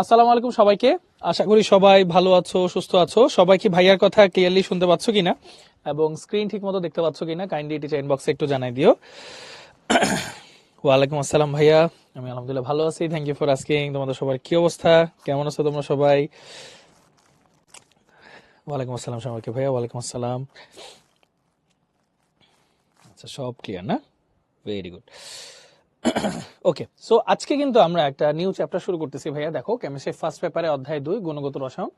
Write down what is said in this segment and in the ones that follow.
আসসালামু আলাইকুম সবাইকে। আশা করি সবাই ভালো আছো, সুস্থ আছো। সবাই কি ভাইয়ার কথা ক্লিয়ারলি শুনতে পাচ্ছ কিনা এবং স্ক্রিন ঠিক মতো দেখতে পাচ্ছ কিনা কাইন্ডলি টিচার ইনবক্সে একটু জানাই দিও। ওয়ালাইকুম আসসালাম ভাইয়া, আমি আলহামদুলিল্লাহ ভালো আছি, থ্যাংক ইউ ফর আস্কিং। তোমাদের সবার কি অবস্থা, কেমন আছো তোমরা সবাই? ওয়ালাইকুম আসসালাম সবাইকে ভাইয়া, ওয়ালাইকুম আসসালাম। আচ্ছা, সব ক্লিয়ার না? Very good. ওকে, সো আজকে কিন্তু আমরা একটা নিউ চ্যাপ্টার শুরু করতেছি ভাইয়া। দেখো, কেমিস্ট্রি ফার্স্ট পেপারে অধ্যায় 2 গুণগত রসায়ন,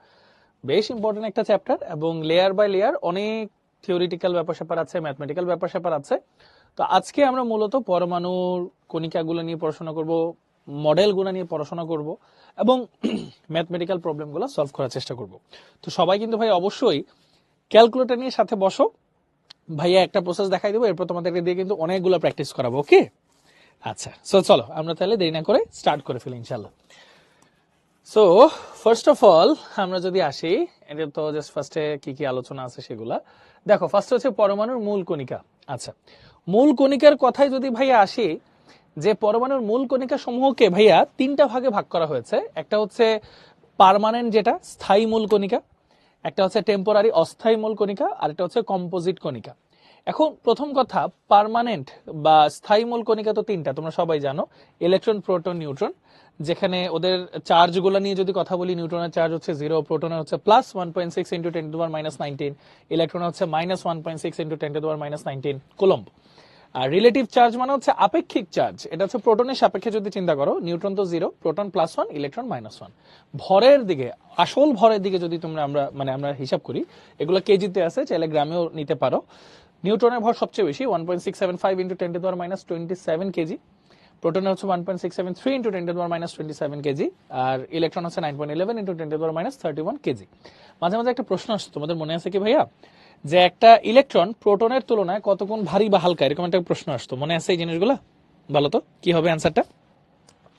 বেশ ইম্পর্টেন্ট একটা চ্যাপ্টার এবং লেয়ার বাই লেয়ার অনেক থিওরিটিক্যাল ব্যাপার স্যাপার আছে, ম্যাথমেটিক্যাল ব্যাপার স্যাপার আছে। তো আজকে আমরা মূলত পরমাণুর কণিকাগুলো নিয়ে পড়াশোনা করব, মডেলগুলো নিয়ে পড়াশোনা করব এবং ম্যাথমেটিক্যাল প্রবলেমগুলো সলভ করার চেষ্টা করব। তো সবাই কিন্তু ভাই অবশ্যই ক্যালকুলেটর নিয়ে সাথে বসো। ভাইয়া একটা প্রসেস দেখাই দেবো, এরপর তোমাদেরকে দিয়ে কিন্তু অনেকগুলো প্র্যাকটিস করাবো। ওকে, আচ্ছা, সো চলো আমরা তাহলে দেরি না করে স্টার্ট করে ফেলি ইনশাল্লাহ। সো ফার্স্ট অফ অল আমরা যদি আসি, এটা তো জাস্ট ফার্স্টে কি কি আলোচনা আছে সেগুলা দেখো। ফার্স্ট হচ্ছে পরমাণুর মূল কণিকা। আচ্ছা, মূল কণিকার কথায় যদি ভাইয়া আসি, যে পরমাণুর মূল কণিকা সমূহকে ভাইয়া তিনটা ভাগে ভাগ করা হয়েছে। একটা হচ্ছে পার্মানেন্ট, যেটা স্থায়ী মূল কণিকা, একটা হচ্ছে টেম্পোরারি অস্থায়ী মূল কণিকা, আর একটা হচ্ছে কম্পোজিট কণিকা। এখন প্রথম কথা, পার্মানেন্ট বা স্থায়ী মূল কণিকা তো তিনটা, তোমরা সবাই জানো, ইলেকট্রন, প্রোটন, নিউট্রন। যেখানে ওদের চার্জগুলো নিয়ে যদি কথা বলি, নিউট্রনের চার্জ হচ্ছে 0, প্রোটনের হচ্ছে +1.6 × 10⁻⁹, ইলেকট্রনের হচ্ছে -1.6 × 10⁻⁹ কুলম্ব। আর রিলেটিভ চার্জ মানে হচ্ছে আপেক্ষিক চার্জ, এটা হচ্ছে প্রোটনের সাপেক্ষে যদি চিন্তা করো, নিউট্রন তো 0, প্রোটন +1, ইলেকট্রন -1। ভরের দিকে, আসল ভরের দিকে যদি তোমরা আমরা হিসাব করি, এগুলো কেজিতে আছে, চাইলে গ্রামেও নিতে পারো। নিউট্রনের ভর সবচেয়ে বেশি, 1.675 × 10⁻27 কেজি। প্রোটনের হচ্ছে 1.673 × 10⁻27 কেজি। আর ইলেকট্রন হচ্ছে 9.11 × 10⁻31 কেজি। মাঝে মাঝে একটা প্রশ্ন আসছে, তোমাদের মনে আছে কি ভাইয়া, যে একটা ইলেকট্রন প্রোটনের তুলনায় কত গুণ ভারী বা হালকা, এরকম একটা প্রশ্ন আসতো, মনে আছে এই জিনিসগুলো? বলো তো কি হবে অ্যান্সারটা।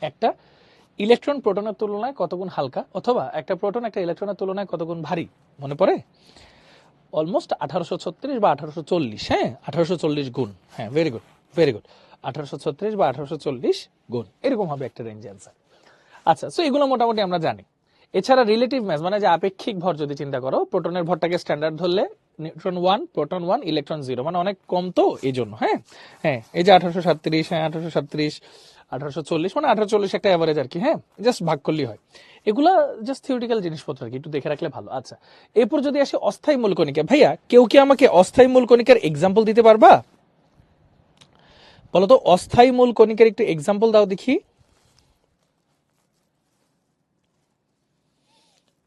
একটা ইলেকট্রন প্রোটনের তুলনায় কত গুণ হালকা, অথবা একটা প্রোটন একটা ইলেকট্রনের তুলনায় কত গুণ ভারী, মনে পড়ে? অলমোস্ট 1836 বা 1840, হ্যাঁ 1840 গুণ, হ্যাঁ ভেরি গুড, ভেরি গুড। 1836 বা 1840 গুণ, এরকম হবে একটা রেঞ্জ অ্যান্সার। আচ্ছা, সো এগুলো মোটামুটি আমরা জানি। এছাড়া রিলেটিভ ম্যাস মানে যে আপেক্ষিক ভর যদি চিন্তা করো, প্রোটনের ভরটাকে স্ট্যান্ডার্ড ধরলে নিউট্রন 1, প্রোটন 1, ইলেকট্রন 0, মানে অনেক কম, তো এই জন্য হ্যাঁ হ্যাঁ এই যে 1837, হ্যাঁ 1837, 1840, মানে 1840 একটা অ্যাভারেজ আর কি, হ্যাঁ জাস্ট ভাগ করলেই হয়। এগুলা জাস্ট থিওরিটিক্যাল জিনিসপত্র আর কি, একটু দেখে রাখলে ভালো। আচ্ছা, এরপর যদি আসি অস্থায়ী মূল কণিকা, ভাইয়া কেউ কি আমাকে অস্থায়ী মূল কণিকার এক্সাম্পল দিতে পারবা? বলো তো, অস্থায়ী মূল কণিকার একটু এক্সাম্পল দাও দেখি।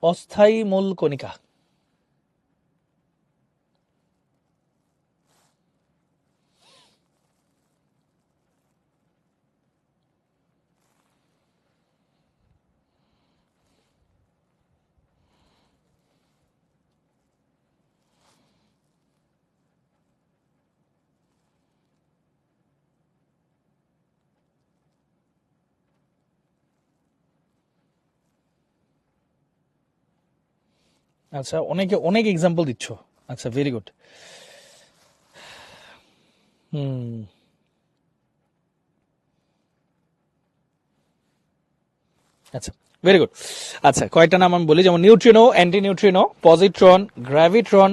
অস্থায়ী মূল কণিকা, আচ্ছা অনেকে অনেক এক্সাম্পল দিচ্ছ, আচ্ছা ভেরি গুড। হুম, আচ্ছা ভেরি গুড। আচ্ছা, কয়েকটা নাম আমি বলি, যেমন neutrino, anti neutrino, positron, graviton,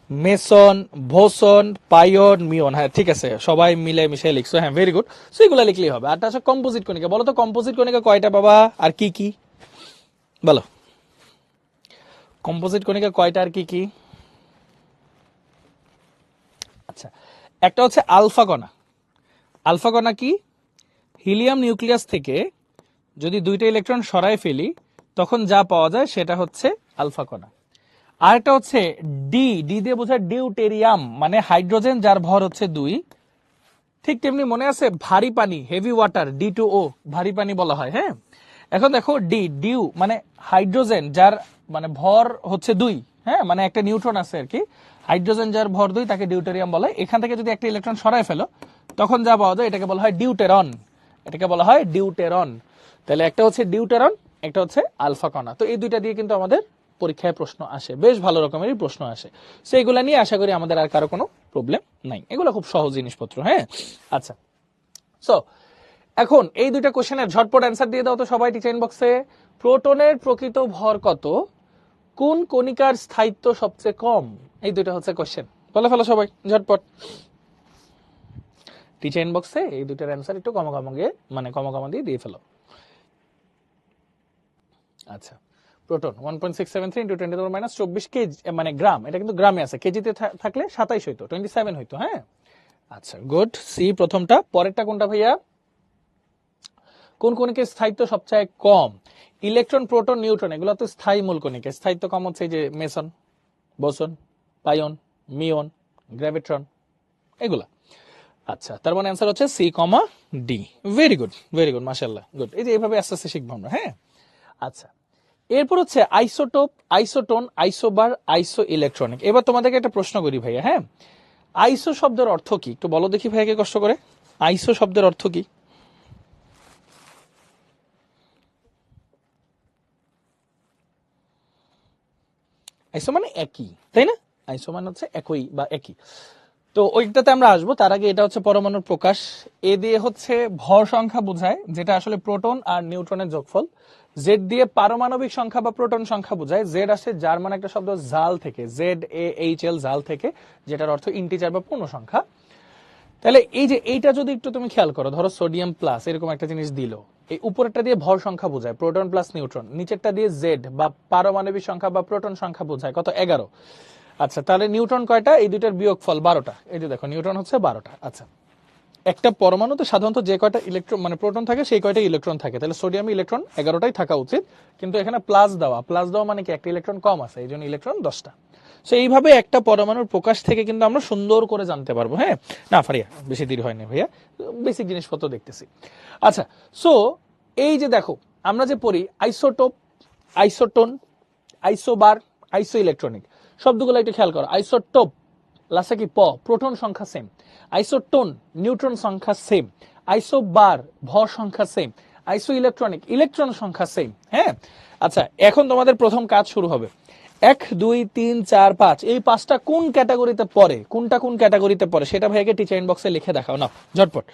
meson, boson, pion, muon. হ্যাঁ ঠিক আছে, সবাই মিলে মিশে লিখছো, হ্যাঁ ভেরি গুড। সো এগুলো লিখলেই হবে। আর আছে কম্পোজিট কণিকা, বলো তো কম্পোজিট কণিকা কয়টা বাবা, আর কি কি বলো? কম্পোজিট কণিকা কয়টা আর কি কি? আচ্ছা, একটা হচ্ছে আলফা কণা। আলফা কণা কি? হিলিয়াম নিউক্লিয়াস থেকে যদি দুইটা ইলেকট্রন সরায় ফেলি, তখন যা পাওয়া যায় সেটা হচ্ছে আলফা কণা। আরেকটা হচ্ছে ডি, ডি দিয়ে বোঝায় ডিউটেরিয়াম, মানে হাইড্রোজেন যার ভর হচ্ছে 2। ঠিক তেমনি মনে আছে ভারী পানি, হেভি ওয়াটার, D2O, ভারী পানি বলা হয়, হ্যাঁ। এখন দেখো ডি, ডিউ মানে হাইড্রোজেন যার মানে ভর হচ্ছে 2, হ্যাঁ মানে একটা নিউট্রন আছে আর কি, হাইড্রোজেন যার ভর 2 তাকে ডিউটেরিয়াম বলে। এখান থেকে যদি একটা ইলেকট্রন সরায় ফেলো, তখন যা পাওয়া যায় এটাকে বলা হয় ডিউটেরন, এটাকে বলা হয় ডিউটেরন। তাহলে একটা হচ্ছে ডিউটেরন, একটা হচ্ছে আলফা কণা। তো এই দুইটা দিয়ে কিন্তু আমাদের পরীক্ষায় প্রশ্ন আসে, বেশ ভালো রকমেরই প্রশ্ন আসে। সো এগুলা নিয়ে আশা করি আমাদের আর কারো কোনো প্রবলেম নাই, এগুলো খুব সহজ জিনিসপত্র, হ্যাঁ। আচ্ছা, সো এখন এই দুইটা কোশ্চেনের ঝটপট অ্যান্সার দিয়ে দাও তো সবাই টিচার ইনবক্সে। প্রোটনের প্রকৃত ভর কত, কোন কণিকার স্থায়িত্ব সবচেয়ে কম? এই দুইটা হচ্ছে কোশ্চেন, বলে ফেলো সবাই ঝটপট টিচার ইনবক্সে। এই দুইটার অ্যান্সার একটু কমা দিয়ে ফেলো। আচ্ছা, প্রোটন 1.673 ইন্টু 10⁻⁻24 কেজি, মানে গ্রাম, এটা কিন্তু গ্রামে আছে, কেজিতে থাকলে 27 হইতো, 27 হইতো। হ্যাঁ, আচ্ছা গুড। সি প্রথমটা। পরেরটা কোনটা ভাইয়া? কোন কণিকের স্থায়িত্ব সবচেয়ে কম? ইলেকট্রন, প্রোটন, নিউট্রন, এগুলো তো স্থায়ী মূল কণিকা। স্থায়িত্ব কম হচ্ছে যে meson, boson, pion, muon, graviton, এগুলা। আচ্ছা, তার মানে অ্যান্সার হচ্ছে C comma D. Very good, very good, মাশাআল্লাহ, গুড। এই যে এইভাবে আস্তে আস্তে শিখবো আমরা। হ্যাঁ, আচ্ছা, এরপর হচ্ছে আইসোটোপ, আইসোটোন, আইসোবার, আইসো ইলেকট্রনিক। এবার তোমাদেরকে একটা প্রশ্ন করি ভাইয়া। হ্যাঁ, আইসো শব্দের অর্থ কি একটু বলো দেখি ভাইয়াকে কষ্ট করে। আইসো শব্দের অর্থ কি? আইসো মানে একই, তাই না? আইসো মানে হচ্ছে একই বা একই। তো ওইটাতে আমরা আসবো, তার আগে এটা হচ্ছে পরমাণুর প্রকাশ। এ দিয়ে হচ্ছে ভর সংখ্যা বোঝায়, যেটা আসলে প্রোটন আর নিউট্রনের যোগফল। জেড দিয়ে পারমাণবিক সংখ্যা বা প্রোটন সংখ্যা বোঝায়। জেড আসে জার্মান একটা শব্দ জাল থেকে, ZAHL, জাল থেকে, যেটার অর্থ ইন্টিজার বা পূর্ণ সংখ্যা। তাহলে এই যে এইটা যদি একটু তুমি খেয়াল করো, ধরো সোডিয়াম প্লাস এরকম একটা জিনিস দিল, এই উপরেরটা দিয়ে ভর সংখ্যা বোঝায় প্রোটন প্লাস নিউট্রন, নিচেরটা দিয়ে জেড বা পারমাণবিক সংখ্যা বা প্রোটন সংখ্যা বোঝায় কত, 11। আচ্ছা, তাহলে নিউট্রন কয়টা? এই দুইটার বিয়োগফল 12টা। এই যে দেখো নিউট্রন হচ্ছে 12টা। আচ্ছা, একটা পরমাণুতে সাধারণত যে কয়টা ইলেকট্রন মানে প্রোটন থাকে সেই কয়টা ইলেকট্রন থাকে, তাহলে সোডিয়ামে ইলেকট্রন 11টাই থাকা উচিত, কিন্তু এখানে প্লাস দেওয়া, মানে কি একটা ইলেকট্রন কম আছে, এই জন্য ইলেকট্রন 10টা। সো এইভাবে একটা পরমাণুর প্রকাশ থেকে কিন্তু আমরা সুন্দর করে জানতে পারবো। হ্যাঁ, না ফারিয়া বেশি দেরি হয়নি ভাইয়া, বেসিক জিনিসপত্র দেখতেছি। আচ্ছা, সো এই যে দেখো আমরা যে পড়ি আইসোটোপ, আইসোটোন, আইসোবার, আইসো ইলেকট্রনিক, শব্দগুলো একটু খেয়াল করো। আইসোটোপ লাস্টে কি প, প্রোটন সংখ্যা সেম। আইসোটোন, নিউট্রন সংখ্যা সেম। আইসোবার, ভর সংখ্যা সেম। আইসো ইলেকট্রনিক, ইলেকট্রন সংখ্যা সেম। হ্যাঁ, আচ্ছা, এখন তোমাদের প্রথম কাজ শুরু হবে। 1 2 3 4 5, এই পাঁচটা কোন ক্যাটাগরিতে পড়ে, কোনটা কোন ক্যাটাগরিতে পড়ে সেটা ভাইয়াকে টিচার ইনবক্সে লিখে দেখাও না, ঝটপট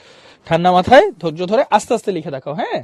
ঠান্ডা মাথায় ধৈর্য ধরে আস্তে আস্তে লিখে দেখাও। হ্যাঁ।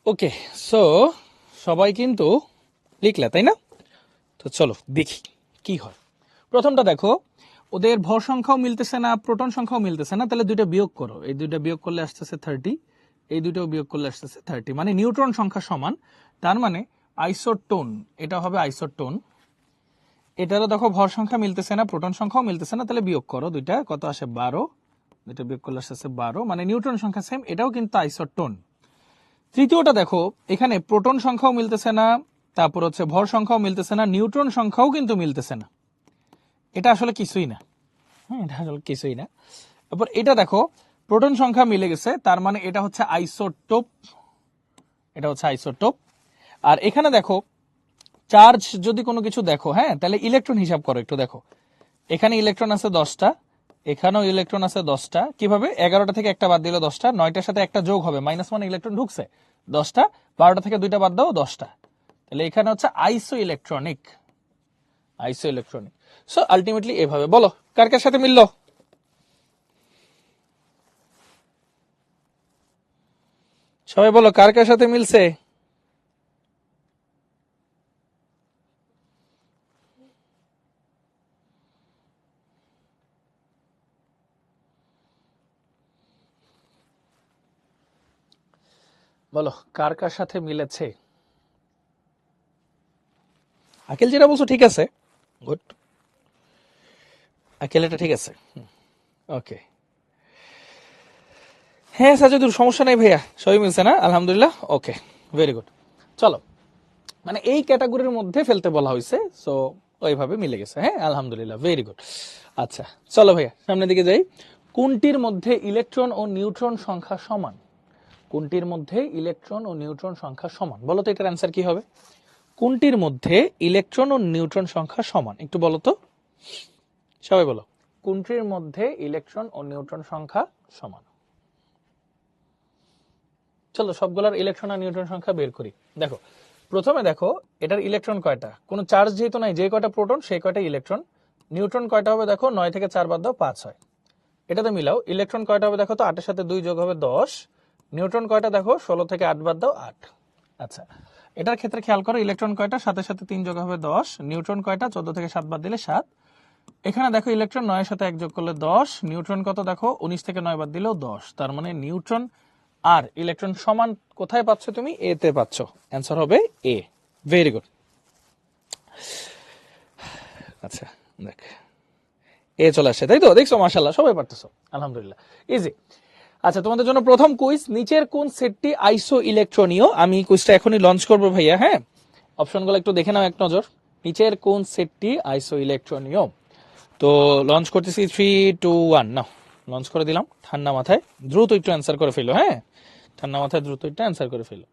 ওকে, সো সবাই কিন্তু লিখলে তাই না? তো চলো দেখি কি হয়। প্রথমটা দেখো, ওদের ভর সংখ্যাও মিলতেছে না, প্রোটন সংখ্যাও মিলতেছে না, তাহলে দুইটা বিয়োগ করো। এই দুইটা বিয়োগ করলে আসতেছে 30, এই দুইটাও বিয়োগ করলে আসতেছে 30, মানে নিউট্রন সংখ্যা সমান। তার মানে আইসোটোন, এটা হবে আইসোটোন। এটারও দেখো ভর সংখ্যা মিলতেছে না, প্রোটন সংখ্যাও মিলতেছে না, তাহলে বিয়োগ করো দুইটা, কত আসে 12, দুইটা বিয়োগ করলে আসতেছে 12, মানে নিউট্রন সংখ্যা সেম, এটাও কিন্তু আইসোটোন। তৃতীয়টা দেখো, এখানে প্রোটন সংখ্যাও মিলতেছে না, তারপর হচ্ছে ভর সংখ্যাও মিলতেছে না, নিউট্রন সংখ্যাও কিন্তু মিলতেছে না, এটা আসলে কিছুই না। হ্যাঁ, এটা আসলে কিছুই না। তারপর এটা দেখো, প্রোটন সংখ্যা মিলে গেছে, তার মানে এটা হচ্ছে আইসোটোপ, এটা হচ্ছে আইসোটোপ। আর এখানে দেখো চার্জ যদি কোনো কিছু দেখো, হ্যাঁ, তাহলে ইলেকট্রন হিসাব করো একটু। দেখো এখানে ইলেকট্রন আছে 10টা, এখানেও ইলেকট্রন আছে 10টা। কিভাবে? 11টা থেকে একটা বাদ দিলে 10টা, 9টার সাথে একটা যোগ হবে, -1 ইলেকট্রন ঢুকছে 10টা, 12টা থেকে দুইটা বাদ দাও 10টা। তাহলে এখানে হচ্ছে আইসো ইলেকট্রনিক, আইসো ইলেকট্রনিক। সো আলটিমেটলি এভাবে। বলো কার কার সাথে মিললো? সবাই বলো কার কার সাথে মিলছে? বলো কার কার সাথে মিলেছে? আকিল যেটা বলছো ঠিক আছে, গুড, আকিল এটা ঠিক আছে। ওকে, হ্যাঁ সাজেদুর, সমস্যা নাই ভাইয়া, সবই মিলছে না, আলহামদুলিল্লাহ। ওকে, ভেরি গুড। চলো, মানে এই ক্যাটাগরির মধ্যে ফেলতে বলা হয়েছে, সো ওইভাবে মিলে গেছে। হ্যাঁ, আলহামদুলিল্লাহ, ভেরি গুড। আচ্ছা চলো ভাইয়া সামনের দিকে যাই। কোনটির মধ্যে ইলেকট্রন ও নিউট্রন সংখ্যা সমান? কোনটির মধ্যে ইলেকট্রন ও নিউট্রন সংখ্যা সমান? বলো তো এটার অ্যান্সার কি হবে? কোনটির মধ্যে ইলেকট্রন ও নিউট্রন সংখ্যা সমান, একটু বলো তো সবাই, বলো কোনটির মধ্যে ইলেকট্রন ও নিউট্রন সংখ্যা সমান। চলো সবগুলোর ইলেকট্রন আর নিউট্রন সংখ্যা বের করি। দেখো প্রথমে দেখো এটার ইলেকট্রন কয়টা, কোনো চার্জ যেহেতু নাই, যে কয়টা প্রোটন সেই কয়টা ইলেকট্রন। নিউট্রন কয়টা হবে দেখো, 9 থেকে 4 বাদ দাও 5 হয়, এটাতে মিলাও। ইলেকট্রন কয়টা হবে দেখো তো, 8 এর সাথে 2 যোগ হবে 10। নিউট্রন কয়টা দেখো, 16 থেকে 8 বাদ দাও 8। আচ্ছা, এটার ক্ষেত্রে খেয়াল করো, ইলেকট্রন কয়টা, 7 এর সাথে 3 যোগ হবে 10। নিউট্রন কয়টা, 14 থেকে 7 বাদ দিলে 7। এখানে দেখো ইলেকট্রন 9 এর সাথে 1 যোগ করলে 10। নিউট্রন কত দেখো, 19 থেকে 9 বাদ দিলেও 10। তার মানে নিউট্রন আর ইলেকট্রন সমান। কোথায় পাচ্ছ তুমি? এ তে পাচ্ছ, অ্যান্সার হবে এ। Very good. আচ্ছা দেখ, এ চলে আসছে, তাই তো? দেখছো, মাশাআল্লাহ, সবাই পারতেছো, আলহামদুলিল্লাহ, ইজি। আচ্ছা, তোমাদের জন্য প্রথম কুইজ, নিচের কোন সেটটি আইসো ইলেকট্রনীয়? আমি কুইজটা এখনই লঞ্চ করবো ভাইয়া, হ্যাঁ, অপশনগুলো একটু দেখে নাও এক নজর। নিচের কোন সেটটি আইসো ইলেকট্রনীয়? তো লঞ্চ করতেছি, 3, 2, 1, নাও লঞ্চ করে দিলাম। ঠান্ডা মাথায় দ্রুত একটু অ্যান্সার করে ফেলো, হ্যাঁ, ঠান্ডা মাথায় দ্রুত একটু অ্যান্সার করে ফেলো।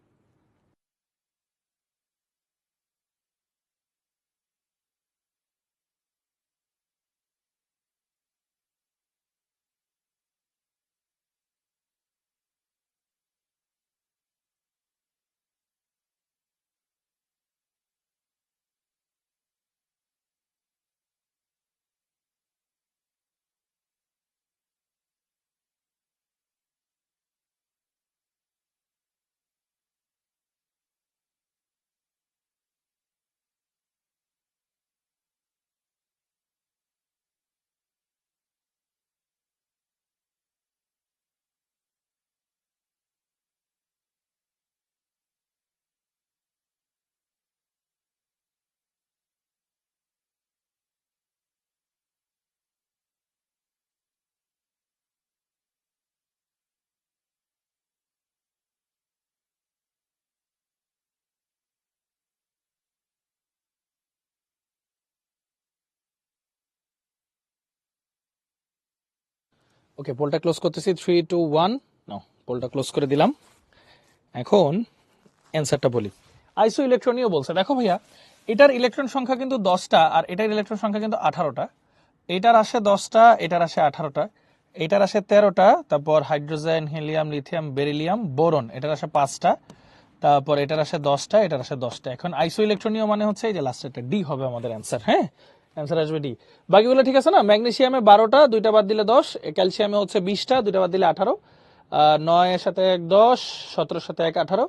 ওকে, পোলটা ক্লোজ করতেছি, 3, 2, 1, নাও পোলটা ক্লোজ করে দিলাম। এখন অ্যান্সারটা বলি। আইসো ইলেকট্রনীয় বলছে, দেখো ভাইয়া, এটার ইলেকট্রন সংখ্যা কিন্তু 10টা, আর এটার ইলেকট্রন সংখ্যা কিন্তু 18টা। এটার আসে 10টা, এটার আসে 18টা, এটার আসে 13টা, তারপর hydrogen, helium, lithium, beryllium, boron, এটার আসে 5টা, তারপর এটার আসে 10টা, এটার আসে 10টা। এখন আইসো ইলেকট্রনীয় মানে হচ্ছে এই যে লাস্টেরটা, ডি হবে আমাদের অ্যান্সার। হ্যাঁ, অ্যান্সার আসবে ডি। বাকিগুলো ঠিক আছে না? ম্যাগনেসিয়ামে 12টা, দুইটা বাদ দিলে 10, ক্যালসিয়ামে হচ্ছে 20টা, দুইটা বাদ দিলে 18, 9 এর সাথে 1 10, 17 এর সাথে 1 18,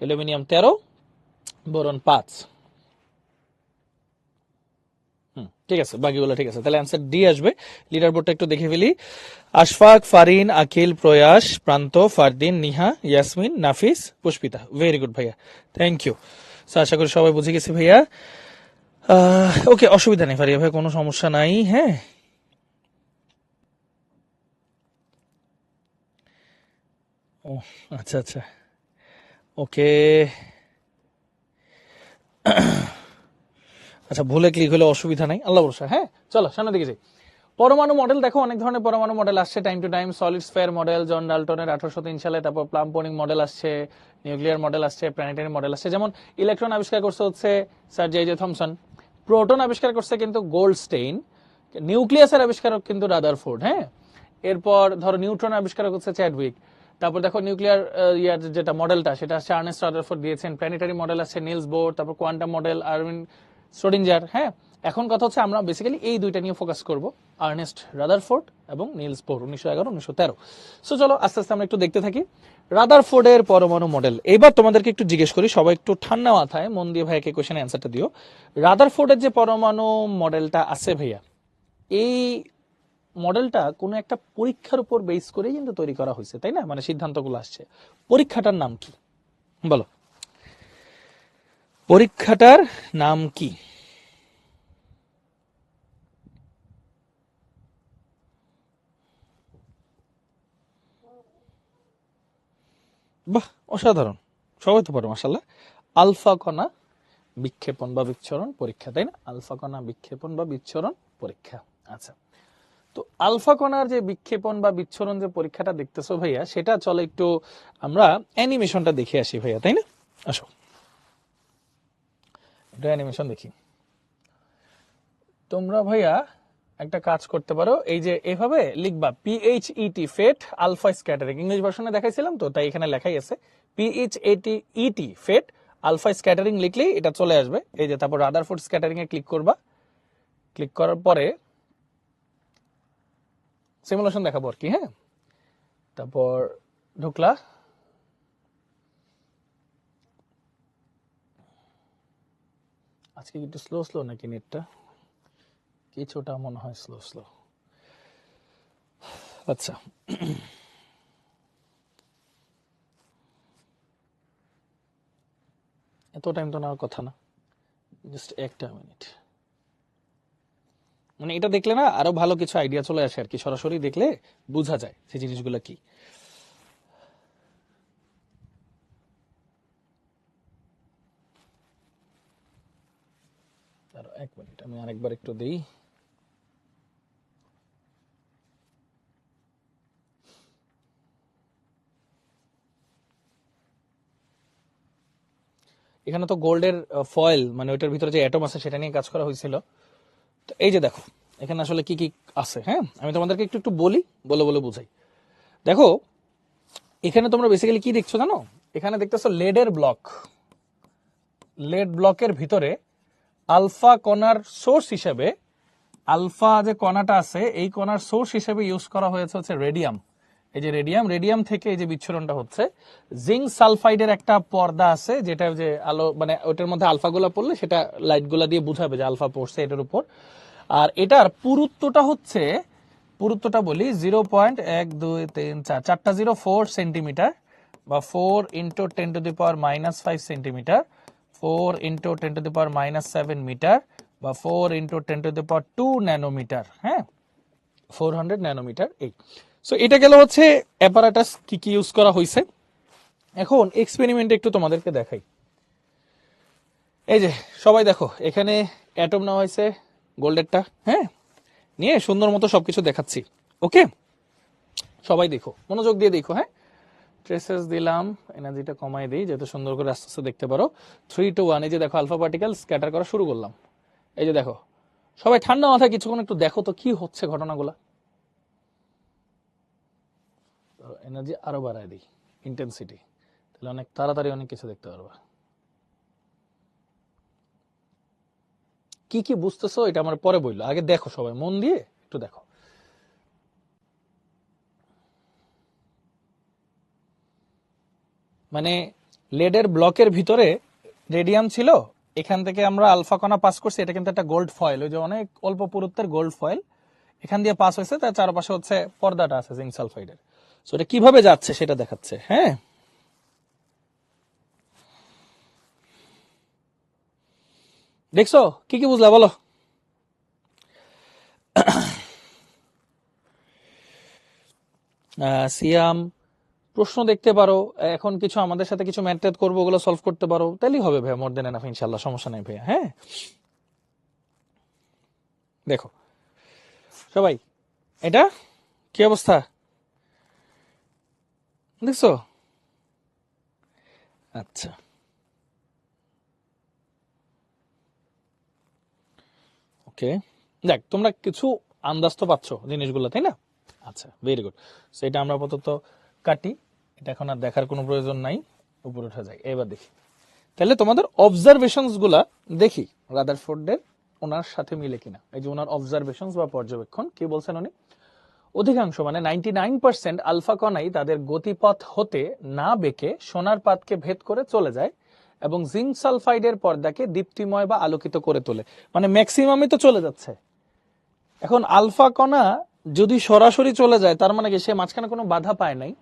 অ্যালুমিনিয়াম 13, বোরন 5। ঠিক আছে, বাকিগুলো ঠিক আছে, তাহলে অ্যান্সার ডি আসবে। লিডার বোর্ডটা একটু দেখে ফেলি। আশফাক, ফারিন, আকিল, প্রয়াস, প্রান্ত, ফারদিন, নিহা, ইয়াসমিন, নাফিস, পুষ্পিতা। ভেরি গুড ভাইয়া, থ্যাংক ইউ। আশা করি সবাই বুঝে গেছি ভাইয়া। ওকে, অসুবিধা নেই ফারিয়া ভাই, কোনো সমস্যা নাই। হ্যাঁ, ও আচ্ছা আচ্ছা, ওকে। আচ্ছা, ভুলে ক্লিক হলে অসুবিধা নাই, আল্লাহ ভরসা। হ্যাঁ, চলো সামনে দিকে যাই। পরমাণু মডেল দেখো, অনেক ধরনের পরমাণু মডেল আসছে time to time. Solid sphere model John ডাল্টনের 1803 সালে, তারপর প্লাম্পনিং মডেল আসছে, নিউক্লিয়ার মডেল আসছে, প্ল্যানেটারি মডেল আসছে। যেমন ইলেকট্রন আবিষ্কার করছে হচ্ছে sir J J Thomson, proton আবিষ্কার করছে কিন্তু গোল্ডস্টেইন, নিউক্লিয়াসের আবিষ্কারক কিন্তু রাদারফোর্ড। হ্যাঁ, এরপর ধরো নিউট্রন আবিষ্কারক হচ্ছে চ্যাডউইক। তারপর দেখো নিউক্লিয়ার ইয়ার যেটা মডেলটা সেটা হচ্ছে আর্নেস্ট রাদারফোর্ড দিয়েছেন। প্ল্যানেটারি মডেল আছে নিলস বোর, তারপর কোয়ান্টাম মডেল আরউইন শ্রোডিঞ্জার। হ্যাঁ, এখন কথা হচ্ছে আমরা বেসিক্যালি এই দুইটা নিয়ে ফোকাস করব, আর্নেস্ট রাদারফোর্ড এবং নিলস বোর, 1911 1913। সো চলো আস্তে আস্তে আমরা একটু দেখতে থাকি রাদারফোর্ডের পরমাণু মডেল। এইবার তোমাদেরকে একটু জিজ্ঞেস করি, সবাই একটু ঠান্ডা মাথায় মন দিয়ে ভাইয়াকে কোশ্চেন অ্যান্সারটা দিও। রাদারফোর্ডের যে পরমাণু মডেলটা আছে ভাইয়া, এই মডেলটা কোনো একটা পরীক্ষার উপর বেস করে কিন্তু তৈরি করা হয়েছে, তাই না? মানে সিদ্ধান্তগুলো আসছে। পরীক্ষাটার নাম কি বলো, পরীক্ষাটার নাম কি? বাহ, অসাধারণ, সবাই তো পারো মাশাআল্লাহ। আলফা কণা বিক্ষেপণ বা বিচ্ছুরণ পরীক্ষা, তাই না? আলফা কণা বিক্ষেপণ বা বিচ্ছুরণ পরীক্ষা। আচ্ছা, তো আলফা কণার যে বিক্ষেপণ বা বিচ্ছুরণ যে পরীক্ষাটা দেখতেছো ভাইয়া, সেটা চলো একটু আমরা অ্যানিমেশনটা দেখে আসি ভাইয়া, তাই না? আসো এটা অ্যানিমেশন দেখি। তোমরা ভাইয়া একটা কাজ করতে পারো, এই যে এভাবে লিখবা পিএইচইটি ফেট আলফা স্ক্যাটারিং, ইংলিশ ভার্সনে দেখাইছিলাম তো, তাই এখানে লেখাই আছে পিএইচইটি ফেট আলফা স্ক্যাটারিং, লিখলেই এটা চলে আসবে। এই যে তারপর রাদারফোর্ড স্ক্যাটারিং এ ক্লিক করবা, ক্লিক করার পরে সিমুলেশন দেখাবো আর কি। হ্যাঁ, তারপর ঢুকলা, আজকে একটু স্লো স্লো নাকি নেটটা, কিছুটা মনে হয় স্লো স্লো। আচ্ছা, এত টাইম তো নেওয়ার কথা না, জাস্ট একটা মিনিট। মানে এটা দেখলে না আরো ভালো কিছু আইডিয়া চলে আসে আর কি, সরাসরি দেখলে বোঝা যায় সেই জিনিসগুলো কি। আর এক মিনিট, আমি আরেকবার একটু দিই। এখানে তো গোল্ডের ফয়েল, মানে ওইটার ভিতরে যে অ্যাটম আছে সেটা নিয়ে কাজ করা হয়েছিল। তো এই যে দেখো এখানে আসলে কি কি আছে। হ্যাঁ, আমি তোমাদেরকে একটু একটু বলি, বলে বলে বুঝাই। দেখো এখানে তোমরা বেসিক্যালি কি দেখছো জানো, এখানে দেখতেছো লেডের ব্লক। লেড ব্লকের ভিতরে আলফা কণার সোর্স হিসেবে, আলফা যে কণাটা আছে এই কণার সোর্স হিসেবে ইউজ করা হয়েছে হচ্ছে রেডিয়াম। এই যে রেডিয়াম, রেডিয়াম থেকে এই যে বিচ্ছুরণটা হচ্ছে। জিঙ্ক সালফাইডের একটা পর্দা আছে, যেটা যে আলো মানে ওটার মধ্যে আলফা গুলা পড়লে সেটা লাইট গুলা দিয়ে বুঝাবে যে আলফা পড়ছে এটার উপর। আর এটার পুরুত্বটা হচ্ছে, পুরুত্বটা বলি 0.1 2 3 4, চারটা 0 4 সেন্টিমিটার, বা 4 × 10⁻⁻⁵ সেন্টিমিটার, 4 × 10⁻⁻7 মিটার, বা 4 × 10⁻² ন্যানোমিটার। হ্যাঁ, 400 ন্যানোমিটার। এই সো এটা গেল হচ্ছে অ্যাপারাটাস কি কি ইউজ করা হয়েছে। এখন এক্সপেরিমেন্ট একটু তোমাদেরকে দেখাই। এই যে সবাই দেখো, এখানে অ্যাটম নেওয়া হয়েছে গোল্ডেরটা। হ্যাঁ, নিয়ে সুন্দর মতো সবকিছু দেখাচ্ছি। ওকে, সবাই দেখো, মনোযোগ দিয়ে দেখো। হ্যাঁ, ট্রেসেস দিলাম, এনার্জিটা কমাই দিই যাতে সুন্দর করে আস্তে আস্তে দেখতে পারো। 3 2 1, এই যে দেখো আলফা পার্টিকেল স্ক্যাটার করা শুরু করলাম। এই যে দেখো, সবাই ঠান্ডা মাথায় কিছুক্ষণ একটু দেখো তো কি হচ্ছে ঘটনাগুলা। এনার্জি আরো বাড়ায় দিই, ইন্টেন্সিটি, তাহলে অনেক তাড়াতাড়ি অনেক কিছু দেখতে পারবা। কি কি বুঝতেছো এটা আমার পরে বললো, আগে দেখো সবাই মন দিয়ে একটু দেখো। মানে লেডের ব্লকের ভিতরে রেডিয়াম ছিল, এখান থেকে আমরা আলফা কণা পাস করছি, এটা কিন্তু একটা গোল্ড ফয়েল, ওই যে অনেক অল্প পুরুত্বের গোল্ড ফয়েল এখান দিয়ে পাস হয়েছে, তার চারপাশে হচ্ছে পর্দাটা আছে জিঙ্ক সালফাইডের। সো এটা কিভাবে যাচ্ছে সেটা দেখাচ্ছে। হ্যাঁ, দেখছো কি কি বুঝলা বলো? সিয়াম, প্রশ্ন দেখতে পারো, এখন কিছু আমাদের সাথে কিছু ম্যাথ করবো, ওগুলো সলভ করতে পারো, তাহলেই হবে ভাইয়া, মোর দেন এনাফ ইনশাল্লাহ, সমস্যা নেই ভাইয়া। হ্যাঁ, দেখো সবাই, এটা কি অবস্থা দেখছো? আচ্ছা, ওকে, দেখ তোমরা কিছু আন্দাজ তো পাচ্ছ জিনিসগুলো, তাই না? আচ্ছা, ভেরি গুড। সেটা আমরা আপাতত কাটি, এটা এখন আর দেখার কোনো প্রয়োজন নাই, উপরে উঠে যায়। এবার দেখি তাহলে তোমাদের অবজারভেশনস গুলা, দেখি রাদারফোর্ডের ওনার সাথে মিলে কিনা। এই যে ওনার অবজারভেশনস বা পর্যবেক্ষণ, কি বলছেন উনি? অধিকাংশ মানে 99% আলফা কণাই তাদের গতিপথ হতে না বেঁকে সোনার পাতকে ভেদ করে চলে যায় এবং জিঙ্ক সালফাইডের পর্দাকে দীপ্তিময় বা আলোকিত করে তোলে। মানে ম্যাক্সিমামই তো চলে যাচ্ছে। এখন আলফা কণা যদি সরাসরি চলে যায়, তার মানে কি সে মাঝখানে কোনো বাধা পায় নাই।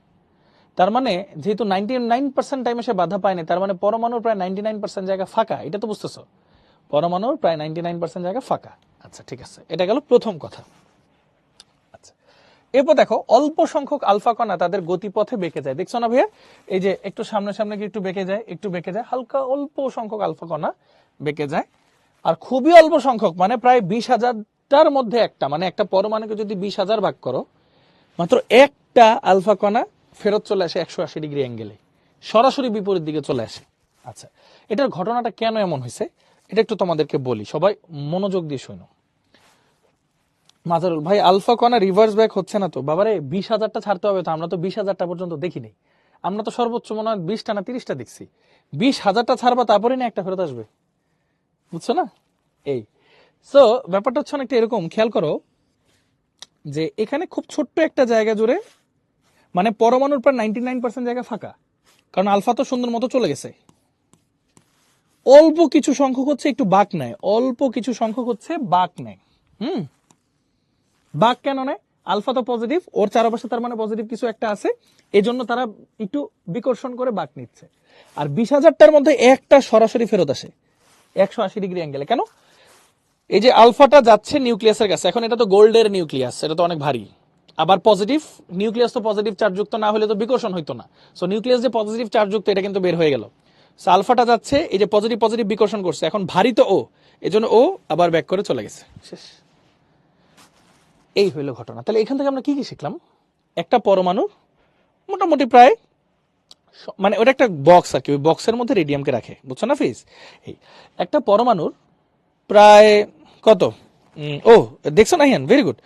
তার মানে যেহেতু 99% টাইমে সে বাধা পায়নি, তার মানে পরমাণুর প্রায় 99% জায়গা ফাঁকা। এটা তো বুঝতেছো, পরমাণুর প্রায় 99% জায়গা ফাঁকা। আচ্ছা, ঠিক আছে, এটা গেল প্রথম কথা। আচ্ছা, এরপর দেখো অল্প সংখ্যক আলফা কণা তাদের গতিপথে বেঁকে যায়, দেখছো না ভাইয়া? এই যে একটু সামনে সামনে কি একটু বেঁকে যায়, একটু বেঁকে যায়, হালকা অল্প সংখ্যক আলফা কণা বেঁকে যায়। আর খুবই অল্প সংখ্যক মানে প্রায় 20,000টার মধ্যে একটা, মানে একটা পরমাণুকে যদি 20,000 ভাগ করো, মাত্র একটা আলফা কণা ফেরত চলে আসে 180 ডিগ্রি অ্যাঙ্গেলে, সরাসরি বিপরীত দিকে চলে আসে। আচ্ছা, এটার ঘটনাটা কেন এমন হয়েছে এটা একটু তোমাদেরকে বলি, সবাই মনোযোগ দিয়ে শোনো। মাজারুল ভাই, আলফা কণা রিভার্স ব্যাক হচ্ছে না তো? বাবারে 20,000টা ছাড়তে হবে তো, আমরা তো 20,000টা পর্যন্ত দেখিনি। আমরা তো সর্বোচ্চ মনে হয় 20টা না 30টা দেখছি। 20,000টা ছাড়বা তারপরে না একটা ফেরত আসবে, বুঝছো না? এই সো ব্যাপারটা হচ্ছে অনেকটা এরকম, খেয়াল করো যে এখানে খুব ছোট্ট একটা জায়গা জুড়ে, মানে পরমাণুর প্রায় 99% জায়গা ফাঁকা, কারণ আলফা তো সুন্দর মতো চলে গেছে। অল্প কিছু সংখ্যক হচ্ছে একটু বাঁক নেয়, অল্প কিছু সংখ্যক হচ্ছে বাঁক নেয়। বাঁক কেন নেয়? আলফা তো পজিটিভ, ওর চারপাশে তার মানে পজিটিভ কিছু একটা আছে, এজন্য তারা একটু বিকর্ষণ করে বাঁক নিচ্ছে। আর 20,000টার মধ্যে একটা সরাসরি ফেরত আসে 180 ডিগ্রি অ্যাঙ্গেলে। কেন? এই যে আলফাটা যাচ্ছে নিউক্লিয়াসের কাছে, এখন এটা তো গোল্ডের নিউক্লিয়াস, এটা তো অনেক ভারী, আবার পজিটিভ নিউক্লিয়াস, তো পজিটিভ চার্জযুক্ত না হলে তো বিকর্ষণ হইতো না। সো নিউক্লিয়াস যে পজিটিভ চার্জযুক্ত, এটা কিন্তু বের হয়ে গেল। সো আলফাটা যাচ্ছে, এই যে পজিটিভ পজিটিভ বিকর্ষণ করছে, এখন ভারী তো ও, এজন্য ও আবার ব্যাক করে চলে গেছে, শেষ। এই হইল ঘটনা। তাহলে এখান থেকে আমরা কি কি শিখলাম? একটা পরমাণু মোটামুটি প্রায়, মানে ওটা একটা বক্স আর কি, ওই বক্সের মধ্যে রেডিয়ামকে রাখে, বুঝছো না ফিজ? এই একটা পরমাণুর প্রায় কত, ও দেখছো না হিয়ান, ভেরি গুড।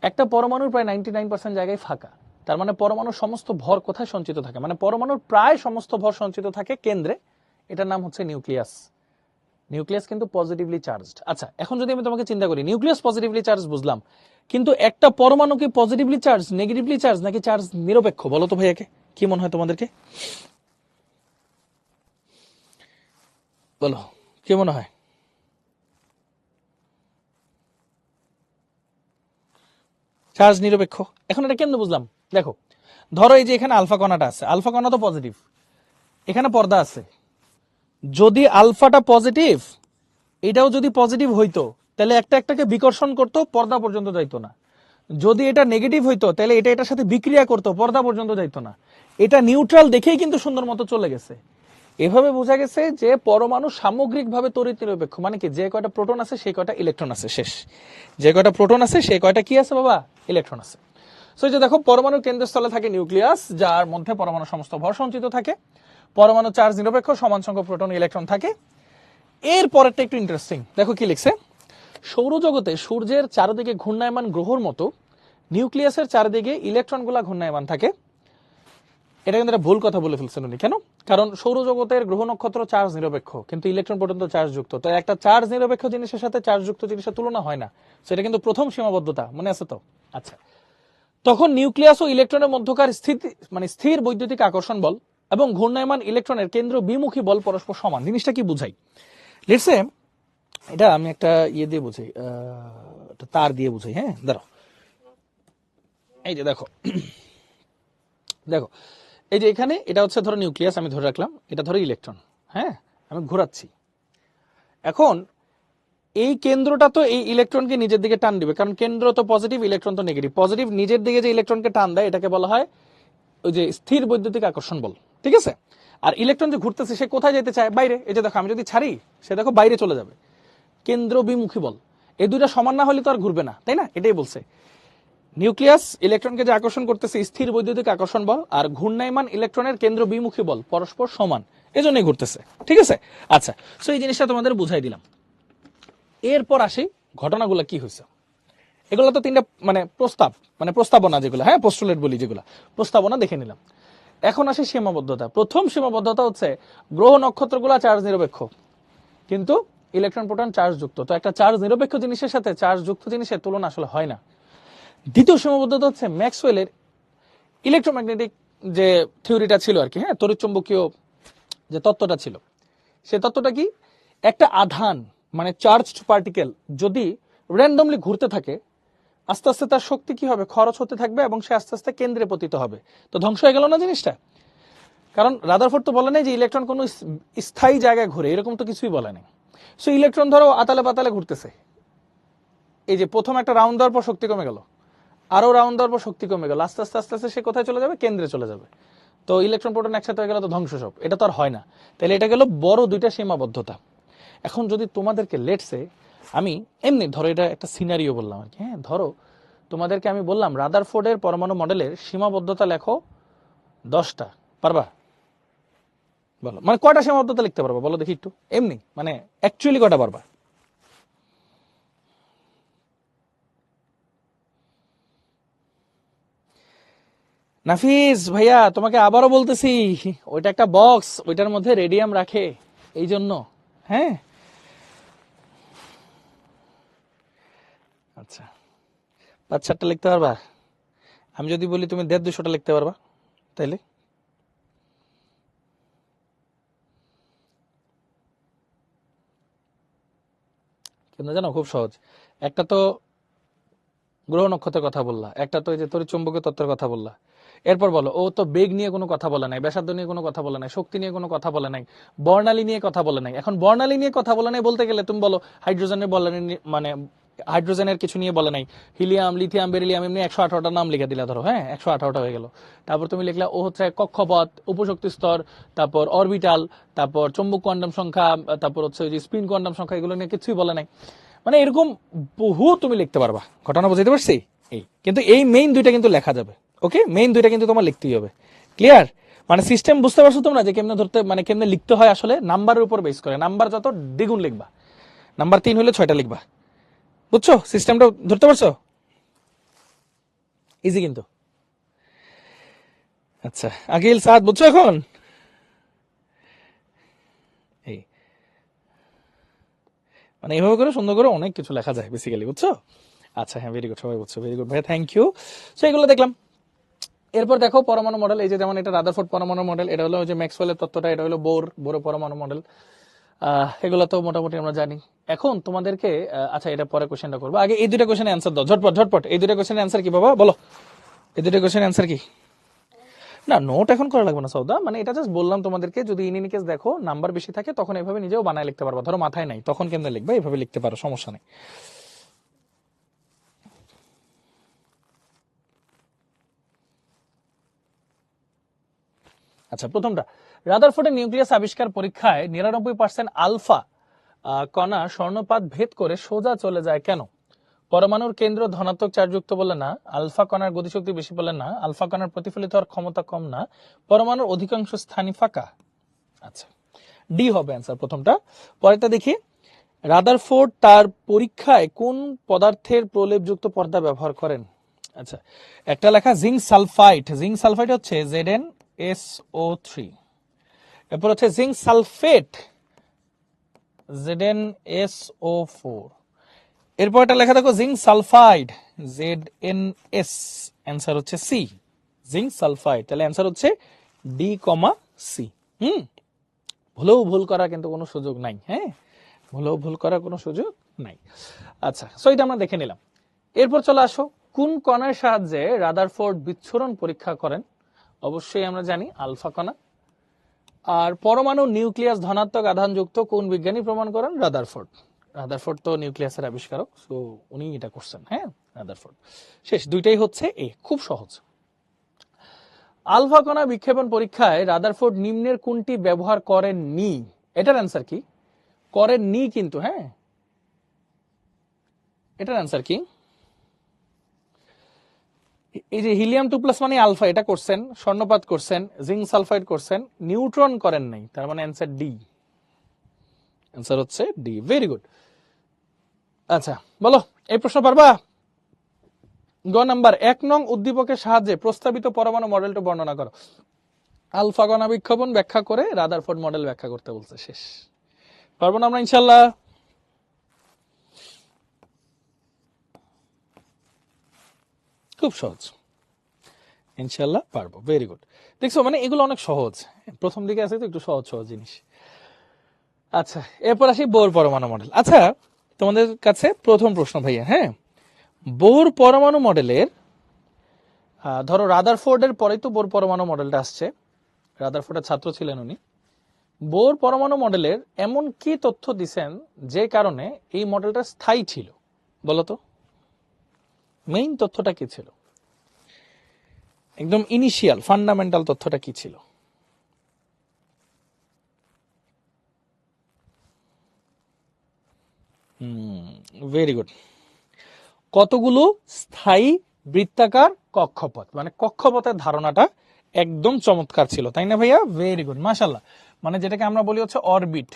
একটা পরমাণুর প্রায় 99% জায়গায় ফাঁকা, তার মানে পরমাণুর সমস্ত ভর কোথায় সঞ্চিত থাকে? মানে পরমাণুর প্রায় সমস্ত ভর সঞ্চিত থাকে কেন্দ্রে, এটার নাম হচ্ছে নিউক্লিয়াস। নিউক্লিয়াস কিন্তু পজিটিভলি চার্জড। আচ্ছা, এখন যদি আমি তোমাকে চিন্তা করি, নিউক্লিয়াস পজিটিভলি চার্জ বুঝলাম, কিন্তু একটা পরমাণু কি পজিটিভলি চার্জ, নেগেটিভলি চার্জ, নাকি চার্জ নিরপেক্ষ? বলো তো ভাইয়াকে, কি মনে হয় তোমাদেরকে? বলো, কি মনে হয়? চার্জ নিরপেক্ষ। এখন এটা কেমনে বুঝলাম? দেখো, ধরো এই যে এখানে আলফা কণাটা আছে, আলফা কণা তো পজিটিভ, এখানে পর্দা আছে। যদি আলফাটা পজিটিভ, এটাও যদি পজিটিভ হইতো, তাহলে একটা একটাকে বিকর্ষণ করতো, পর্দা পর্যন্ত যাইতো না। যদি এটা নেগেটিভ হইতো, তাহলে এটা এটার সাথে বিক্রিয়া করতো, পর্দা পর্যন্ত যাইতো না। এটা নিউট্রাল দেখেই কিন্তু সুন্দর মতো চলে গেছে। এভাবে বোঝা গেছে যে পরমাণু সামগ্রিকভাবে তড়িৎ নিরপেক্ষ, মানে কি, যে কয়টা প্রোটন আছে সেই কয়টা ইলেকট্রন আছে, শেষ। যে কয়টা প্রোটন আছে সেই কয়টা কি আছে বাবা? ইলেকট্রন আছে। সো যে দেখো, পরমাণুর কেন্দ্রস্থলে থাকে নিউক্লিয়াস, যার মধ্যে পরমাণু সমস্ত ভর সঞ্চিত থাকে, পরমাণু চার্জ নিরপেক্ষ, সমান সংখ্যক প্রোটন ইলেকট্রন থাকে। এর পরেরটা একটু ইন্টারেস্টিং, দেখো কি লিখছে। সৌরজগতে সূর্যের চারদিকে ঘূর্ণায়মান গ্রহর মতো নিউক্লিয়াসের চারদিকে ইলেকট্রনগুলা ঘূর্ণায়মান থাকে। এটা কিন্তু একটা ভুল কথা বলে ফেলছেন উনি। কেন? কারণ সৌরজগতের গ্রহ নক্ষত্র চার্জ নিরপেক্ষ, কিন্তু ইলেকট্রন পর্যন্ত চার্জ যুক্ত। তো একটা চার্জ নিরপেক্ষ জিনিসের সাথে চার্জ যুক্ত জিনিসের তুলনা হয় না। সেটা কিন্তু প্রথম সীমাবদ্ধতা, মনে আছে তো? আচ্ছা, তখন নিউক্লিয়াস ও ইলেকট্রনের মধ্যকার স্থিতি, মানে স্থির বৈদ্যুতিক আকর্ষণ বল, এবং ঘূর্ণায়মান ইলেকট্রনের কেন্দ্র বিমুখী বল পরস্পর সমান। জিনিসটা কি বুঝাই? লেটস সে এটা আমি একটা ইয়ে দিয়ে বুঝাই, তার দিয়ে বুঝাই। হ্যাঁ, দাঁড়াও, এই যে দেখো দেখো, এই যে এখানে এটা হচ্ছে ধরো নিউক্লিয়াস, আমি ধরে রাখলাম, এটা ধরো ইলেকট্রন। হ্যাঁ, আমি ঘোরাচ্ছি। এখন এই কেন্দ্রটা তো এই ইলেকট্রনকে নিজের দিকে টান দিবে, কারণ কেন্দ্র তো পজিটিভ, ইলেকট্রন তো নেগেটিভ। পজিটিভ নিজের দিকে যে ইলেকট্রনকে টান দেয় এটাকে বলা হয় ওই যে স্থির বৈদ্যুতিক আকর্ষণ বল, ঠিক আছে? আর ইলেকট্রন যে ঘুরতেছে সে কোথায় যেতে চায়? বাইরে। এই যে দেখো, আমি যদি ছাড়ি সে দেখো বাইরে চলে যাবে। কেন্দ্র বিমুখী বল, এই দুইটা সমান না হলে তো আর ঘুরবে না, তাই না? এটাই বলছে। নিউক্লিয়াস ইলেকট্রনকে যে আকর্ষণ করতেছে স্থির বৈদ্যুতিক আকর্ষণ বল, আর ঘূর্ণায়মান ইলেকট্রনের কেন্দ্র বিমুখী বল পরস্পর সমান, এজন্যই ঘুরতেছে, ঠিক আছে? আচ্ছা, সো এই জিনিসটা তোমাদের বুঝাই দিলাম। এরপর আসি ঘটনাগুলো কি হয়েছে। এগুলো তো তিনটা মানে প্রস্তাবনা যেগুলো, হ্যাঁ পোস্টুলেট বলি যেগুলো, প্রস্তাবনা দেখে নিলাম। এখন আসে সীমাবদ্ধতা। প্রথম সীমাবদ্ধতা হচ্ছে গ্রহ নক্ষত্রগুলো চার্জ নিরপেক্ষ, কিন্তু ইলেকট্রন প্রোটন চার্জ যুক্ত। তো একটা চার্জ নিরপেক্ষ জিনিসের সাথে চার্জ যুক্ত জিনিসের তুলনা আসলে হয় না। দ্বিতীয় সীমাবদ্ধতা হচ্ছে ম্যাক্সওয়েলের ইলেকট্রোম্যাগনেটিক যে থিওরিটা ছিল আর কি, হ্যাঁ, তড়িৎচুম্বকীয় যে তত্ত্বটা ছিল, সে তত্ত্বটা কি, একটা আধান মানে চার্জড পার্টিকেল যদি র্যান্ডমলি ঘুরতে থাকে, আস্তে আস্তে তার শক্তি কি হবে, খরচ হতে থাকবে এবং সে আস্তে আস্তে কেন্দ্রে পতিত হবে। তো ধ্বংস হয়ে গেল না জিনিসটা? কারণ রাদারফোর্ড তো বলে নাই যে ইলেকট্রন কোনো স্থায়ী জায়গায় ঘুরে, এরকম তো কিছুই বলে নাই। সো ইলেকট্রন ধরো আতালে পাতালে ঘুরতেছে, এই যে প্রথম একটা রাউন্ড দেওয়ার পর শক্তি কমে গেল, আরো রাউন্ড দেওয়ার পর শক্তি কমে গেল, আস্তে আস্তে আস্তে আস্তে সে কোথায় চলে যাবে, কেন্দ্রে চলে যাবে। তো ইলেকট্রন প্রোটন একসাথে হয়ে গেল তো ধ্বংস সব, এটা তো আর হয় না। তাহলে এটা গেল বড় দুইটা সীমাবদ্ধতা। এখন যদি তোমাদেরকে লেটসে আমি এমনি ধরো এটা একটা সিনারিও বললাম আর কি, হ্যাঁ, ধরো তোমাদেরকে আমি বললাম রাদারফোর্ডের পরমাণু মডেলের সীমাবদ্ধতা লেখো 10টা, পারবা? বলো, মানে কয়টা সীমাবদ্ধতা লিখতে পারবা বলো দেখি একটু, এমনি মানে অ্যাকচুয়ালি কয়টা পারবা? নাফিস ভাইয়া তোমাকে আবারও বলতেছি, ওইটা একটা বক্স, ওইটার মধ্যে রেডিয়াম রাখে, এই জন্য। হ্যাঁ, আচ্ছা, 5-7টা লিখতে পারবা? আমি যদি বলি তুমি 150-200টা লিখতে পারবা, তাইলে? কিন্তু জানো খুব সহজ। একটা তো গ্রহ নক্ষত্রের কথা বললা, একটা তো এই যে তড়িৎচুম্বকীয় তত্ত্বের কথা বললা। এরপর বলো, ও তো বেগ নিয়ে কোনো কথা বলে নাই, ব্যাসার্ধ নিয়ে কোনো কথা বলে নাই, শক্তি নিয়ে কোনো কথা বলে নাই, বর্ণালী নিয়ে কথা বলে নাই। এখন বর্ণালী নিয়ে কথা বলে নাই বলতে গেলে তুমি বলো হাইড্রোজেনের বর্ণালী মানে হাইড্রোজেনের কিছু নিয়ে বলে নাই, হিলিয়াম, লিথিয়াম, বেরিলিয়াম, এমনি 118টা নাম লিখে দিলা ধরো, হ্যাঁ 118টা হয়ে গেল। তারপর তুমি লিখলা ও হচ্ছে কক্ষপথ, উপশক্তি স্তর, তারপর অরবিটাল, তারপর চৌম্বক কোয়ান্টাম সংখ্যা, তারপর হচ্ছে ওই যে স্পিন কোয়ান্টাম সংখ্যা, এগুলো নিয়ে কিছুই বলে নাই। মানে এরকম বহু তুমি লিখতে পারবা, ঘটনা বুঝতে পারছি? এই কিন্তু এই মেইন দুইটা কিন্তু লেখা যাবে, ওকে? মেইন দুইটা কিন্তু তোমার লিখতেই হবে, ক্লিয়ার? মানে সিস্টেম বুঝতে পারছো তোমরা যে কেমনে ধরতে, মানে কেমনে লিখতে হয় আসলে নাম্বারের উপর বেস করে। নাম্বার যত দ্বিগুণ লিখবা, নাম্বার 3 হলে 6টা লিখবা, বুঝছো? সিস্টেমটা ধরতে পারছো? ইজি কিন্তু। আচ্ছা আকিল সাদ, বুঝছো এখন? এই মানে এইভাবে করে সুন্দর করে অনেক কিছু লেখা যায় বেসিক্যালি, বুঝছো? আচ্ছা হ্যাঁ, ভেরি গুড, সবাই বুঝছো, ভেরি গুড ভাই, থ্যাংক ইউ। সো এগুলো দেখলাম। এরপর দেখো পরমাণু মডেল, এই যে যেমন এটা রাদারফোর্ড পরমাণু মডেল, এটা হলো যে ম্যাক্সওয়েলের তত্ত্বটা, এটা হলো বোর পরমাণু মডেল। এগুলো তো মোটামুটি আমরা জানি। এখন তোমাদেরকে আচ্ছা এটা পরে কোশ্চেনটা করবো, আগে এই দুইটা কোশ্চেনের অ্যান্সার দাও ঝটপট ঝটপট। এই দুইটা কোশ্চেনের অ্যান্সার কি বাবা বলো? এই দুইটা কোশ্চেনের অ্যান্সার কি? না নোট এখন করা লাগবে না সৌদা, মানে এটা জাস্ট বললাম তোমাদেরকে, যদি ইন এনি কেস দেখো নাম্বার বেশি থাকে তখন এভাবে নিজেও বানায় লিখতে পারবা। ধরো মাথায় নাই তখন কেমনে লিখবে, এইভাবে লিখতে পারো, সমস্যা নেই। আচ্ছা প্রথমটা, রাদারফোর্ডের নিউক্লিয়াস আবিষ্কার পরীক্ষায় 99% আলফা কণা স্বর্ণপাত ভেদ করে সোজা চলে যায় কেন? পরমাণুর কেন্দ্র ধনাত্মক চার্জযুক্ত বলে না, আলফা কণার গতিশক্তি বেশি বলে না, আলফা কণার প্রতিফলিত হওয়ার ক্ষমতা কম না, পরমাণুর অধিকাংশ স্থানই ফাঁকা। আচ্ছা, ডি হবে অ্যান্সার প্রথমটা। পরেরটা দেখি, রাদারফোর্ড তার পরীক্ষায় কোন পদার্থের প্রলেপযুক্ত পর্দা ব্যবহার করেন? আচ্ছা, একটা লেখা জিঙ্ক সালফাইড, জিঙ্ক সালফাইড হচ্ছে ZnSO3, এরপর হচ্ছে জিঙ্ক সালফেট ZnSO4, এরপর একটা লেখা দেখো জিঙ্ক সালফাইড ZnS, অ্যান্সার হচ্ছে সি, জিঙ্ক সালফাইড। তাহলে অ্যান্সার হচ্ছে ডি কমা সি। ভুলেও ভুল করা কিন্তু কোনো সুযোগ নাই। হ্যাঁ, ভুলেও ভুল করার কোনো সুযোগ নাই। আচ্ছা, সো এটা আমরা দেখে নিলাম। এরপর চলে আসো, কোন কণার সাহায্যে রাদারফোর্ড বিচ্ছুরণ পরীক্ষা করেন? অবশ্যই আমরা জানি আলফা কণা। আর পরমাণু নিউক্লিয়াস ধনাত্মক আধানযুক্ত কোন বিজ্ঞানী প্রমাণ করেন? রাদারফোর্ড। রাদারফোর্ড তো নিউক্লিয়াসের আবিষ্কারক, সো উনি এটা করছেন। হ্যাঁ, রাদারফোর্ড। শেষ, দুইটাই হচ্ছে এ, খুব সহজ। আলফা কণা বিক্ষেপণ পরীক্ষায় রাদারফোর্ড নিম্নের কোনটি ব্যবহার করেননি? এটার অ্যান্সার কি? করেননি কিন্তু। হ্যাঁ, এটার অ্যান্সার কি? এই যে হিলিয়াম 2+ মানে আলফা, এটা করছেন, স্বর্ণপাত করছেন, জিঙ্ক সালফাইড করছেন, নিউট্রন করেন নাই, তার মানে অ্যান্সার ডি। অ্যান্সার হচ্ছে ডি। Very good. আচ্ছা, বলো এই প্রশ্ন পারবা? গ নাম্বার, 1 নং উদ্দীপকের সাহায্যে প্রস্তাবিত পরমাণু মডেলটা বর্ণনা করো। আলফা কণা বিক্ষেপণ ব্যাখ্যা করে রাদারফোর্ড মডেল ব্যাখ্যা করতে বলছে। শেষ, পারবো না আমরা ইনশাল্লাহ? খুব সহজ, ইনশাল্লাহ পারবো। Very good. দেখছো, মানে এগুলো অনেক সহজ, প্রথম দিকে আছে তো একটু সহজ সহজ জিনিস। আচ্ছা, এরপর আসি বোর পরমাণু মডেল। আচ্ছা, তোমাদের কাছে প্রথম প্রশ্ন ভাইয়া। হ্যাঁ, বোর পরমাণু মডেলের, ধরো রাদারফোর্ডের পরেই তো বোর পরমাণু মডেলটা আসছে, রাদারফোর্ডের ছাত্র ছিলেন উনি। বোর পরমাণু মডেলের এমন কি তথ্য দিছেন যে কারণে এই মডেলটা স্থায়ী ছিল? বলতো, মেইন তথ্যটা কি ছিল? একদম ইনিশিয়াল ফান্ডামেন্টাল তথ্যটা কি ছিল? Very good. কতগুলো স্থায়ী বৃত্তাকার কক্ষপথ, মানে কক্ষপথের ধারণাটা একদম চমৎকার ছিল, তাই না ভাইয়া? ভেরি গুড, মাশাল্লাহ। মানে যেটাকে আমরা বলি হচ্ছে অরবিট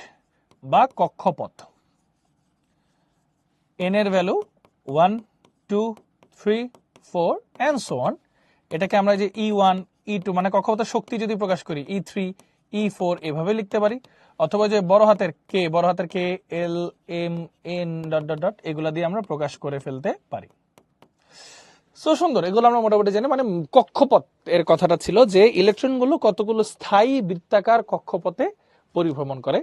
বা কক্ষপথ। এন এর ভ্যালু 1, 2, 3, 4 এন্ড সো অন। এটাকে আমরা যে E1, E2 মানে কক্ষপথের শক্তি যদি প্রকাশ করি, E3, E4 এভাবে লিখতে পারি, অথবা যে বড় হাতের K, L, M, N dot dot dot এগুলা দিয়ে আমরা প্রকাশ করে ফেলতে পারি। সো সুন্দর, এগুলো আমরা মোটামুটি জানি। মানে কক্ষপথ এর কথাটা ছিল যে ইলেকট্রনগুলো কতগুলো স্থায়ী বৃত্তাকার কক্ষপথে পরিভ্রমণ করে।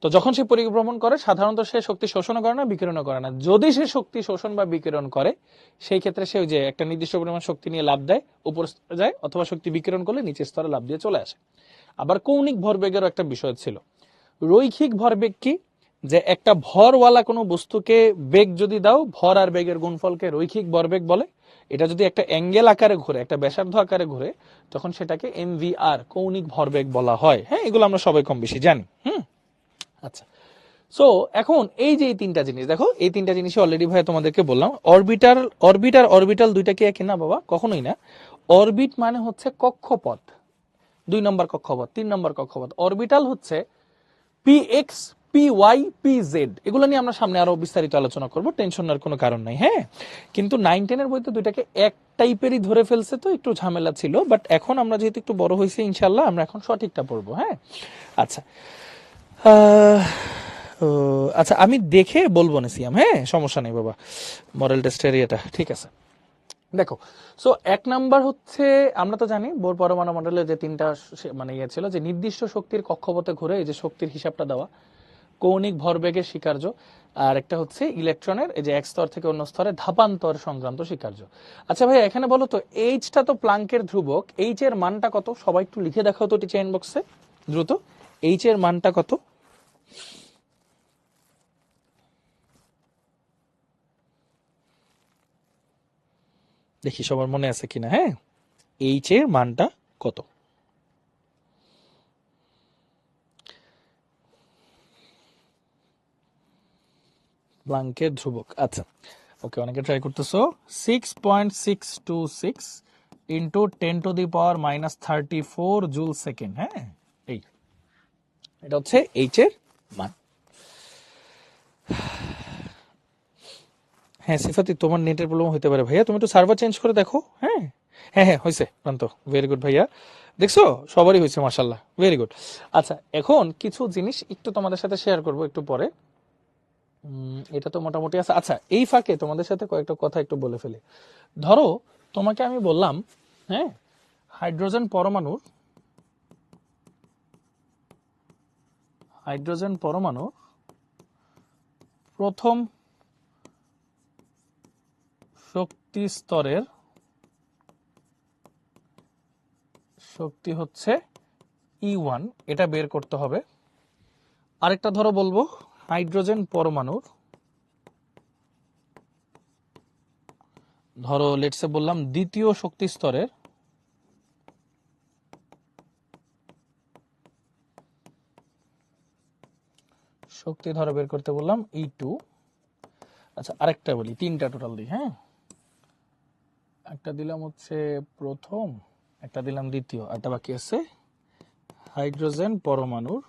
তো যখন সে পরিভ্রমণ করে, সাধারণত সে শক্তি শোষণ করে না, বিকিরণ করে না। যদি সে শক্তি শোষণ বা বিকিরণ করে, সেই ক্ষেত্রে সে ওই যে একটা নির্দিষ্ট পরিমাণ শক্তি নিয়ে লাভ দেয়, উপর স্তরে যায়, অথবা শক্তি বিকিরণ করলে নিচের স্তরে লাভ দিয়ে চলে আসে। আবার কৌণিক ভরবেগেরও একটা বিষয় ছিল। রৈখিক ভরবেগ কি? যে একটা ভরওয়ালা কোনো বস্তুকে বেগ যদি দাও, ভর আর বেগের গুণফলকে রৈখিক ভরবেগ বলে। এটা যদি একটা অ্যাঙ্গেল আকারে ঘুরে, একটা ব্যাসার্ধ আকারে ঘুরে, তখন সেটাকে এমভিআর কৌণিক ভরবেগ বলা হয়। হ্যাঁ, এগুলো আমরা সবাই কম বেশি জানি। আচ্ছা, সো এখন এই যে এই তিনটা জিনিস দেখো, এই তিনটা জিনিস অলরেডি ভাই তোমাদেরকে বললাম। অরবিট আর অরবিটাল দুইটা কি একই? না বাবা, কখনোই না। অরবিট মানে হচ্ছে কক্ষপথ, 2 নম্বর কক্ষপথ, 3 নম্বর কক্ষপথ। অরবিটাল হচ্ছে পিএক্স, পিওয়াই, পিজেড। এগুলো নিয়ে আমরা সামনে আরো বিস্তারিত আলোচনা করব, টেনশন নেওয়ার কোনো কারণ নাই। হ্যাঁ, কিন্তু 9-10 বইতে দুইটাকে এক টাইপেরই ধরে ফেলছে, তো একটু ঝামেলা ছিল। বাট এখন আমরা যেহেতু একটু বড় হয়েছি, ইনশাল্লাহ আমরা এখন সঠিকটা পড়বো। হ্যাঁ, আচ্ছা। আচ্ছা, আমি দেখে বলবো না সিয়াম। হ্যাঁ, সমস্যা নেই বাবা, মডেল টেস্টের ইয়েটা ঠিক আছে। দেখো, সো 1 নাম্বার হচ্ছে, আমরা তো জানি বোর পরমাণু মডেলে যে তিনটা মানে ইয়ে ছিল, যে নির্দিষ্ট শক্তির কক্ষপথে ঘুরে এই যে শক্তির হিসাবটা দেওয়া, কৌণিক ভরবেগের স্বীকার্য, আর একটা হচ্ছে ইলেকট্রনের এই যে এক স্তর থেকে অন্য স্তরে ধাপান্তর সংক্রান্ত স্বীকার্য। আচ্ছা ভাই, এখানে বলো তো, এইচটা তো প্লাঙ্কের ধ্রুবক, এইচ এর মানটা কত? সবাই একটু লিখে দেখাও তো টিচার ইনবক্সে দ্রুত, এইচ এর মানটা কত? দেখি সবার মনে আছে কিনা। হ্যাঁ, এইচ এর মানটা কত? প্লাঙ্কের ধ্রুবক। আচ্ছা, ওকে, অনেকে ট্রাই করতেছো। 6.626 ইন্টু 10⁻⁻34 জুল সেকেন্ড। হ্যাঁ, এই এটা হচ্ছে এইচ এর মান। হ্যাঁ সিফাতি, তোমার নেটের প্রবলেম হতে পারে ভাইয়া, তুমি একটু সার্ভার চেঞ্জ করে দেখো। হ্যাঁ হ্যাঁ হ্যাঁ, হয়েছে প্রান্ত। ভেরি গুড ভাইয়া, দেখছো সবারই হয়েছে, মাশাল্লাহ, ভেরি গুড। আচ্ছা, এখন কিছু জিনিস একটু তোমাদের সাথে শেয়ার করব একটু পরে। এটা তো মোটামুটি আছে। আচ্ছা, এই ফাঁকে তোমাদের সাথে কয়েকটা কথা একটু বলে ফেলি। ধরো তোমাকে আমি বললাম, হ্যাঁ, হাইড্রোজেন পরমাণুর হাইড্রোজেন পরমাণু প্রথম শক্তি স্তরের শক্তি হচ্ছে E1, এটা বের করতে হবে। আরেকটা ধরো বলবো হাইড্রোজেন পরমাণুর, ধরো লেটসে বললাম দ্বিতীয় শক্তি স্তরের শক্তি ধরো বের করতে বললাম E2। আচ্ছা আরেকটা বলি, তিনটা টোটাল দিই, হ্যাঁ, একটা দিলাম হচ্ছে প্রথম, একটা দিলাম দ্বিতীয়, একটা বাকি আছে হাইড্রোজেন পরমাণুর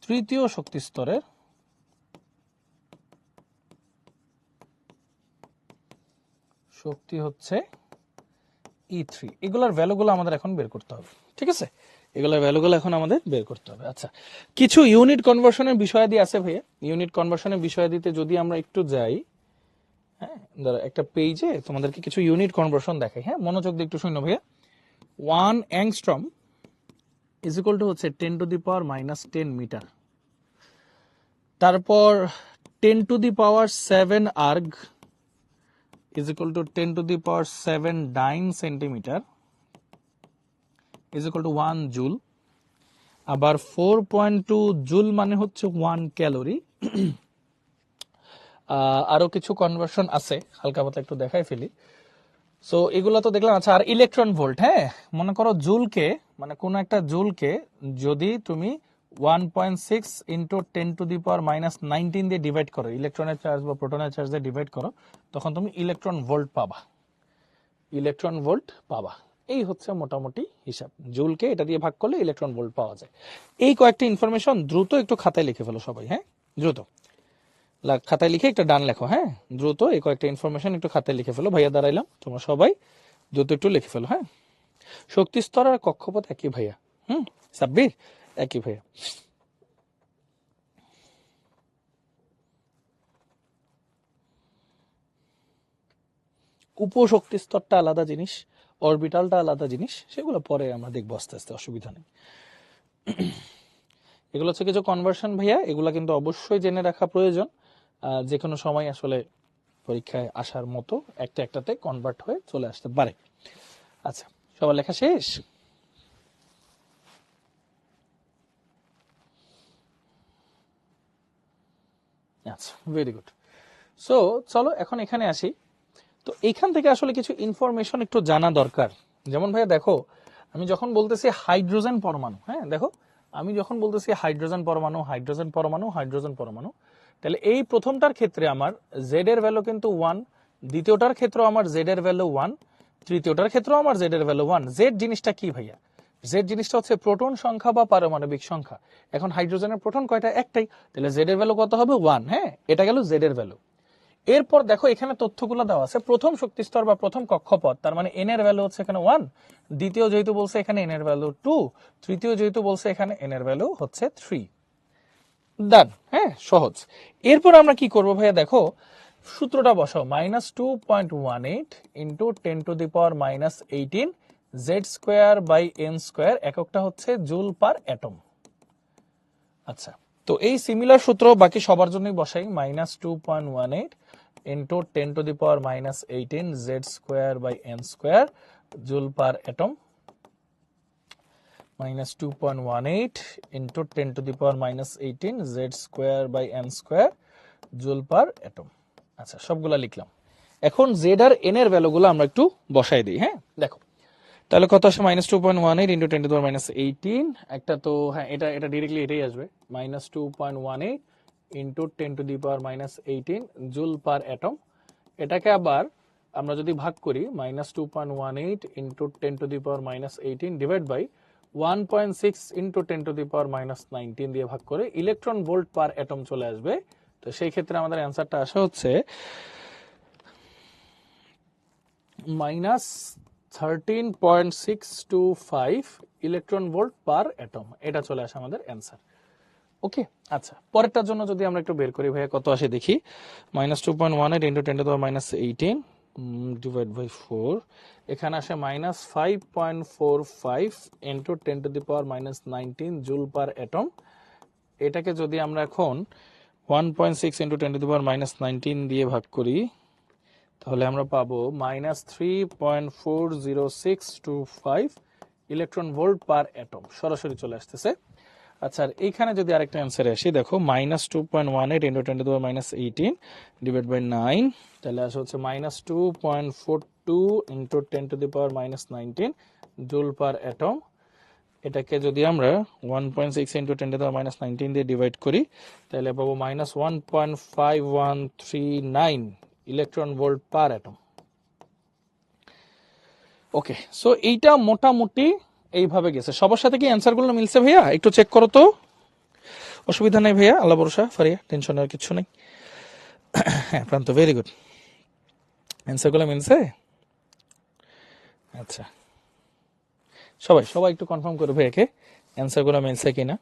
তৃতীয় শক্তি স্তরের শক্তি হচ্ছে E3। এগুলোর ভ্যালুগুলো আমাদের এখন বের করতে হবে, ঠিক আছে, এগুলোর ভ্যালুগুলো এখন আমাদের বের করতে হবে। আচ্ছা, কিছু ইউনিট কনভার্সনের বিষয় দিয়ে আছে ভাইয়া, ইউনিট কনভার্সনের বিষয় দিতে যদি আমরা একটু যাই, হ্যাঁ, ধরো একটা পেজে তোমাদেরকে কিছু ইউনিট কনভার্সন দেখাই, হ্যাঁ, মনোযোগ দিয়ে একটু শুনো ভাইয়া। 1 অ্যাংস্ট্রম ইজ ইকুয়াল টু হচ্ছে 10⁻⁻10 মিটার। তারপর 10⁻7 erg is equal to 10⁻7 dine centimetre is equal to 1 joule. আবার 4.2 জুল মানে হচ্ছে 1 ক্যালোরি। আরো কিছু কনভার্সন আছে, হালকা পাতলা একটু দেখাই ফেলি। সো এগুলো তো দেখলাম। আচ্ছা, আর ইলেকট্রন ভোল্ট, হ্যাঁ, মনে করো জুলকে, মানে কোন একটা জুলকে যদি তুমি 1.6 ইন্টু 10⁻⁻19 দিয়ে ডিভাইড করো, ইলেকট্রনের চার্জ বা প্রোটনের চার্জ দিয়ে ডিভাইড করো, তখন তুমি ইলেকট্রন ভোল্ট পাবা, ইলেকট্রন ভোল্ট পাবা। এই হচ্ছে মোটামুটি হিসাব, জুলকে এটা দিয়ে ভাগ করলে ইলেকট্রন ভোল্ট পাওয়া যায়। এই কয়েকটা ইনফরমেশন দ্রুত একটু খাতায় লিখে ফেলো সবাই, হ্যাঁ, দ্রুত খাতায় লিখে একটা ডান লেখো, হ্যাঁ, দ্রুত এই কয়েকটা ইনফরমেশন একটু খাতায় লিখে ফেলো। ভাইয়া দাঁড়াইলাম, তোমরা সবাই দ্রুত একটু লিখে ফেলো, হ্যাঁ। শক্তি স্তর আর কক্ষপথ একই ভাইয়া, সাব্বির একই ভাইয়া। উপশক্তি স্তরটা আলাদা জিনিস, অরবিটালটা আলাদা জিনিস, সেগুলো পরে আমরা দেখবো আস্তে আস্তে, অসুবিধা নেই। এগুলো হচ্ছে কিছু কনভার্সন ভাইয়া, এগুলো কিন্তু অবশ্যই জেনে রাখা প্রয়োজন, যে কোনো সময় আসলে পরীক্ষায় আসার মতো একটা একটাতে কনভার্ট হয়ে চলে আসতে পারে। আচ্ছা, সবার লেখা শেষ? আচ্ছা, ভেরি গুড। সো চলো এখন এখানে আসি। তো এইখান থেকে আসলে কিছু ইনফরমেশন একটু জানা দরকার। যেমন ভাইয়া দেখো, আমি যখন বলতেছি হাইড্রোজেন পরমাণু, হ্যাঁ, দেখো আমি যখন বলতেছি হাইড্রোজেন পরমাণু, হাইড্রোজেন পরমাণু, হাইড্রোজেন পরমাণু, তাহলে এই প্রথমটার ক্ষেত্রে আমার জেড এর ভ্যালু কিন্তু 1, দ্বিতীয়টার ক্ষেত্রেও আমার জেড এর ভ্যালু 1, তৃতীয়টার ক্ষেত্রেও আমার জেড এর ভ্যালু 1। জেড জিনিসটা কি ভাইয়া? জেড জিনিসটা হচ্ছে প্রোটন সংখ্যা বা পারমাণবিক সংখ্যা। এখন হাইড্রোজেনের প্রোটন কয়টা? একটাই, তাহলে জেড এর ভ্যালু কত হবে? 1। হ্যাঁ, এটা গেল জেড এর ভ্যালু। এরপর দেখো এখানে তথ্যগুলো দেওয়া আছে, প্রথম শক্তিস্তর বা প্রথম কক্ষপথ, তার মানে এন এর ভ্যালু হচ্ছে এখানে 1, দ্বিতীয় যেহেতু বলছে এখানে এন এর ভ্যালু 2, তৃতীয় যেহেতু বলছে এখানে এন এর ভ্যালু হচ্ছে 3। ডান, হ্যাঁ, সহজ। এরপর আমরা কি করব ভাইয়া, দেখো সূত্রটা বসাও, -2.18 into 10⁻⁻18 Z square by N square, এককটা হচ্ছে জুল পার অ্যাটম। আচ্ছা, তো এই সিমিলার সূত্র বাকি সবার জন্যই বসাই, -2.18 into 10⁻⁻18 Z square by N square joule per atom, -2.18 into 10⁻⁻18 Z square by N square joule per atom. আচ্ছা, সবগুলা লিখলাম। এখন জেড আর এন এর ভ্যালুগুলো আমরা একটু বসাই দিই, হ্যাঁ, দেখো তাহলে কত আসে, -2.18 ইন্টু 10⁻⁻18, একটা তো হ্যাঁ, এটা এটা ডিরেক্টলি এটাই আসবে, -2.18 ইন্টু 10⁻⁻18 জুল পার অ্যাটম। এটাকে আবার আমরা যদি ভাগ করি, -2.18 ইন্টু 10⁻⁻18 ডিভাইড বাই 1.6 ইন্টু 10⁻⁻19 দিয়ে ভাগ করে ইলেকট্রন ভোল্ট পার অ্যাটম চলে আসবে। তো সেই ক্ষেত্রে আমাদের অ্যান্সারটা আসা হচ্ছে -13.625 ইলেকট্রন ভোল্ট পার অ্যাটম, এটা চলে আসে আমাদের অ্যান্সার। ওকে, আচ্ছা, পরেরটার জন্য যদি আমরা একটু বের করি ভাইয়া, কত আসে দেখি, -2.18 ইন্টু 10⁻⁻18 ডিভাইড বাই 4, এখানে আসে -5.45 ইন্টু 10⁻⁻19 জুল পার অ্যাটম। এটাকে যদি আমরা এখন 1.6 ইন্টু 10⁻⁻19 দিয়ে ভাগ করি, তাহলে আমরা পাবো -3.40625 ইলেকট্রন ভোল্ট পার অ্যাটম, সরাসরি চলে আসতেছে। আচ্ছা, আর এইখানে যদি আরেকটা অ্যান্সারে আসি, দেখো -2.18 ইন্টু 10⁻18 ডিভাইড বাই 9, তাহলে আসে হচ্ছে -2.42 ইন্টু 10⁻19 জুল পার অ্যাটম। এটাকে যদি আমরা 1.6 ইন্টু 10⁻19 দিয়ে ডিভাইড করি, তাহলে পাবো -1.5139 ইলেকট্রন ভোল্ট পার অ্যাটম। ওকে, সো এইটা মোটামুটি এইভাবে গেছে। সবার সাথে কি অ্যান্সারগুলো মিলছে ভাইয়া? একটু চেক করো তো। অসুবিধা নেই ভাইয়া, আল্লাহ ভরসা, ফারিয়া, টেনশনের কিছু নেই। হ্যাঁ প্রান্ত, ভেরি গুড, অ্যান্সারগুলো মিলছে। আচ্ছা, সবাই সবাই একটু কনফার্ম করে ভাইয়াকে অ্যান্সারগুলো মিলছে কিনা।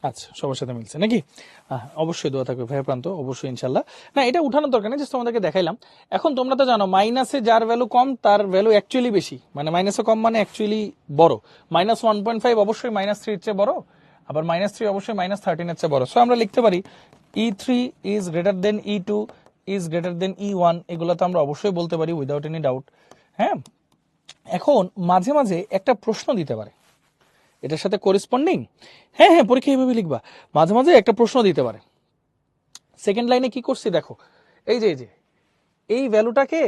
আচ্ছা, সবার সাথে মিলছে নাকি? অবশ্যই দোয়া থাকবে ভাইয়া প্রান্ত, অবশ্যই ইনশাল্লাহ। না, এটা উঠানোর দরকার নেই, জাস্ট তোমাদেরকে দেখাইলাম। এখন তোমরা তো জানো মাইনাসে যার ভ্যালু কম তার ভ্যালু অ্যাকচুয়ালি বেশি, মানে মাইনাসে কম মানে অ্যাকচুয়ালি বড়। -1.5 অবশ্যই -3 এর চেয়ে বড়, আবার -3 অবশ্যই -13 এর চেয়ে বড়। সো আমরা লিখতে পারি E3 is greater than E2 is greater than E1, এগুলো তো আমরা অবশ্যই বলতে পারি উইদাউট এনি ডাউট। হ্যাঁ, এখন মাঝে মাঝে একটা প্রশ্ন দিতে পারে এটার সাথে করেসপন্ডিং। হ্যাঁ হ্যাঁ, পরীক্ষা এইভাবে লিখবা। মাঝে মাঝে একটা প্রশ্ন দিতে পারে। সেকেন্ড লাইনে কি করছি দেখো, এই যে এই ভ্যালুটাকে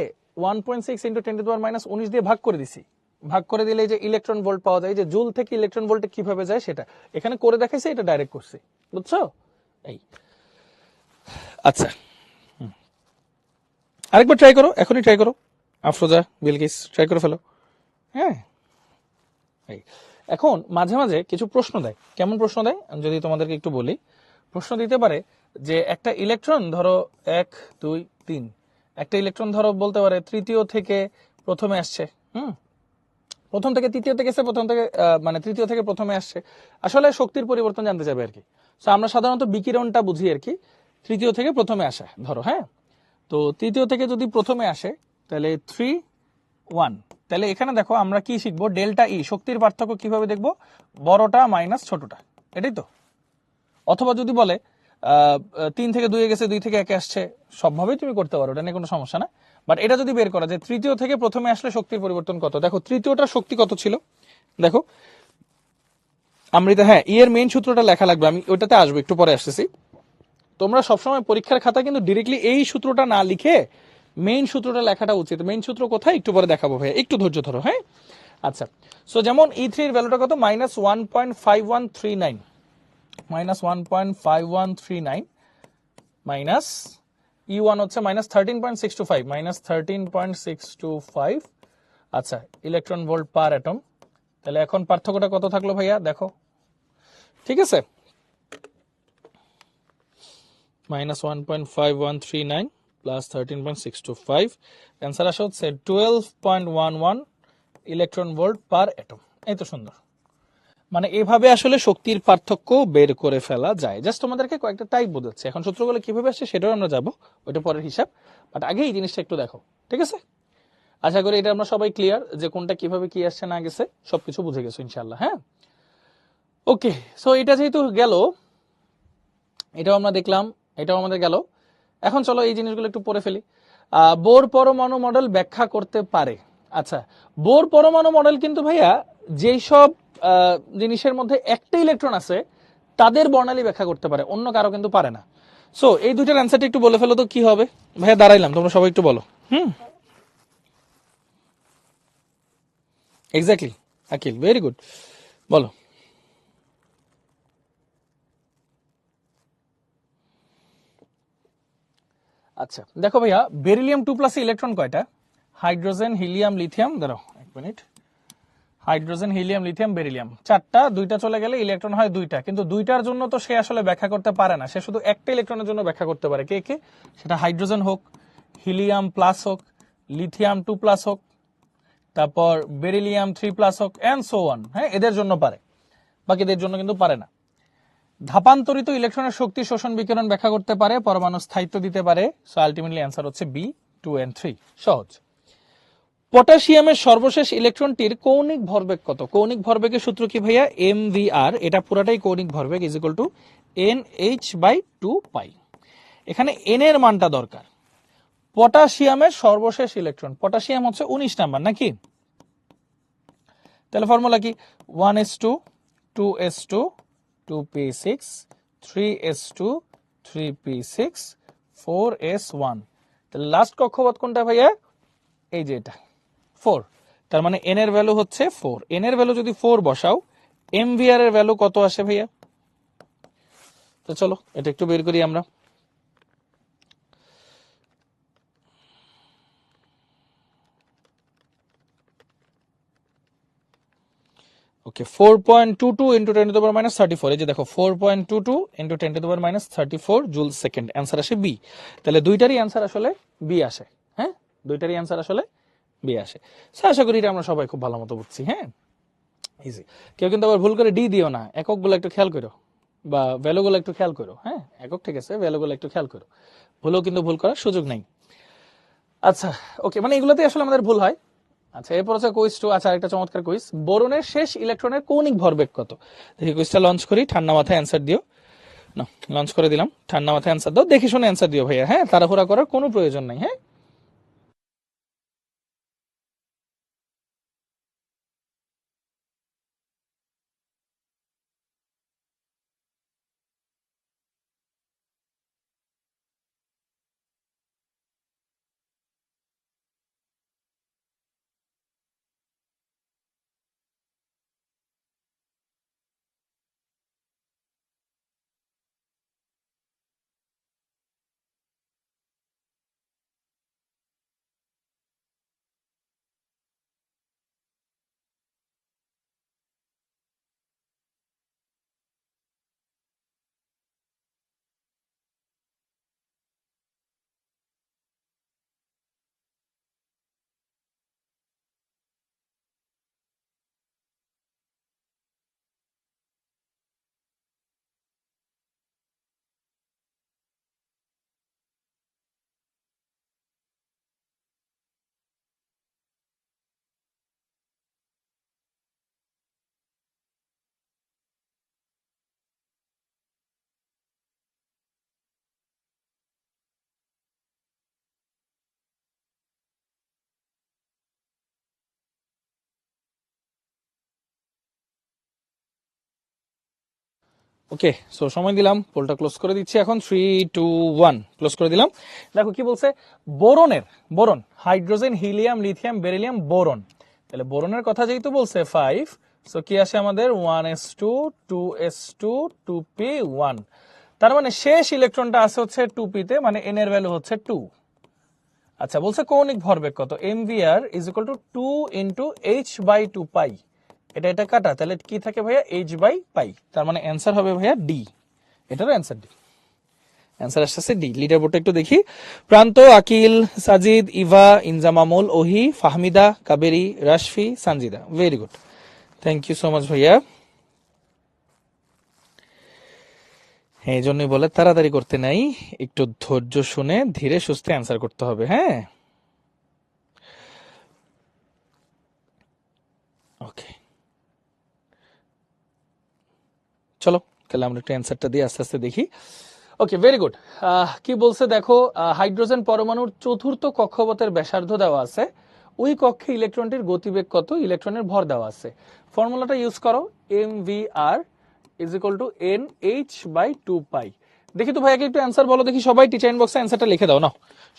1.6 ইন্টু 10⁻⁻19 দিয়ে ভাগ করে দিছি। ভাগ করে দিলে এই যে ইলেকট্রন ভোল্ট পাওয়া যায়, যে জুল থেকে ইলেকট্রন ভোল্টে কিভাবে যায় সেটা এখানে করে দেখাইছে, এটা ডাইরেক্ট করছি, বুঝছো? এই আচ্ছা, আরেকবার ট্রাই করো, এখনই ট্রাই করো, আফরোজা, বিলকিস, ট্রাই করে ফেলো। হ্যাঁ, এই এখন মাঝে মাঝে কিছু প্রশ্ন দেয়। কেমন প্রশ্ন দেয় আমি যদি তোমাদেরকে একটু বলি। প্রশ্ন দিতে পারে যে একটা ইলেকট্রন ধরো 1 2 3, একটা ইলেকট্রন ধরো বলতে পারে তৃতীয় থেকে প্রথমে আসছে। প্রথম থেকে তৃতীয়তে গেছে, প্রথম থেকে মানে তৃতীয় থেকে প্রথমে আসছে। আসলে শক্তির পরিবর্তন জানতে চাইবে আর কি। তো আমরা সাধারণত বিকিরণটা বুঝি আর কি, তৃতীয় থেকে প্রথমে আসা ধরো। হ্যাঁ, তো তৃতীয় থেকে যদি প্রথমে আসে তাহলে 3 1, তাহলে এখানে দেখো আমরা কি শিখবো, ডেল্টা ই, শক্তির পার্থক্য কিভাবে দেখবো, বড়টা মাইনাস ছোটটা, এটাই তো। অথবা যদি বলে 3 থেকে 2 গেছে, 2 থেকে 1 আসছে, সবভাবেই তুমি করতে পারো, এটা নিয়ে কোনো সমস্যা না। বাট এটা যদি বের করা যে তৃতীয় থেকে প্রথমে আসলে শক্তির পরিবর্তন কত, দেখো তৃতীয়টার শক্তি কত ছিল, দেখো আমৃতা। হ্যাঁ, ই এর মেইন সূত্রটা লেখা লাগবে, আমি ওইটাতে আসবো, একটু পরে আসতেছি। তোমরা সবসময় পরীক্ষার খাতা কিন্তু ডিরেক্টলি এই সূত্রটা না লিখে মেইন সূত্রটা লেখাটা উচিত। মেইন সূত্র কোথায় একটু পরে দেখাবো ভাইয়া, একটু ধৈর্য ধরো। হ্যাঁ, আচ্ছা, সো যেমন E3 এর ভ্যালুটা কত, -1.5139, -1.5139 মাইনাস E1 হচ্ছে -13.625, -13.625। আচ্ছা, ইলেকট্রন ভোল্ট পার অ্যাটম। তাহলে এখন পার্থক্যটা কত থাকলো ভাইয়া দেখো, ঠিক আছে, -1.5139 প্লাস 13.625, অ্যান্সার আসা হচ্ছে 12.11 ইলেকট্রন ভোল্ট পার অ্যাটম। এই তো সুন্দর, মানে এভাবে আসলে শক্তির পার্থক্য বের করে ফেলা যায়। জাস্ট তোমাদেরকে কয়েকটা টাইপ বোঝাচ্ছে, এখন সূত্রগুলো কিভাবে আসছে সেটাও আমরা যাবো, ওইটা পরের হিসাব। বাট আগে এই জিনিসটা একটু দেখো, ঠিক আছে? আশা করি এটা আমরা সবাই ক্লিয়ার যে কোনটা কিভাবে কি আসছে না গেছে, সবকিছু বুঝে গেছো ইনশাল্লাহ। হ্যাঁ, ওকে, সো এটা যেহেতু গেল, এটাও আমরা দেখলাম, এটাও আমাদের গেল। এখন চলো এই জিনিসগুলো একটু পড়ে ফেলি। বোর পরমাণু মডেল ব্যাখ্যা করতে পারে। আচ্ছা, বোর পরমাণু মডেল কিন্তু ভাইয়া যেই সব জিনিসের মধ্যে একটা ইলেকট্রন আছে তাদের বর্ণালী ব্যাখ্যা করতে পারে, অন্য কারো কিন্তু পারে না। সো এই দুইটার অ্যান্সারটা একটু বলে ফেলো তো কি হবে ভাইয়া, দাঁড়াইলাম, তোমরা সবাই একটু বলো। এক্স্যাক্টলি, আকিল, ভেরি গুড, বলো। আচ্ছা দেখো ভাইয়া, বেরিলিয়াম 2+ ইলেকট্রন কয়টা? হাইড্রোজেন, হিলিয়াম, লিথিয়াম, দাঁড়াও এক minute, hydrogen, helium, lithium, beryllium, চারটা, দুইটা চলে গেলে ইলেকট্রন হয় দুইটা, কিন্তু দুইটার জন্য তো সে আসলে ব্যাখ্যা করতে পারে না, সে শুধু একটা ইলেকট্রনের জন্য ব্যাখ্যা করতে পারে। কে কে? সেটা হাইড্রোজেন হোক, হিলিয়াম প্লাস হোক, লিথিয়াম 2+ হোক, তারপর বেরিলিয়াম 3+ হোক, এন্ড সো অন। হ্যাঁ, এদের জন্য পারে, বাকিদের জন্য কিন্তু পারে না। ধাপান্তরিত ইলেকট্রনের শক্তি শোষণ বিকিরণ ব্যাখ্যা করতে পারে, পরমাণু স্থায়িত্ব দিতে পারে। সো আলটিমেটলি অ্যান্সার হচ্ছে বি, 2 and 3। সহজ। পটাশিয়ামের সর্বশেষ ইলেকট্রনটির কৌণিক ভরবেগ কত? কৌণিক ভরবেগের সূত্র কি ভাইয়া? MVR, এটা পুরাটাই কৌণিক ভরবেগ, ইজ ইকুয়াল টু NH/2 পাই। এখানে n এর মানটা দরকার। পটাশিয়ামের সর্বশেষ ইলেকট্রন, পটাশিয়াম হচ্ছে 19 নাম্বার নাকি? তাহলে ফর্মুলা কি? 1s2 2s2 2p6 3s2 3p6 4s1। তাহলে লাস্ট কক্ষপথ কোনটা ভাইয়া? এই যে এটা 4। তার মানে n এর ভ্যালু হচ্ছে 4। n এর ভ্যালু যদি 4 বসাও, MVR এর ভ্যালু কত আসে ভাইয়া? তো চলো এটা একটু বের করি আমরা। ওকে, 4.22 ইন্টু 10⁻34। এই যে দেখো 4.22 ইন্টু 10⁻34 জুল সেকেন্ড। অ্যান্সার আসে বি। তাহলে দুইটারই অ্যান্সার আসলে বি আসে। হ্যাঁ, দুইটারই অ্যান্সার আসলে বি আসে। আশা করি এটা আমরা সবাই খুব ভালো মতো বুঝছি। হ্যাঁ, ইজি। কেউ কিন্তু আবার ভুল করে ডি দিও না, এককগুলো একটু খেয়াল করো, বা ভ্যালুগুলো একটু খেয়াল করো। হ্যাঁ, একক ঠিক আছে, ভ্যালুগুলো একটু খেয়াল করো, ভুলও কিন্তু ভুল করার সুযোগ নেই। আচ্ছা ওকে, মানে এগুলোতে আসলে আমাদের ভুল হয়। আচ্ছা, এরপর হচ্ছে কুইজ 2। আচ্ছা, একটা চমৎকার কুইজ, বোরনের শেষ ইলেকট্রনের কৌণিক ভরবেগ কত? দেখি কুইজটা লঞ্চ করি, ঠান্ডা মাথায় অ্যান্সার দিও। না, লঞ্চ করে দিলাম, ঠান্ডা মাথায় অ্যান্সার দাও, দেখে শুনে অ্যান্সার দিও ভাইয়া। হ্যাঁ, তাড়াহুড়া করার কোনো প্রয়োজন নাই। হ্যাঁ, ওকে। সো সময় দিলাম, পোলটা ক্লোজ করে দিচ্ছি এখন। 3 2 1 ক্লোজ করে দিলাম। দেখো কি বলছে, বোরনের, boron, hydrogen, helium, lithium, beryllium, boron. তাহলে বোরনের কথা যেহেতু বলছে 5, সো কি আসে আমাদের? 1s2 2s2 2p1। তার মানে শেষ ইলেকট্রনটা আছে হচ্ছে 2p তে, মানে n এর ভ্যালু হচ্ছে 2। আচ্ছা, বলছে কৌণিক ভরবেগ কত? MVR is equal two 2 into h/2 পাই। এটা কাটা, তাহলে কি থাকে ভাইয়া? h/পাই। তার মানে অ্যান্সার হবে ভাইয়া ডি। এটারও অ্যান্সার ডি। অ্যান্সার আসছে ডি। লিডার বোর্ডটা একটু দেখি। Pranto, Akil, Sajid, Eva, Inzamamul, Ohi, Fahmida, Kaberi, Rashfi, Sanjida. Very good, thank you so much ভাইয়া। হ্যাঁ, এই জন্যই বলে তাড়াতাড়ি করতে নাই, একটু ধৈর্য শুনে ধীরে সুস্থে অ্যান্সার করতে হবে। হ্যাঁ, ওকে, চলো তাহলে আমরা একটু অ্যান্সারটা দিয়ে আস্তে আস্তে দেখি। ওকে, ভেরি গুড। কি বলছে দেখো, হাইড্রোজেন পরমাণুর চতুর্থ কক্ষপথের ব্যাসার্ধ দেওয়া আছে, ওই কক্ষে ইলেকট্রনটির গতিবেগ কত, ইলেকট্রনের ভর দেওয়া আছে। ফর্মুলাটা ইউজ করো, MVR is equal two NH/2 পাই। দেখি তো ভাইয়াকে একটু অ্যান্সার বলো দেখি, সবাই টিচার ইনবক্সে অ্যান্সারটা লিখে দাও না,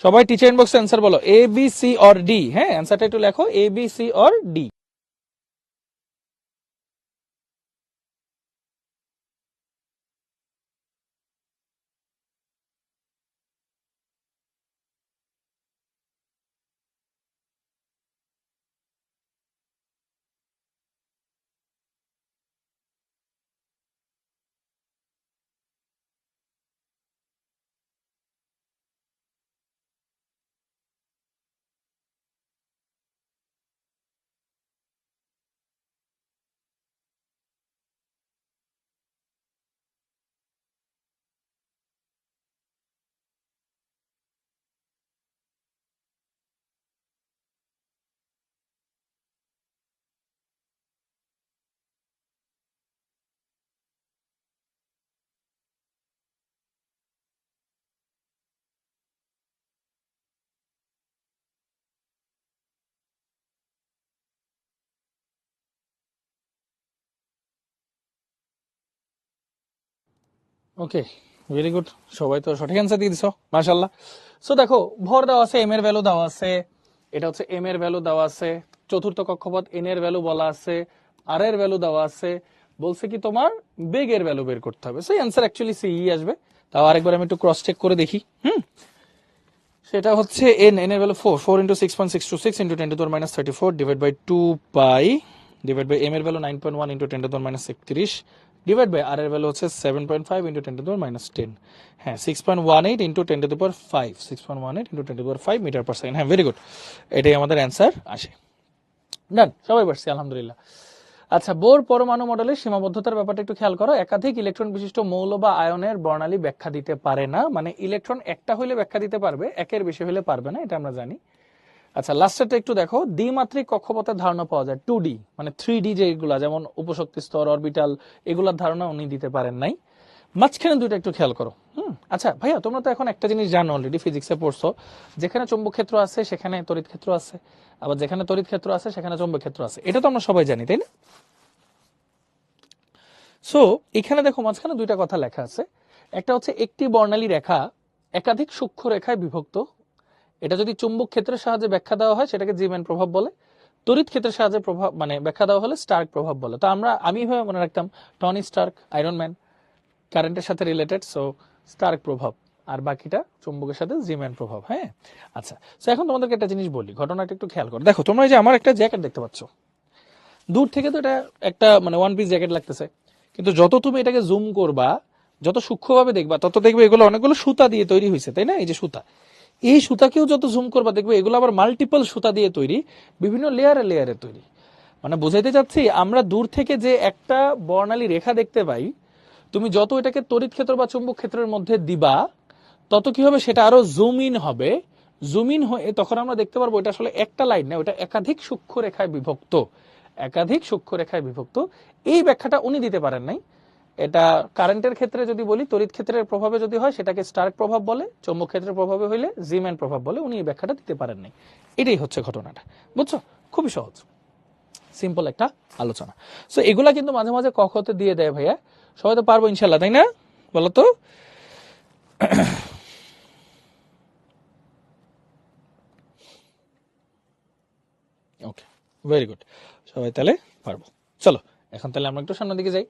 সবাই টিচার ইনবক্সে অ্যান্সার বলো, ABC or D। হ্যাঁ, অ্যান্সারটা একটু লেখো, ABC or D। Okay, very good, সবাই তো সঠিক অ্যান্সার দিয়ে দিছো, মাশাআল্লাহ। সো দেখো, ভর দেওয়া আছে, এম এর ভ্যালু দেওয়া আছে, এটা হচ্ছে এম এর ভ্যালু দেওয়া আছে, চতুর্থ কক্ষপথ এন এর ভ্যালু বলা আছে, আর এর ভ্যালু দেওয়া আছে, বলছে কি তোমার বেগের ভ্যালু বের করতে হবে। সেই অ্যান্সার অ্যাকচুয়ালি সি আসবে। তাও আরেকবার আমি একটু ক্রস চেক করে দেখি। সেটা হচ্ছে এন এর value 4 into 6.626 into 10⁻34 divide by 2 pi divide by M এর value 9.1 into 10⁻31 divide by R এর ভ্যালু হচ্ছে 7.5 ইন্টু 10⁻10। হ্যাঁ, 6.18 into 10⁵ 6.18 into 10⁵ metre per second. হ্যাঁ, ভেরি গুড, এটাই আমাদের অ্যান্সার আসে। ডান, সবাই পারছি, আলহামদুলিল্লাহ। আচ্ছা, বোর পরমাণু মডেলের সীমাবদ্ধতার ব্যাপারটা একটু খেয়াল করো। একাধিক ইলেকট্রন বিশিষ্ট মৌল বা আয়নের বর্ণালী ব্যাখ্যা দিতে পারে না, মানে ইলেকট্রন একটা হইলে ব্যাখ্যা দিতে পারবে, একের বেশি হলে পারবে না, এটা আমরা জানি। আচ্ছা, লাস্টেরটা একটু দেখো, দ্বিমাত্রিক কক্ষপথের ধারণা পাওয়া যায় 2D, মানে 3D যেগুলা, যেমন উপশক্তি স্তর, অরবিটাল, এগুলার ধারণা উনি দিতে পারেন নাই। মাঝখানে দুইটা একটু খেয়াল করো। আচ্ছা ভাইয়া, তোমরা তো এখন একটা জিনিস জানো, অলরেডি ফিজিক্সে পড়ছো, যেখানে চৌম্বক ক্ষেত্র আছে সেখানে তড়িৎ ক্ষেত্র আছে, আবার যেখানে তড়িৎ ক্ষেত্র আছে সেখানে চৌম্বক ক্ষেত্র আছে, এটা তো আমরা সবাই জানি, তাই না? সো এখানে দেখো, মাঝখানে দুইটা কথা লেখা আছে। একটা হচ্ছে একটি বর্ণালী রেখা একাধিক সূক্ষ্ম রেখায় বিভক্ত, এটা যদি চুম্বক ক্ষেত্রের সাহায্যে ব্যাখ্যা দেওয়া হয় সেটাকে জিম্যান প্রভাব বলে, তড়িৎ ক্ষেত্রের সাহায্যে প্রভাব মানে ব্যাখ্যা দেওয়া হলে স্টার্ক প্রভাব বলে। তো আমি ভাবে মনে রাখতাম টনি স্টার্ক, আয়রন ম্যান, কারেন্টের সাথে রিলেটেড, সো স্টার্ক প্রভাব, আর বাকিটা চুম্বকের সাথে জিম্যান প্রভাব। হ্যাঁ, আচ্ছা, তো এখন তোমাদেরকে একটা জিনিস বলি, ঘটনাটা একটু খেয়াল করো। দেখো, তোমরা এই যে আমার একটা জ্যাকেট দেখতে পাচ্ছ, দূর থেকে তো এটা একটা মানে ওয়ান পিস জ্যাকেট লাগতেছে, কিন্তু যত তুমি এটাকে জুম করবা, যত সূক্ষ্মভাবে দেখবা, তত দেখবে এগুলো অনেকগুলো সুতা দিয়ে তৈরি হয়েছে, তাই না? এই যে সুতা, এই সুতাকেও যত জুম করবা দেখবে এগুলো আবার মাল্টিপল সুতা দিয়ে তৈরি, বিভিন্ন লেয়ারে লেয়ারে তৈরি। মানে বুঝাইতে চাচ্ছি, আমরা দূর থেকে যে একটা বর্ণালী রেখা দেখতে পাই, তুমি যত এটাকে তড়িৎ ক্ষেত্র বা চুম্বক ক্ষেত্রের মধ্যে দিবা, তত কি হবে, সেটা আরো জুম ইন হবে। জুম ইন হয়ে তখন আমরা দেখতে পারবো এটা আসলে একটা লাইন না, ওটা একাধিক সূক্ষ্ম রেখায় বিভক্ত, একাধিক সূক্ষ্ম রেখায় বিভক্ত। এই ব্যাখ্যাটা উনি দিতে পারেন নাই। এটা কারেন্টের ক্ষেত্রে যদি বলি, তড়িৎ ক্ষেত্রের প্রভাবে যদি হয় সেটাকে স্টার্ক প্রভাব বলে, চৌম্বক ক্ষেত্রের প্রভাবে হইলে জিম্যান প্রভাব বলে, উনি এই ব্যাখ্যাটা দিতে পারেন নাই। এটাই হচ্ছে ঘটনাটা, বুঝছো? খুবই সহজ, সিম্পল একটা আলোচনা। সো এগুলা কিন্তু মাঝে মাঝে কখতে দিয়ে দেয় ভাইয়া, সবাই তো পারবো ইনশাল্লাহ, তাই না? বলো তো। ওকে, ভেরি গুড, সবাই তাহলে পারবো। চলো, এখন তাহলে আমরা একটু সামনের দিকে যাই।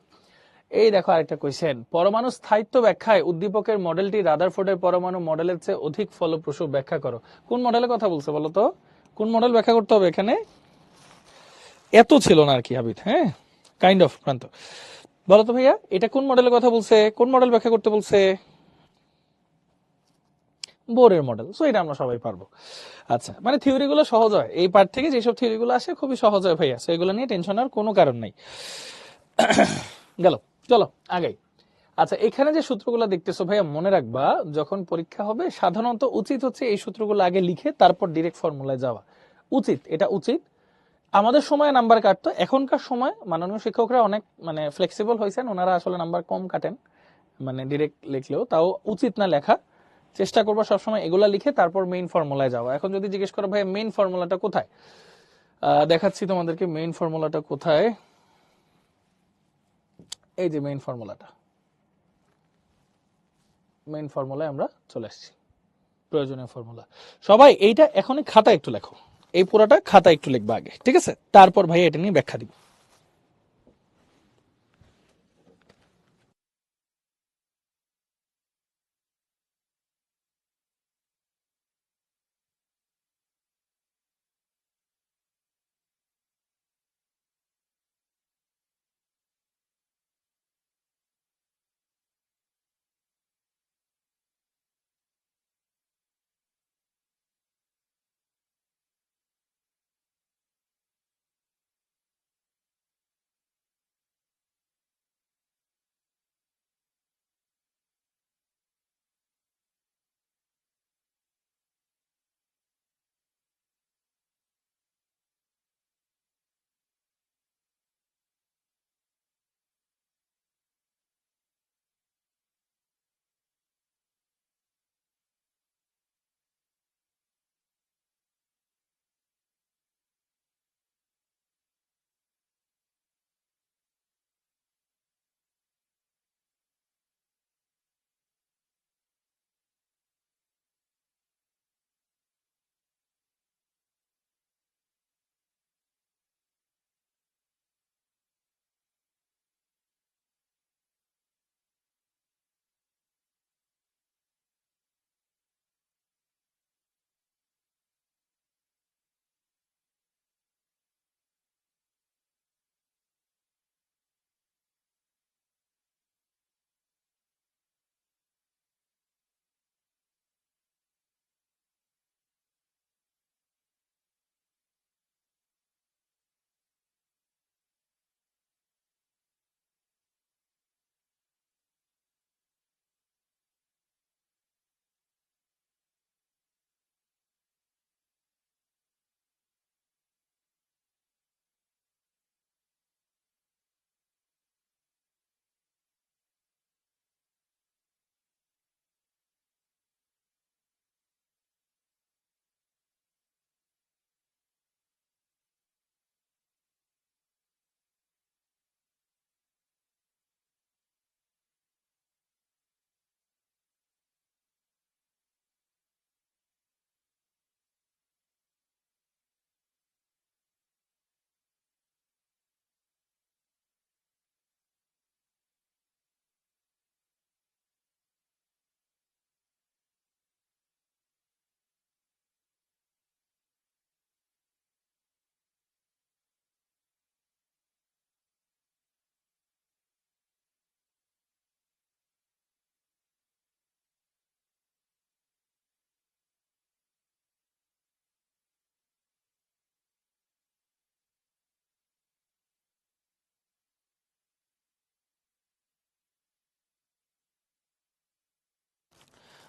এই দেখো আরেকটা কোয়েশ্চেন, পরমাণু স্থায়িত্ব ব্যাখ্যায় উদ্দীপকের মডেলটি রাদারফোর্ডের পরমাণু মডেলের চেয়ে অধিক ফলপ্রসূ, ব্যাখ্যা করো। কোন মডেলের কথা বলছে বলো তো? কোন মডেল ব্যাখ্যা করতে হবে এখানে? এত ছিল না আর কি হাবিদ, হ্যাঁ, কাইন্ড অফ প্রান্ত। বলো তো ভাইয়া, এটা কোন মডেলের কথা বলছে, কোন মডেল ব্যাখ্যা করতে বলছে? বোরের মডেল। সো এটা আমরা সবাই পারবো। আচ্ছা, মানে থিওরি গুলো সহজ হয়, এই পার্ট থেকে যেসব থিওরি গুলো আসে খুবই সহজ হয় ভাইয়া, সো এগুলো নিয়ে টেনশন আর কোনো কারণ নাই। গেল, চলো আগাই। আচ্ছা, এখানে যে সূত্রগুলো দেখতেছো ভাইয়া, মনে রাখবা যখন পরীক্ষা হবে সাধারণত উচিত হচ্ছে এই সূত্রগুলো আগে লিখে তারপর ডিরেক্ট ফর্মুলায় যাওয়া উচিত, এটা উচিত। আমাদের সময় নাম্বার কাটতো, এখনকার সময় মাননীয় শিক্ষকরা অনেক মানে ফ্লেক্সিবল হয়েছেন, ওনারা আসলে নাম্বার কম কাটেন, মানে ডিরেক্ট লিখলেও। তাও উচিত না লেখা, চেষ্টা করবো সবসময় এগুলা লিখে তারপর মেইন ফর্মুলায় যাওয়া। এখন যদি জিজ্ঞেস করো ভাই মেইন ফর্মুলাটা কোথায়, দেখাচ্ছি তোমাদেরকে মেইন ফর্মুলাটা কোথায়। এই যে মেইন ফর্মুলাটা, মেইন ফর্মুলায় আমরা চলে আসছি, প্রয়োজনীয় ফর্মুলা। সবাই এইটা এখনই খাতা একটু লেখো, এই পুরোটা খাতা একটু লিখবা আগে, ঠিক আছে? তারপর ভাই এটা নিয়ে ব্যাখ্যা দিব।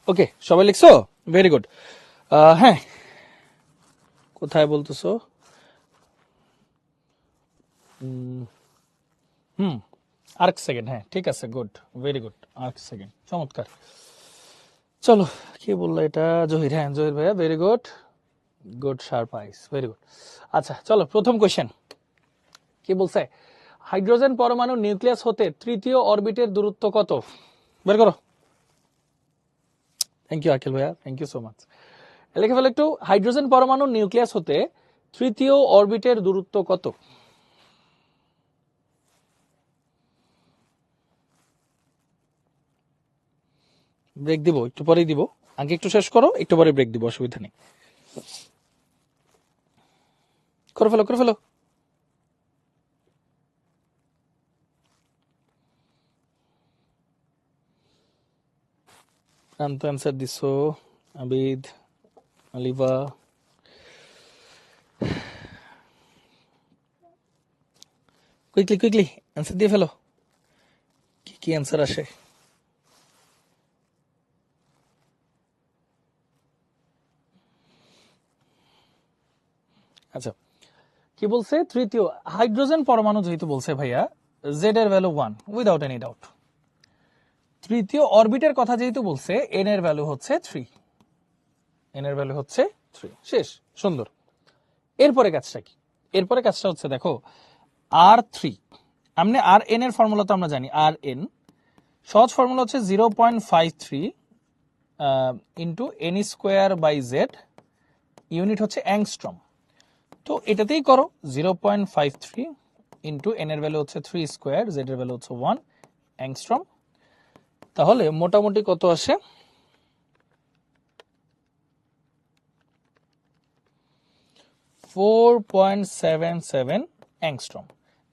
ওকে, সবাই লিখছো? Very good. হ্যাঁ, কোথায় বলতেছো? হুম, আরেক সেকেন্ড, হ্যাঁ ঠিক আছে, গুড, ভেরি গুড, আরেক সেকেন্ড, চমৎকার। চলো, কি বললো এটা? জহির, হ্যাঁ জহির ভাইয়া, ভেরি গুড, গুড শার্প আইস, ভেরি গুড। আচ্ছা চলো, প্রথম কোয়েশ্চেন কি বলছে? হাইড্রোজেন পরমাণু নিউক্লিয়াস হতে তৃতীয় অরবিটের দূরত্ব কত? বের করো। থ্যাংক ইউ আকিল ভাইয়া, থ্যাংক ইউ সো মাচ। লিখে ফেলো একটু, হাইড্রোজেন পরমাণু নিউক্লিয়াস হতে তৃতীয় অরবিটের দূরত্ব কত? ব্রেক দিব, একটু পরেই দিব, আগে একটু শেষ করো, একটু পরে ব্রেক দিব, অসুবিধা নেই। করে ফেলো, করে ফেলো। প্রান্ত অ্যান্সার দিছো, আবিদ, আলিভা, কুইকলি কুইকলি অ্যান্সার দিয়ে ফেলো, কি কি অ্যান্সার আসে। আচ্ছা, কি বলছে? তৃতীয় হাইড্রোজেন পরমাণু যেহেতু বলছে ভাইয়া, জেড এর ভ্যালু 1 উইদাউট এনি ডাউট। তৃতীয় অরবিটের কথা যেহেতু বলছে, এন এর ভ্যালু হচ্ছে 3, এন এর ভ্যালু হচ্ছে 3, শেষ, সুন্দর। এরপরে কাজটা কি? এরপরে কাজটা হচ্ছে দেখো, R3, আমনে আর এন এর ফর্মুলা তো আমরা জানি, আর এন সহজ ফর্মুলা হচ্ছে 0.53 into N square by Z, unit হচ্ছে অ্যাংস্ট্রম। তো এটাতেই করো, 0.53 ইন্টু এন এর ভ্যালু হচ্ছে 3 স্কোয়ার, জেড এর ভ্যালু হচ্ছে 1 অ্যাংস্ট্রম। তাহলে মোটামুটি কত আসে? 4.77 অ্যাংস্ট্রম,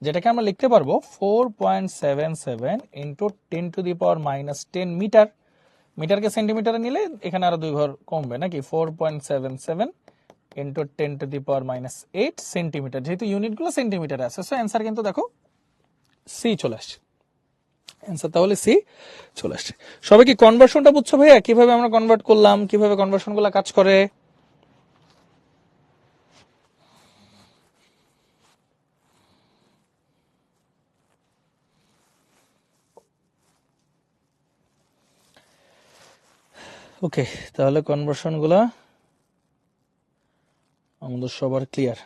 যেটাকে আমরা লিখতে পারবো 4.77 ইন্টু 10⁻⁻10 মিটার। মিটারকে সেন্টিমিটারে নিলে এখানে আরো 2 ঘর কমবে নাকি? 4.77 ইন্টু 10⁻⁸ সেন্টিমিটার, যেহেতু ইউনিটগুলো সেন্টিমিটারে আছে, সো অ্যান্সার কিন্তু দেখো সি চলে আসছে। অ্যান্সার তাহলে সি চলে আসছে। সবাই কি কনভার্সনটা বুঝছো ভাইয়া? কিভাবে আমরা কনভার্ট করলাম, কিভাবে কনভার্সনগুলো কাজ করে? ওকে, তাহলে কনভার্সনগুলো আমাদের সবার ক্লিয়ার।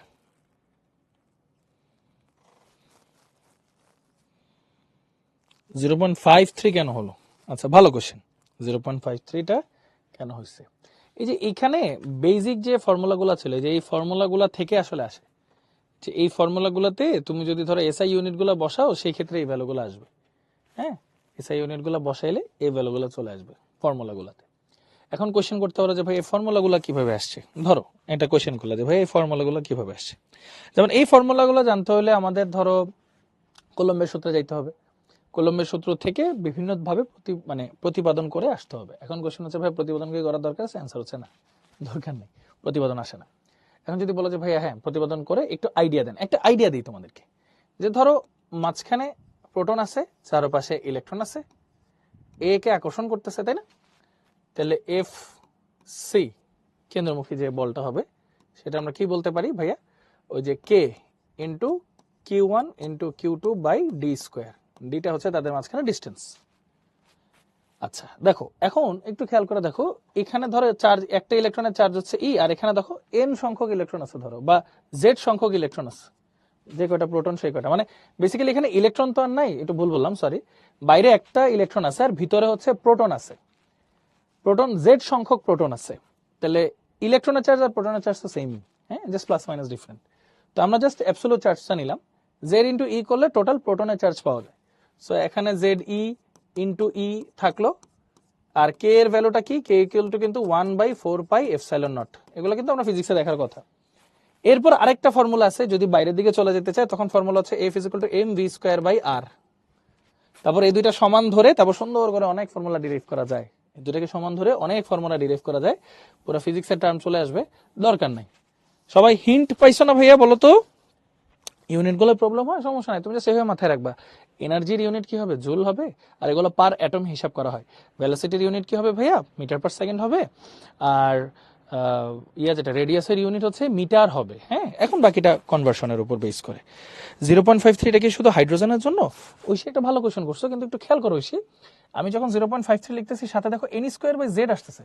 0.53 কেন হলো? আচ্ছা, ভালো কোশ্চেন। 0.53টা কেন হয়েছে? এই যে এইখানে বেসিক যে ফর্মুলাগুলো ছিল, যে এই ফর্মুলাগুলো থেকে আসলে আসে, যে এই ফর্মুলাগুলোতে তুমি যদি ধরো এসআই ইউনিটগুলো বসাও, সেই ক্ষেত্রে এই ভ্যালুগুলো আসবে। হ্যাঁ, এসআই ইউনিটগুলো বসাইলে এই ভ্যালুগুলো চলে আসবে ফর্মুলাগুলোতে। এখন কোশ্চেন করতে পারো যে ভাই এই ফর্মুলাগুলো কিভাবে আসছে। ধরো এটা কোশ্চেন করলে যে ভাই এই ফর্মুলাগুলো কিভাবে আসছে। যেমন এই ফর্মুলাগুলো জানতে হলে আমাদের ধরো কলম্বের সূত্রে যাইতে হবে, কলম্বের সূত্র থেকে বিভিন্নভাবে প্রতিপাদন করে আসতে হবে। এখন কোশ্চেন হচ্ছে ভাই প্রতিপাদন কি করার দরকার আছে? অ্যান্সার হচ্ছে না, দরকার নেই, প্রতিপাদন আসে না। এখন যদি বলো যে ভাইয়া হ্যাঁ প্রতিপাদন করে একটু আইডিয়া দেন, একটা আইডিয়া দিই তোমাদেরকে, যে ধরো মাঝখানে প্রোটন আছে, চারপাশে ইলেকট্রন আছে, এ কে আকর্ষণ করতেছে, তাই না? তাহলে এফ সি কেন্দ্রমুখী যে বলটা হবে, সেটা আমরা কি বলতে পারি ভাইয়া? ওই যে K into Q1 into Q2 by D square, ডিটা হচ্ছে তাদের মাঝখানে ডিস্টেন্স। আচ্ছা দেখো, এখন একটু খেয়াল করে দেখো, এখানে ধরো চার্জ, একটা ইলেকট্রনের চার্জ হচ্ছে ই, আর এখানে দেখো এন সংখ্যক ইলেকট্রন আছে ধরো, বা জেড সংখ্যক ইলেকট্রন আছে, যে কয়টা প্রোটন সেই কয়টা, মানে বেসিক্যালি এখানে ইলেকট্রন তো আর নাই, একটু ভুল বললাম, সরি। বাইরে একটা ইলেকট্রন আছে আর ভিতরে হচ্ছে প্রোটন আছে, প্রোটন জেড সংখ্যক প্রোটন আছে। তাহলে ইলেকট্রনের চার্জ আর প্রোটনের চার্জ তো সেমই, হ্যাঁ, জাস্ট প্লাস মাইনাস ডিফারেন্ট। তো আমরা জাস্ট অ্যাবসোলিউট চার্জটা নিলাম, জেড ইন্টু ই করলে টোটাল প্রোটনের চার্জ পাওয়া যায়। সো এখানে জেড ই ইন্টু ই থাকলো, আর কে এর ভ্যালুটা কি? কে ইকুয়াল টু কিন্তু 1/4πε0। এগুলো কিন্তু আমরা ফিজিক্সে দেখার কথা। এরপর আরেকটা ফর্মুলা আছে, যদি বাইরের দিকে চলে যেতে চায় তখন ফর্মুলা হচ্ছে F is equal to M V square by R. তারপর এই দুইটা সমান ধরে তারপর সুন্দর করে অনেক ফর্মুলা ডিরাইভ করা যায়, এই দুটাকে সমান ধরে অনেক ফর্মুলা ডিরাইভ করা যায়, পুরো ফিজিক্সের টার্ম চলে আসবে, দরকার নাই। সবাই হিন্ট পাইছো না ভাইয়া? বলো তো, ইউনিট গুলো প্রবলেম হয়, সমস্যা নাই, তুমি সেভাবে মাথায় রাখবা। এনার্জির ইউনিট কি হবে? জুল হবে। আর এগুলো পার অ্যাটম হিসাব করা হয়। ভেলোসিটির ইউনিট কি হবে ভাইয়া? মিটার পার সেকেন্ড হবে। আর যেটা রেডিয়াসের ইউনিট হচ্ছে মিটার হবে। হ্যাঁ, এখন বাকিটা কনভার্সনের উপর বেস করে। 0.53 কি শুধু হাইড্রোজেনের জন্য? ঐশী একটা ভালো কোয়েশ্চেন করছো, কিন্তু একটু খেয়াল করো ঐশী, আমি যখন 0.53 লিখতেছি সাথে দেখো এন স্কোয়ার বাই জেড আসতেছে।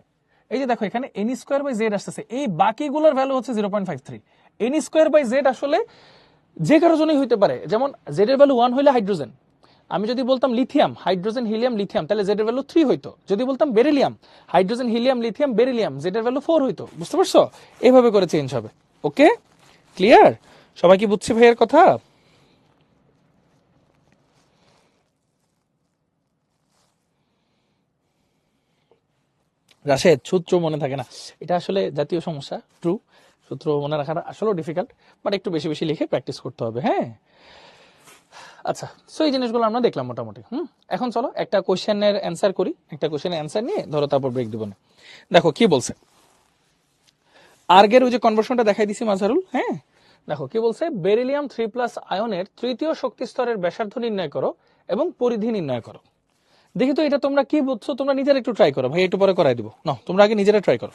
এই যে দেখো এখানে এন স্কোয়ার বাই জেড আসতেছে, এই বাকিগুলোর ভ্যালু হচ্ছে 0.53। এন স্কোয়ার বাই জেড আসলে যে কারো জন্যই হইতে পারে। যেমন জেড এর ভ্যালু 1 হইলে হাইড্রোজেন, আমি যদি বলতাম লিথিয়াম, হাইড্রোজেন, হিলিয়াম, লিথিয়াম, তাহলে জেড এর ভ্যালু 3 হইতো। যদি বলতাম beryllium, hydrogen, helium, lithium, beryllium, Z এর ভ্যালু 4 হইতো। বুঝতে পারছো? এইভাবে করে চেঞ্জ হবে। ওকে, ক্লিয়ার? সবাই কি বুঝছে ভাইয়ের কথা? রাশেদ, সূত্র মনে থাকে না, এটা আসলে জাতীয় সমস্যা। ট্রু, সূত্র মনে রাখাটা আসলে ডিফিকাল্ট, বাট একটু বেশি বেশি লিখে প্র্যাকটিস করতে হবে। হ্যাঁ, আচ্ছা, সো এই জিনিসগুলো আমরা দেখলাম মোটামুটি। এখন চলো একটা কোশ্চেনের অ্যান্সার করি। একটা কোশ্চেনের অ্যান্সার নিয়ে ধরো তারপর ব্রেক দিব না। দেখো কি বলছে, আর্গের ওই যে কনভার্সনটা দেখাই দিছি মাঝারুল। হ্যাঁ, দেখো কি বলছে, বেরিলিয়াম 3+ আয়নের তৃতীয় শক্তি স্তরের ব্যাসার্ধ নির্ণয় করো এবং পরিধি নির্ণয় করো। দেখি তো এটা তোমরা কি বুঝছো, তোমরা নিজেরা একটু ট্রাই করো ভাই, একটু পরে করাই দিব না, তোমরা আগে নিজেরা ট্রাই করো।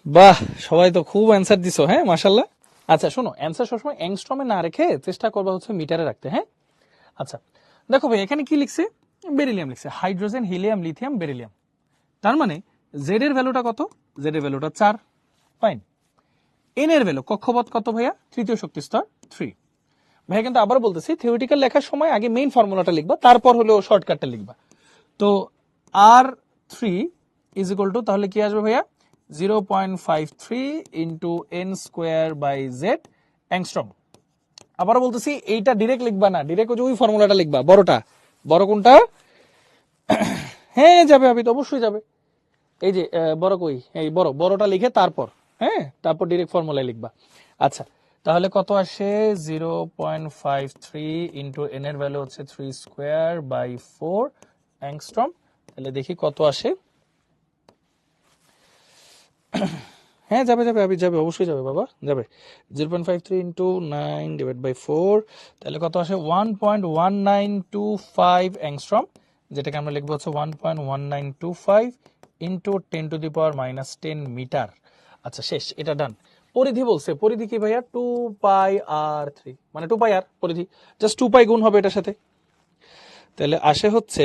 বাহ, সবাই তো খুব অ্যান্সার দিছো, হ্যাঁ মাশাল্লাহ। আচ্ছা শোনো, অ্যান্সার সবসময় অ্যাংস্ট্রমে না রেখে চেষ্টা করবা হচ্ছে মিটারে রাখতে, হ্যাঁ। আচ্ছা দেখো ভাই, এখানে কি লিখছে, বেরিলিয়াম লিখছে, হাইড্রোজেন হিলিয়াম লিথিয়াম বেরিলিয়াম। তার মানে জেড এর ভ্যালুটা কত, জেড এর ভ্যালুটা 4, ফাইন। এন এর ভ্যালু কক্ষপথ কত ভাইয়া, তৃতীয় শক্তি স্তর 3। ভাইয়া কিন্তু আবার বলতেছি, থিওরিটিক্যাল লেখার সময় আগে মেইন ফর্মুলাটা লিখবা, তারপর হলো শর্টকাটটা লিখবা। তো আর 3 ইজ ইকুয়াল টু, তাহলে কি আসবে ভাইয়া, 0.53 into N square by Z angstrom. আবারও বলতেছি, এইটা ডিরেক্ট লিখবা না, ডিরেক্ট ওই ফর্মুলাটা লিখবা, বড়টা। বড় কোনটা, হ্যাঁ যাবে, আমি তো অবশ্যই যাবে। এই যে বড় কই, এই বড়, বড়টা লিখে তারপর, হ্যাঁ তারপর ডিরেক্ট ফর্মুলায় লিখবা। আচ্ছা তাহলে কত আসে, 0.53 ইন্টু এন এর ভ্যালু হচ্ছে 3 স্কোয়ার বাই 4 অ্যাংস্ট্রম। তাহলে দেখি কত আসে। হ্যাঁ যাবে যাবে, আমি যাবে, অবশ্যই যাবে বাবা, যাবে। 0.53 ইন্টু 9 ডিভাইড বাই 4, তাহলে কত আসে, 1.1925 অ্যাংস্ট্রম, যেটাকে আমরা লিখবো হচ্ছে 1.1925 ইন্টু 10⁻⁻10 মিটার। আচ্ছা শেষ, এটা ডান। পরিধি বলছে, পরিধি কি ভাইয়া, 2πr3, মানে 2πr পরিধি, জাস্ট 2π গুণ হবে এটার সাথে, তাহলে আসে হচ্ছে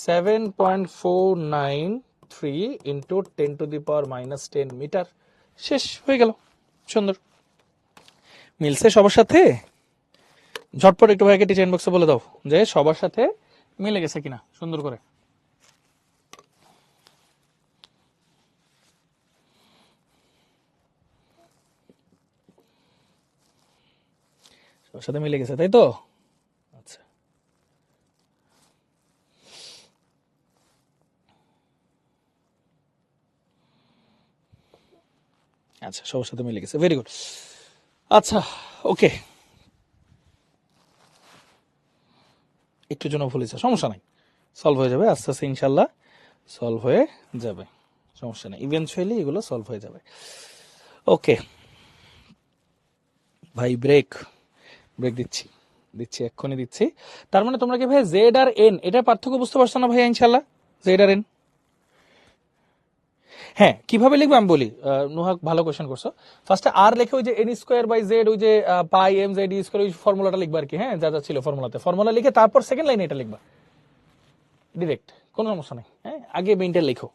7.493 ইন্টু 10⁻⁻10 মিটার। শেষ হয়ে গেল, সুন্দর মিলছে সবার সাথে। ঝটপট একটু ভাইকে টিচার ইনবক্সে বলে দাও যে সবার সাথে মিলে গেছে কিনা, সুন্দর করে। সবার সাথে মিলে গেছে, তাই তো? আচ্ছা আচ্ছা, সবার সাথে মিলে গেছে, ভেরি গুড। আচ্ছা ওকে, একটু জন্য ভুলেছে, সমস্যা নাই, সলভ হয়ে যাবে আস্তে আস্তে ইনশাল্লাহ, সলভ হয়ে যাবে, সমস্যা নেই, ইভেনচুয়ালি এগুলো সলভ হয়ে যাবে। ওকে ভাই, ব্রেক, ব্রেক দিচ্ছি, দিচ্ছি এক্ষুনি দিচ্ছি। তার মানে তোমরা কি ভাই জেড আর এন এটা পার্থক্য বুঝতে পারছো না ভাই, ইনশাল্লাহ জেড আর এন। হ্যাঁ কিভাবে লিখবো আমি বলি, নুহাক ভালো কোয়েশ্চেন করছো। ফার্স্টে আর লিখে ওই যে এন স্কোয়ার বাই জেড, ওই যে পাই এম জেড স্কোয়ার, ওই ফর্মুলাটা লিখবা আর কি, হ্যাঁ যা যা ছিল ফর্মুলাতে, ফর্মুলা লিখে তারপর সেকেন্ড লাইনে এটা লিখবা ডিরেক্ট, কোনো সমস্যা নেই, হ্যাঁ আগে মেইনটা লিখো,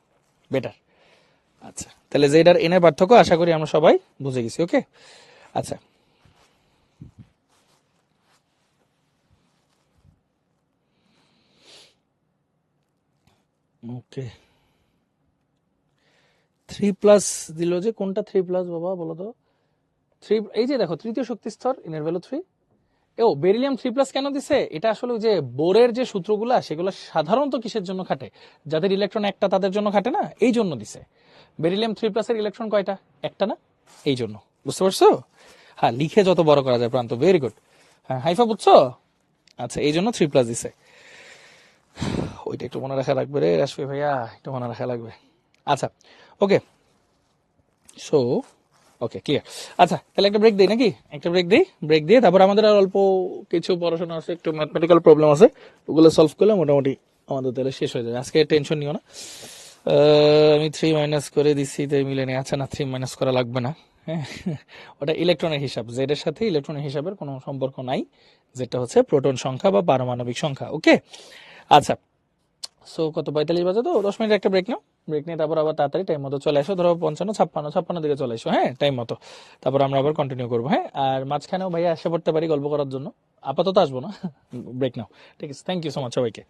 বেটার। আচ্ছা তাহলে জেড আর এন এর পার্থক্য আশা করি আমরা সবাই বুঝে গেছি, ওকে। আচ্ছা ওকে, 3+ দিল যে, কোনটা 3+ বাবা বলো তো। থ্রি, এই যে দেখো তৃতীয় শক্তি স্তর, ইনের ভ্যালু 3। ও বেরিলিয়াম 3+ কেন দিছে, এটা আসলে ওই যে বোরের যে সূত্রগুলা সেগুলো সাধারণত কিসের জন্য খাটে, যাদের ইলেকট্রন একটা তাদের জন্য খাটে না, এই জন্য দিছে। বেরিলিয়াম 3+ এর ইলেকট্রন কয়টা, একটা না, এই জন্য, বুঝতে পারছো। হ্যাঁ লিখে যত বড় করা যায় প্রান্ত, ভেরি গুড। হ্যাঁ হাইফা বুঝছো। আচ্ছা এই জন্য 3+ দিছে, ওইটা একটু মনে রাখা লাগবে রে রাশফি ভাইয়া, একটু মনে রাখা লাগবে। আচ্ছা ওকে, সো ওকে ক্লিয়ার। আচ্ছা তাহলে একটা ব্রেক দিই নাকি, একটা ব্রেক দিই, ব্রেক দিয়ে তারপর আমাদের আর অল্প কিছু পড়াশোনা আছে, একটু ম্যাথমেটিক্যাল প্রবলেম আছে, ওগুলো সলভ করলে মোটামুটি আমাদের তাহলে শেষ হয়ে যাবে, আজকে টেনশন নিও না। আমি 3 মাইনাস করে দিচ্ছি, তাই মিলে নেই, আচ্ছা না 3 মাইনাস করা লাগবে না, হ্যাঁ ওটা ইলেকট্রনের হিসাব, জেড এর সাথে ইলেকট্রনের হিসাবের কোনো সম্পর্ক নাই, যেটা হচ্ছে প্রোটন সংখ্যা বা পারমাণবিক সংখ্যা, ওকে। আচ্ছা সো কত, 45 বাজে তো, 10 মিনিট একটা ব্রেক নাও, ব্রেক নিয়ে তারপর আবার তাড়াতাড়ি টাইম মতো চলে আসো, ধরো 55 56 দিকে চলে আসো, হ্যাঁ টাইম মতো, তারপর আমরা আবার কন্টিনিউ করবো, হ্যাঁ। আর মাঝখানেও ভাইয়া আসতে পড়তে পারি গল্প করার জন্য, আপাতত আসবো না, ব্রেক নাও, ঠিক আছে, থ্যাংক ইউ সো মাচ সবাইকে।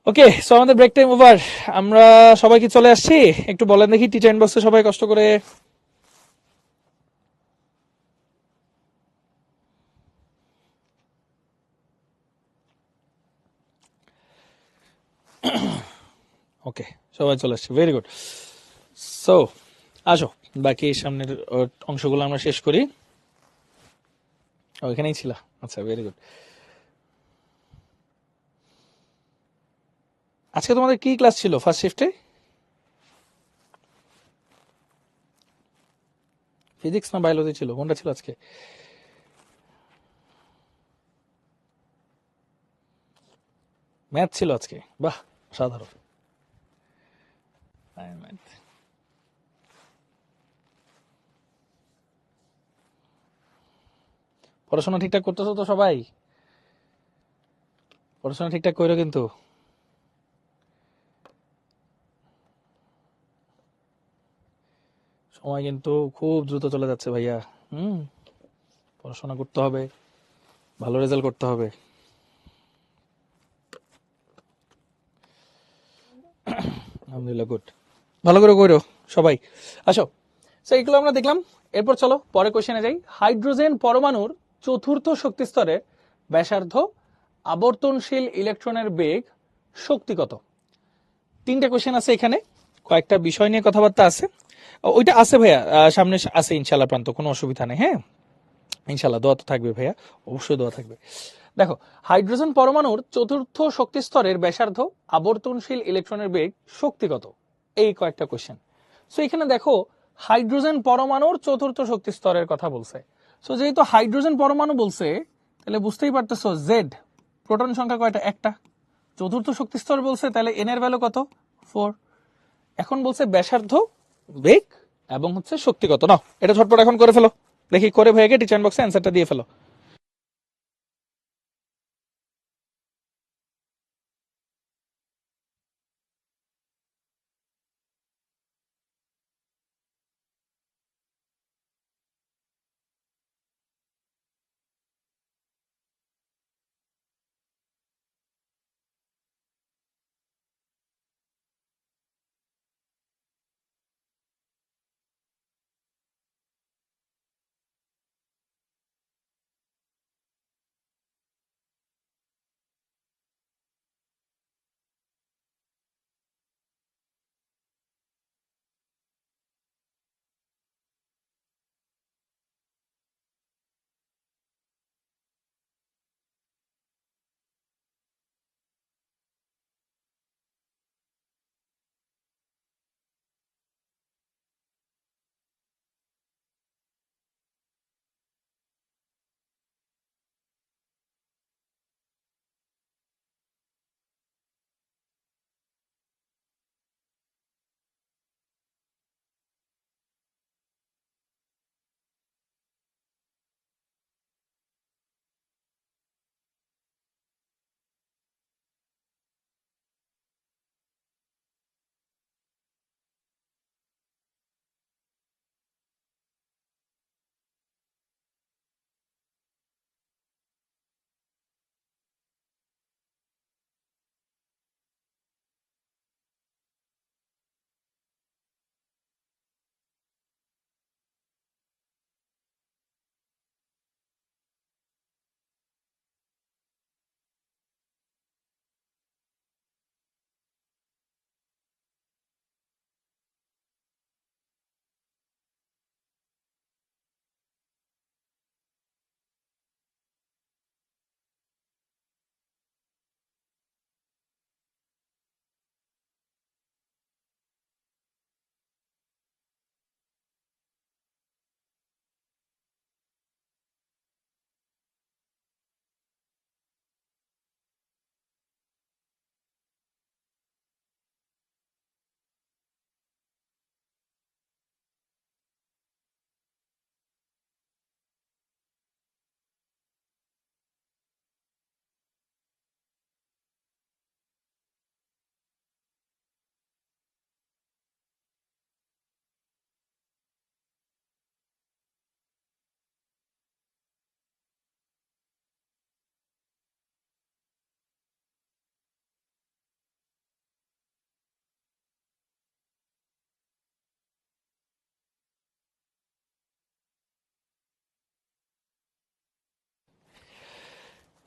ওকে, সো আমাদের ব্রেক টাইম ওভার। আমরা সবাই কি চলে আসছি? একটু বলেন দেখি টিচার ইনবক্সে সবাই কষ্ট করে। ওকে, সবাই চলে আসছে, ভেরি গুড। সো আসো, বাকি সামনের অংশগুলো আমরা শেষ করি। ওইখানেই ছিল, আচ্ছা, ভেরি গুড। আজকে তোমাদের কি ক্লাস ছিল ফার্স্ট শিফটে? ফিজিক্স না বায়োলজি ছিল, কোনটা ছিল আজকে? ম্যাথ ছিল আজকে, বাহ, সাধারণ। পড়াশোনা ঠিকঠাক করতেছো তো সবাই? পড়াশোনা ঠিকঠাক করো কিন্তু। সময় কিন্তু খুব দ্রুত চলে যাচ্ছে ভাইয়া। হুম, পড়াশোনা করতে হবে, ভালো রেজাল্ট করতে হবে। আলহামদুলিল্লাহ, গুড। ভালো করে করো সবাই। আসো, তো এইগুলো আমরা দেখলাম। এরপর চলো পরে কোশ্চেনে যাই। হাইড্রোজেন পরমাণুর চতুর্থ শক্তি স্তরের ব্যাসার্ধ, আবর্তনশীল ইলেকট্রনের বেগ, শক্তি কত? তিনটা কোশ্চেন আছে এখানে, কয়েকটা বিষয় নিয়ে কথাবার্তা আছে। ওইটা আছে ভাইয়া, সামনে আছে ইনশাল্লাহ, প্রান্ত কোনো অসুবিধা নেই। হ্যাঁ, ইনশাল্লাহ দোয়া তো থাকবে ভাইয়া, অবশ্যই দোয়া থাকবে। দেখো, হাইড্রোজেন পরমাণুর চতুর্থ শক্তি স্তরের ব্যাসার্ধ, আবর্তনশীল ইলেকট্রনের বেগ, শক্তি কত? এই কয়েকটা কোশ্চেন। সো এখানে দেখো, হাইড্রোজেন পরমাণুর চতুর্থ শক্তি স্তরের কথা বলছে। সো যেহেতু হাইড্রোজেন পরমাণু বলছে, তাহলে বুঝতেই পারতেছো জেড, প্রোটন সংখ্যা কয়টা? একটা। চতুর্থ শক্তি স্তর বলছে, তাহলে এন এর ভ্যালু কত? 4। এখন বলছে ব্যাসার্ধ, বেগ এবং হচ্ছে শক্তি কত। নাও এটা ঝটপট এখন করে ফেলো, দেখি করে ভাইয়াকে টিচার বক্সে অ্যান্সারটা দিয়ে ফেলো।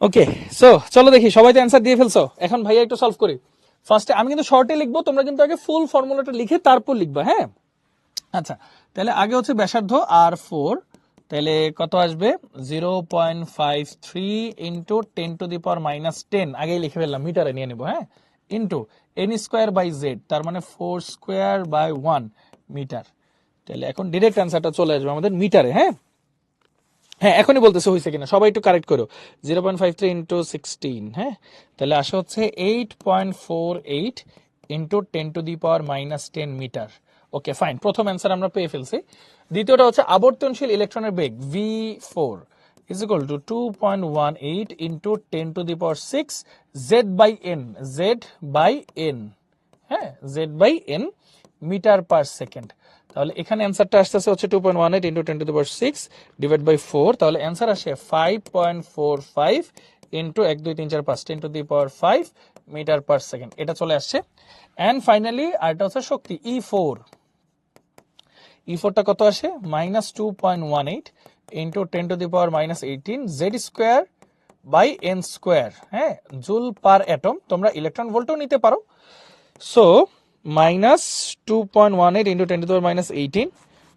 ওকে, সো চলো দেখি সবাই তো অ্যান্সার দিয়ে ফেলছো, এখন ভাইয়া একটু সলভ করি। ফার্স্টে আমি কিন্তু শর্টে লিখবো, তোমরা কিন্তু আগে ফুল ফর্মুলাটা লিখে তারপর লিখবা, হ্যাঁ। আচ্ছা, তাহলে আগে হচ্ছে ব্যাসার্ধ R4, তাহলে কত আসবে 0.53 ইন্টু 10⁻⁻10, আগেই লিখে ফেললাম, মিটারে নিয়ে নিবো, হ্যাঁ, ইন্টু n²/z, তার মানে 4²/1 মিটার। তাহলে এখন ডিরেক্ট অ্যান্সারটা চলে আসবে আমাদের মিটারে, হ্যাঁ। হ্যাঁ, এখনই বলতেছে হয়েছে কিনা, সবাই একটু কারেক্ট করো। 0.53 ইন্টু 16, হ্যাঁ, তাহলে আসা হচ্ছে 8.48 ইন্টু 10⁻⁻10 মিটার। ওকে ফাইন, প্রথম অ্যান্সার আমরা পেয়ে ফেলছি। দ্বিতীয়টা হচ্ছে আবর্তনশীল ইলেকট্রনের বেগ V4 is equal to 2.18 into 10⁶ Z/n, Z/n, হ্যাঁ, Z/n মিটার পার সেকেন্ড। তাহলে এখানে অ্যান্সারটা আসতেছে হচ্ছে 2.18 ইন্টু 10⁶ ডিভাইড বাই 4, তাহলে অ্যান্সার আসে 5.45 ইন্টু 1 2 3 4 5 10⁵ মিটার পার সেকেন্ড, এটা চলে আসছে। অ্যান্ড ফাইনালি আরটা হচ্ছে শক্তি E4, E4টা কত আসে -2.18 ইন্টু 10⁻⁻18 Z²/n², হ্যাঁ, জুল পার অ্যাটম। তোমরা ইলেকট্রন ভোল্টও নিতে পারো। সো -2.18 ইন্টু 10⁻⁻18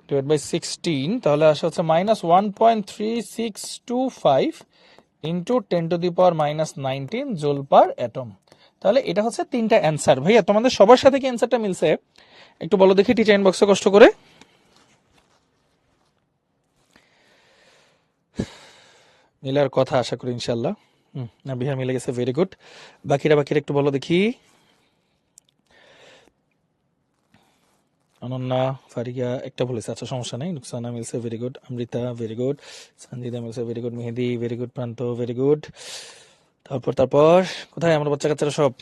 ডিভাইড বাই 16, তাহলে আসা হচ্ছে -1.3625 ইন্টু 10⁻⁻19 জুল পার অ্যাটম। তাহলে এটা হচ্ছে তিনটা অ্যান্সার। ভাইয়া তোমাদের সবার সাথে কি অ্যান্সারটা মিলছে? একটু বলো দেখি টিচার ইনবক্সে কষ্ট করে। মিলার কথা আশা করি ইনশাল্লাহ। না, বিহার মিলে গেছে, ভেরি গুড। বাকিরা একটু বলো দেখি। অনন্যা, ফারিয়া একটা বলেছে, আচ্ছা সমস্যা নেই। নুকসানা মিলছে, very good. Amrita, very good. Sanjida মিলছে, very good. Mehedi, very good. Pranto, very good. তারপর কোথায় আমার বাচ্চা কাচ্চারা সব?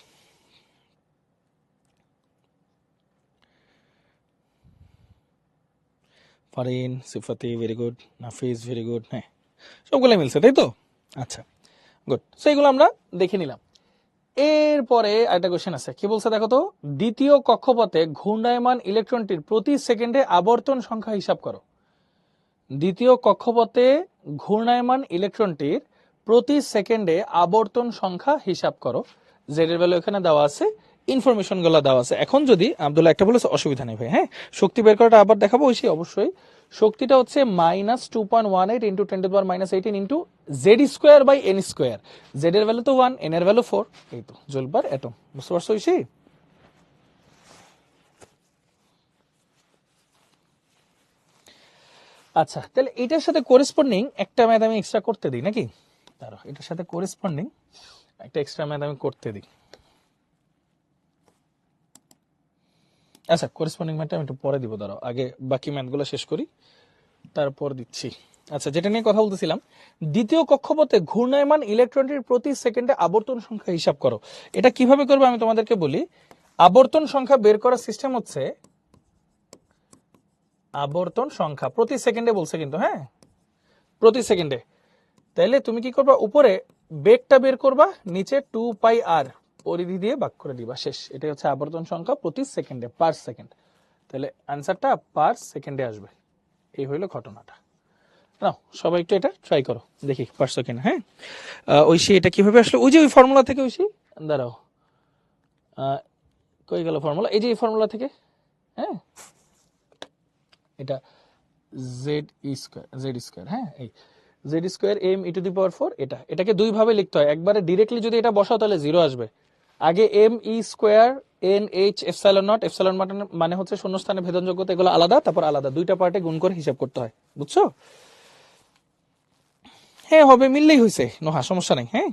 Farin, Sifati, very good. Nafiz, very good. হ্যাঁ, সবগুলো মিলছে, তাই তো? আচ্ছা, গুড। সো এগুলো আমরা দেখে নিলাম। এরপরে একটা কোশ্চেন আছে, কি বলছে দেখো তো। দ্বিতীয় কক্ষপথে ঘূর্ণায়মান ইলেকট্রনটির প্রতি সেকেন্ডে আবর্তন সংখ্যা হিসাব করো। দ্বিতীয় কক্ষপথে ঘূর্ণায়মান ইলেকট্রনটির প্রতি সেকেন্ডে আবর্তন সংখ্যা হিসাব করো। জেড এর ভ্যালু এখানে দেওয়া আছে, ইনফরমেশন গুলো দেওয়া আছে। এখন যদি আব্দুল্লাহ একটা বলেছে, অসুবিধা নেই ভাই, হ্যাঁ, শক্তি বের করাটা আবার দেখাবো ঐশী, অবশ্যই। শক্তিটা হচ্ছে -2.18 ইন্টু 10⁻⁻18 ইন্টু Z²/n²। জেড এর ভ্যালু তো 1, এন এর ভ্যালু 4, এই তো জুল পার অ্যাটম। বুঝতে পারছো ঐশী? আচ্ছা, তাহলে এটার সাথে করেসপন্ডিং একটা ম্যাথ আমি এক্সট্রা করতে দিই নাকি? দাঁড়াও, এটার সাথে করেসপন্ডিং একটা এক্সট্রা ম্যাথ আমি করতে দিই। আচ্ছা, করেসপন্ডিং ম্যাথটা আমি একটু পরে দিব, দাঁড়াও, আগে বাকি ম্যাথগুলো শেষ করি, তারপর দিচ্ছি। আচ্ছা, যেটা নিয়ে কথা বলতেছিলাম, দ্বিতীয় কক্ষপথে ঘূর্ণায়মান ইলেকট্রনটির প্রতি সেকেন্ডে আবর্তন সংখ্যা হিসাব করো। এটা কিভাবে করবে আমি তোমাদেরকে বলি। আবর্তন সংখ্যা বের করার সিস্টেম হচ্ছে, আবর্তন সংখ্যা প্রতি সেকেন্ডে বলছে কিন্তু, হ্যাঁ, প্রতি সেকেন্ডে। তাইলে তুমি কি করবা, উপরে বেগটা বের করবা, নিচে 2πr পরিধি দিয়ে ভাগ করে দিবা, শেষ। এটাই হচ্ছে আবর্তন সংখ্যা প্রতি সেকেন্ডে, পার সেকেন্ড। তাহলে অ্যান্সারটা পার সেকেন্ডে আসবে। এই হইলো ঘটনাটা। নাও সবাই একটু এটা ট্রাই করো, দেখি পারছো কিনা। হ্যাঁ, ঐশী এটা কিভাবে আসলো? ওই যে ওই ফর্মুলা থেকে ঐশী, দাঁড়াও, কই গেল ফর্মুলা? এই যে এই ফর্মুলা থেকে, হ্যাঁ, এটা জেড স্কোয়ার, হ্যাঁ, এই Z²m e⁴ এটাকে দুই ভাবে লিখতে হয়। একবারে ডিরেক্টলি যদি এটা বসাও তাহলে 0 আসবে। আগে m² NH ε0, এপসাইলন মানে হচ্ছে শূন্যস্থানে ভেদনযোগ্যতা, এগুলো আলাদা, তারপর আলাদা দুইটা পার্টে গুণ করে হিসাব করতে হয়, বুঝছো? হ্যাঁ, হবে, মিললেই হয়েছে, নোহা, সমস্যা নেই। হ্যাঁ,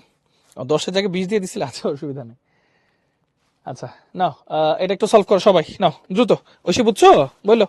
10-এর জায়গায় 20 দিয়ে দিছিল, আচ্ছা অসুবিধা নেই। আচ্ছা, নাও এটা একটু সলভ করো সবাই, নাও দ্রুত। ঐশী বুঝছো? বললো।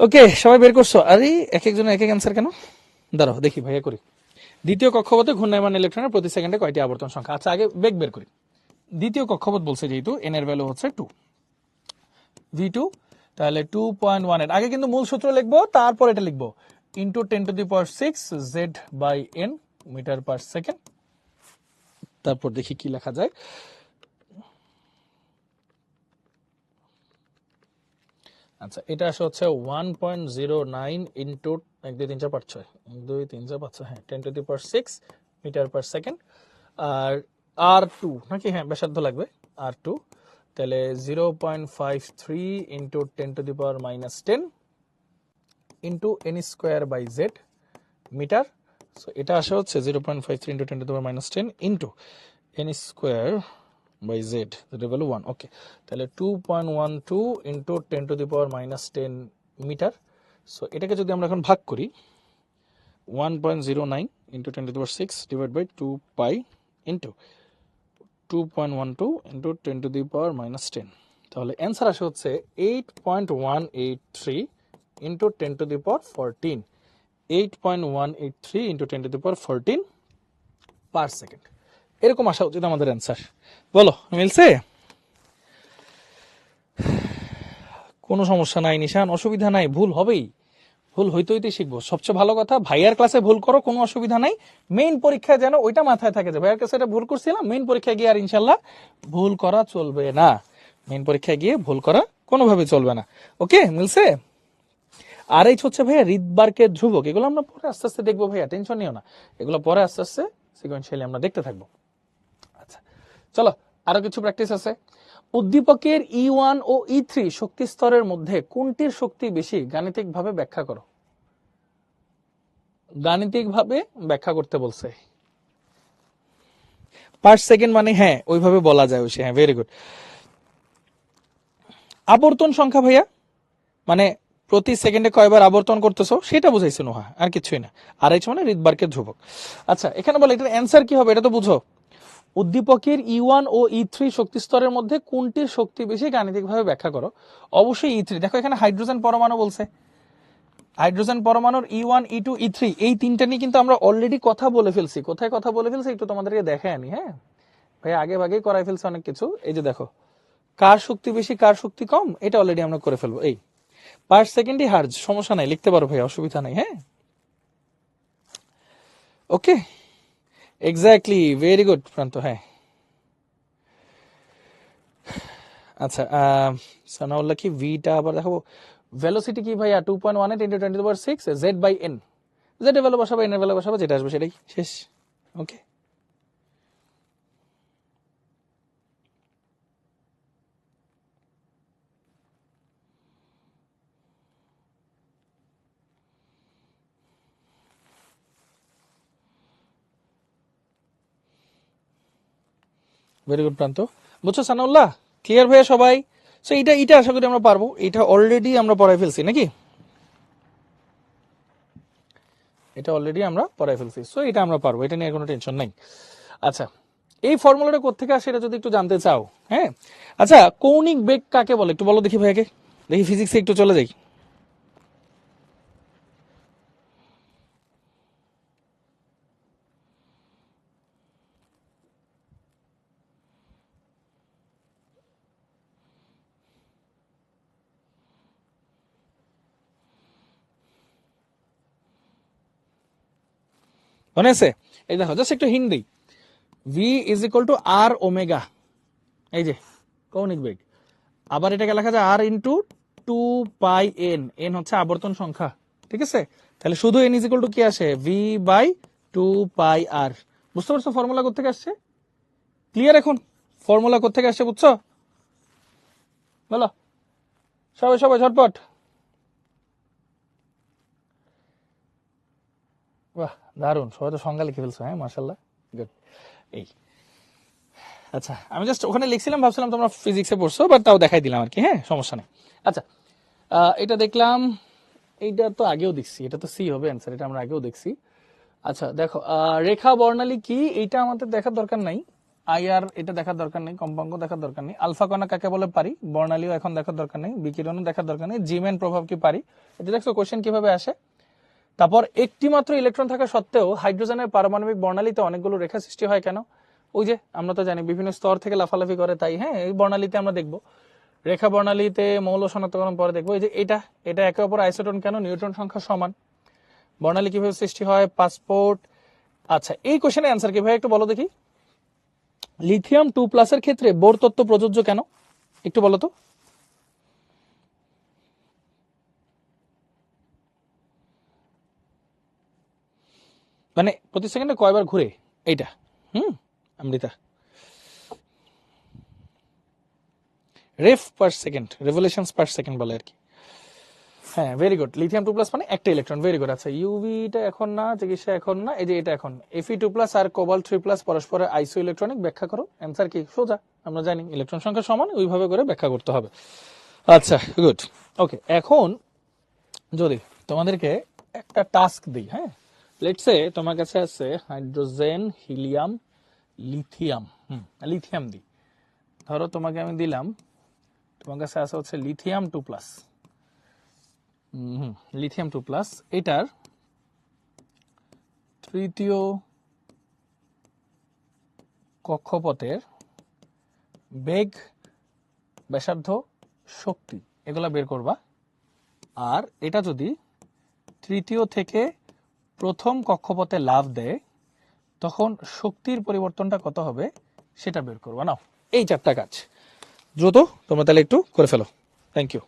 ওকে, সবাই বের করছো? আরে এক একজন এক এক অ্যান্সার কেন? দাঁড়াও দেখি ভাইয়া করি। দ্বিতীয় কক্ষপথে ঘূর্ণায়মান ইলেকট্রনের প্রতি সেকেন্ডে কয়টি আবর্তন সংখ্যা? আচ্ছা আগে বেগ বের করি। দ্বিতীয় কক্ষপথ বলছে যেহেতু এন এর ভ্যালু হচ্ছে 2 v2, তাহলে 2.18। আগে কিন্তু মূল সূত্র লিখবো, তারপর এটা লিখবো into 10⁶ Z by N metre per second. তারপর দেখি কি লেখা যায়। আচ্ছা এটা আসে হচ্ছে 1.09 ইন্টু 1 2 3 4 5 6 1 2 3 4 5 6 হ্যাঁ 10⁶ মিটার পার সেকেন্ড। আর আর টু নাকি, হ্যাঁ ব্যাসার্ধ লাগবে আর টু, তাহলে 0.53 ইন্টু 10⁻⁻10 ইন্টু N square by Z metre. So এটা আসে হচ্ছে 0.53 into 10⁻10 into N square by Z, যেটা ভ্যালু 1। ওকে, তাহলে 2.12 ইন্টু 10⁻10 মিটার। সো এটাকে যদি আমরা এখন ভাগ করি, 1.09 into 10⁶ divide by 2 pi into 2.12 into 10⁻10, তাহলে অ্যান্সার আসে হচ্ছে 8.183 ইন্টু 10⁻14, 8.183 ইন্টু 10⁻14 পার সেকেন্ড। এরকম আসা উচিত আমাদের অ্যান্সার। বলো মিলছে? কোনো সমস্যা নাই নিশান, অসুবিধা নাই, ভুল হবেই, ভুল হইতে হইতে শিখবো। সবচেয়ে ভালো কথা ভাইয়ার ক্লাসে ভুল করো, কোনো অসুবিধা নাই, মেইন পরীক্ষায় যেন ওইটা মাথায় থাকে যে ভাইয়ার কাছে এটা ভুল করছিলাম, মেইন পরীক্ষায় গিয়ে আর ইনশাল্লাহ ভুল করা চলবে না। মেইন পরীক্ষায় গিয়ে ভুল করা কোনোভাবে চলবে না। ওকে মিলছে? আর এইচ হচ্ছে ভাইয়া রিদবার্গের ধ্রুবক, এগুলো আমরা পরে আস্তে আস্তে দেখবো ভাইয়া, টেনশন নিও না, এগুলো পরে আস্তে আস্তে সিকোয়েন্সিয়ালি আমরা দেখতে থাকবো। আচ্ছা চলো আরো কিছু প্র্যাকটিস আছে। উদ্দীপকের E1 ও E3 শক্তি স্তরের মধ্যে কোনটির শক্তি বেশি গাণিতিকভাবে ব্যাখ্যা করো। গাণিতিকভাবে ব্যাখ্যা করতে বলছে। পার সেকেন্ড মানে হ্যাঁ ওইভাবে বলা যায়, হ্যাঁ ভেরি গুড। আবর্তন সংখ্যা ভাইয়া মানে প্রতি সেকেন্ডে কয়বার আবর্তন করতেছো সেটা বুঝাইছে নোহা, আর কিছুই না। আর এইচ মানে রিদবার্গের ধ্রুবক। আচ্ছা এখানে বলে এটার অ্যান্সার কি হবে এটা তো বুঝো। উদ্দীপকের E1 ও E3 শক্তি স্তরের মধ্যে কোনটির শক্তি বেশি গাণিতিকভাবে ব্যাখ্যা করো। অবশ্যই E3। দেখো এখানে হাইড্রোজেন পরমাণু বলছে, হাইড্রোজেন পরমাণুর E1 E2 E3 এই তিনটা নিয়ে কিন্তু আমরা অলরেডি কথা বলে ফেলছি। কোথায় কথা বলে ফেলছি একটু তোমাদেরকে দেখাই আনি। হ্যাঁ ভাই আগে ভাগেই করাই ফেলছে অনেক কিছু। এই যে দেখো কার শক্তি বেশি কার শক্তি কম এটা অলরেডি আমরা করে ফেলবো। এই পার সেকেন্ডই হার্জ, সমস্যা নাই, লিখতে পারো ভাই, অসুবিধা নাই। হ্যাঁ ওকে এক্স্যাক্টলি, ভেরি গুড প্রান্ত। হ্যাঁ আচ্ছা সানাউল্লাহ কি ভিটা আবার দেখাবো। ভেলোসিটি কি ভাইয়া 2.18 into 10⁶ Z by N, Z এর ভ্যালু বসাবো এন এর ভ্যালু বসাবো, যেটা আসবে সেটাই শেষ। ওকে ভেরি গুড প্রান্ত, বুঝছো সানাউল্লাহ? ক্লিয়ার ভাইয়া সবাই? সো এটা এটা আশা করি আমরা পারবো, এটা অলরেডি আমরা পড়াই ফেলছি নাকি, এটা অলরেডি আমরা পড়াই ফেলছি। সো এটা আমরা পারবো, এটা নিয়ে কোনো টেনশন নাই। আচ্ছা এই ফর্মুলাটা কোত্থেকে আসে এটা যদি একটু জানতে চাও। হ্যাঁ আচ্ছা কৌণিক বেগ কাকে বলে একটু বলো দেখি ভাইয়াকে, দেখি ফিজিক্সে একটু চলে যাই। মনে আছে? এই দেখো জাস্ট একটু হিন্ট দিই, V is equal to R omega, এই যে কৌণিক বেগ। আবার এটাকে লেখা যায় R into 2 pi N, N হচ্ছে আবর্তন সংখ্যা, ঠিক আছে? তাহলে শুধু এন ইজ ইকুয়াল টু কি আসে, ভি বাই 2 পাই আর। বুঝতে পারছো ফর্মুলা কোথেকে আসছে? ক্লিয়ার এখন ফর্মুলা কোথেকে আসছে বুঝছো? বলো সবাই সবাই ঝটপট। বাহ দারুন, সবাই তো সংজ্ঞা লিখে ফেলছো, হ্যাঁ মার্শাল্লাহ, গুড। এই আচ্ছা আমি জাস্ট ওখানে লিখছিলাম, ভাবছিলাম তোমরা ফিজিক্সে পড়ছো, বাট তাও দেখাই দিলাম আর কি, হ্যাঁ সমস্যা নেই। আচ্ছা এটা দেখলাম, এইটা তো আগেও দেখছি, এটা তো সি হবে অ্যান্সার, এটা আমরা আগেও দেখছি। আচ্ছা দেখো রেখা বর্ণালী কি, এইটা আমাদের দেখার দরকার নাই। আইআর এটা দেখার দরকার নেই, কম্পাঙ্ক দেখার দরকার নেই, আলফা কণা কাকে বলে পারি, বর্ণালীও এখন দেখার দরকার নেই, বিকিরণও দেখার দরকার নেই, জিমেন প্রভাব কি পারি, এটা দেখছো কোশ্চেন কিভাবে আসে। তারপর একটি মাত্র ইলেকট্রন থাকা সত্ত্বেও হাইড্রোজেনের পারমাণবিক বর্ণালীতে অনেকগুলো রেখা সৃষ্টি হয় কেন? ওই যে আমরা তো জানি বিভিন্ন স্তর থেকে লাফালাফি করে, তাই হ্যাঁ এই বর্ণালীতে আমরা দেখবো রেখা বর্ণালীতে মৌল শনাক্তকরণ পরে দেখবো। এই যে এটা একে অপর আইসোটোন কেন, নিউট্রন সংখ্যা সমান, বর্ণালী কিভাবে সৃষ্টি হয়, পাসপোর্ট। আচ্ছা এই কোশ্চেনের অ্যান্সার কি ভাই একটু বলো দেখি। লিথিয়াম 2+ এর ক্ষেত্রে বোর তত্ত্ব প্রযোজ্য কেন, একটু বলো তো। মানে প্রতি সেকেন্ডে কয়বার ঘুরে এইটা? অমৃতা, রেফ per second, revolutions per second বলে আর কি। হ্যাঁ ভেরি গুড, লিথিয়াম 2+ মানে একটা ইলেকট্রন, ভেরি গুড। আচ্ছা ইউভিটা এখন না, চিকিৎসা এখন না, এই যে এটা এখন Fe2+ আর কোবাল্ট 3+ পরস্পরের আইসো ইলেকট্রনিক, ব্যাখ্যা করো। অ্যান্সার কি সোজা, আমরা জানি ইলেকট্রন সংখ্যা সমান, ওইভাবে করে ব্যাখ্যা করতে হবে। আচ্ছা গুড, ওকে। এখন যদি তোমাদেরকে একটা টাস্ক দিই, হ্যাঁ লেটস সে তোমার কাছে আছে হাইড্রোজেন, হিলিয়াম, লিথিয়াম, লিথিয়াম দিই, ধরো তোমাকে আমি দিলাম, তোমার কাছে আছে হচ্ছে লিথিয়াম 2+, লিথিয়াম 2+, এটার তৃতীয় কক্ষপথের বেগ, ব্যাসার্ধ, শক্তি এগুলা বের করবা। আর এটা যদি তৃতীয় থেকে প্রথম কক্ষপথে লাফ দেয় তখন শক্তির পরিবর্তনটা কত হবে সেটা বের করবা। নাও এই 4টা কাজ দ্রুত তোমরা তাহলে একটু করে ফেলো। Thank you.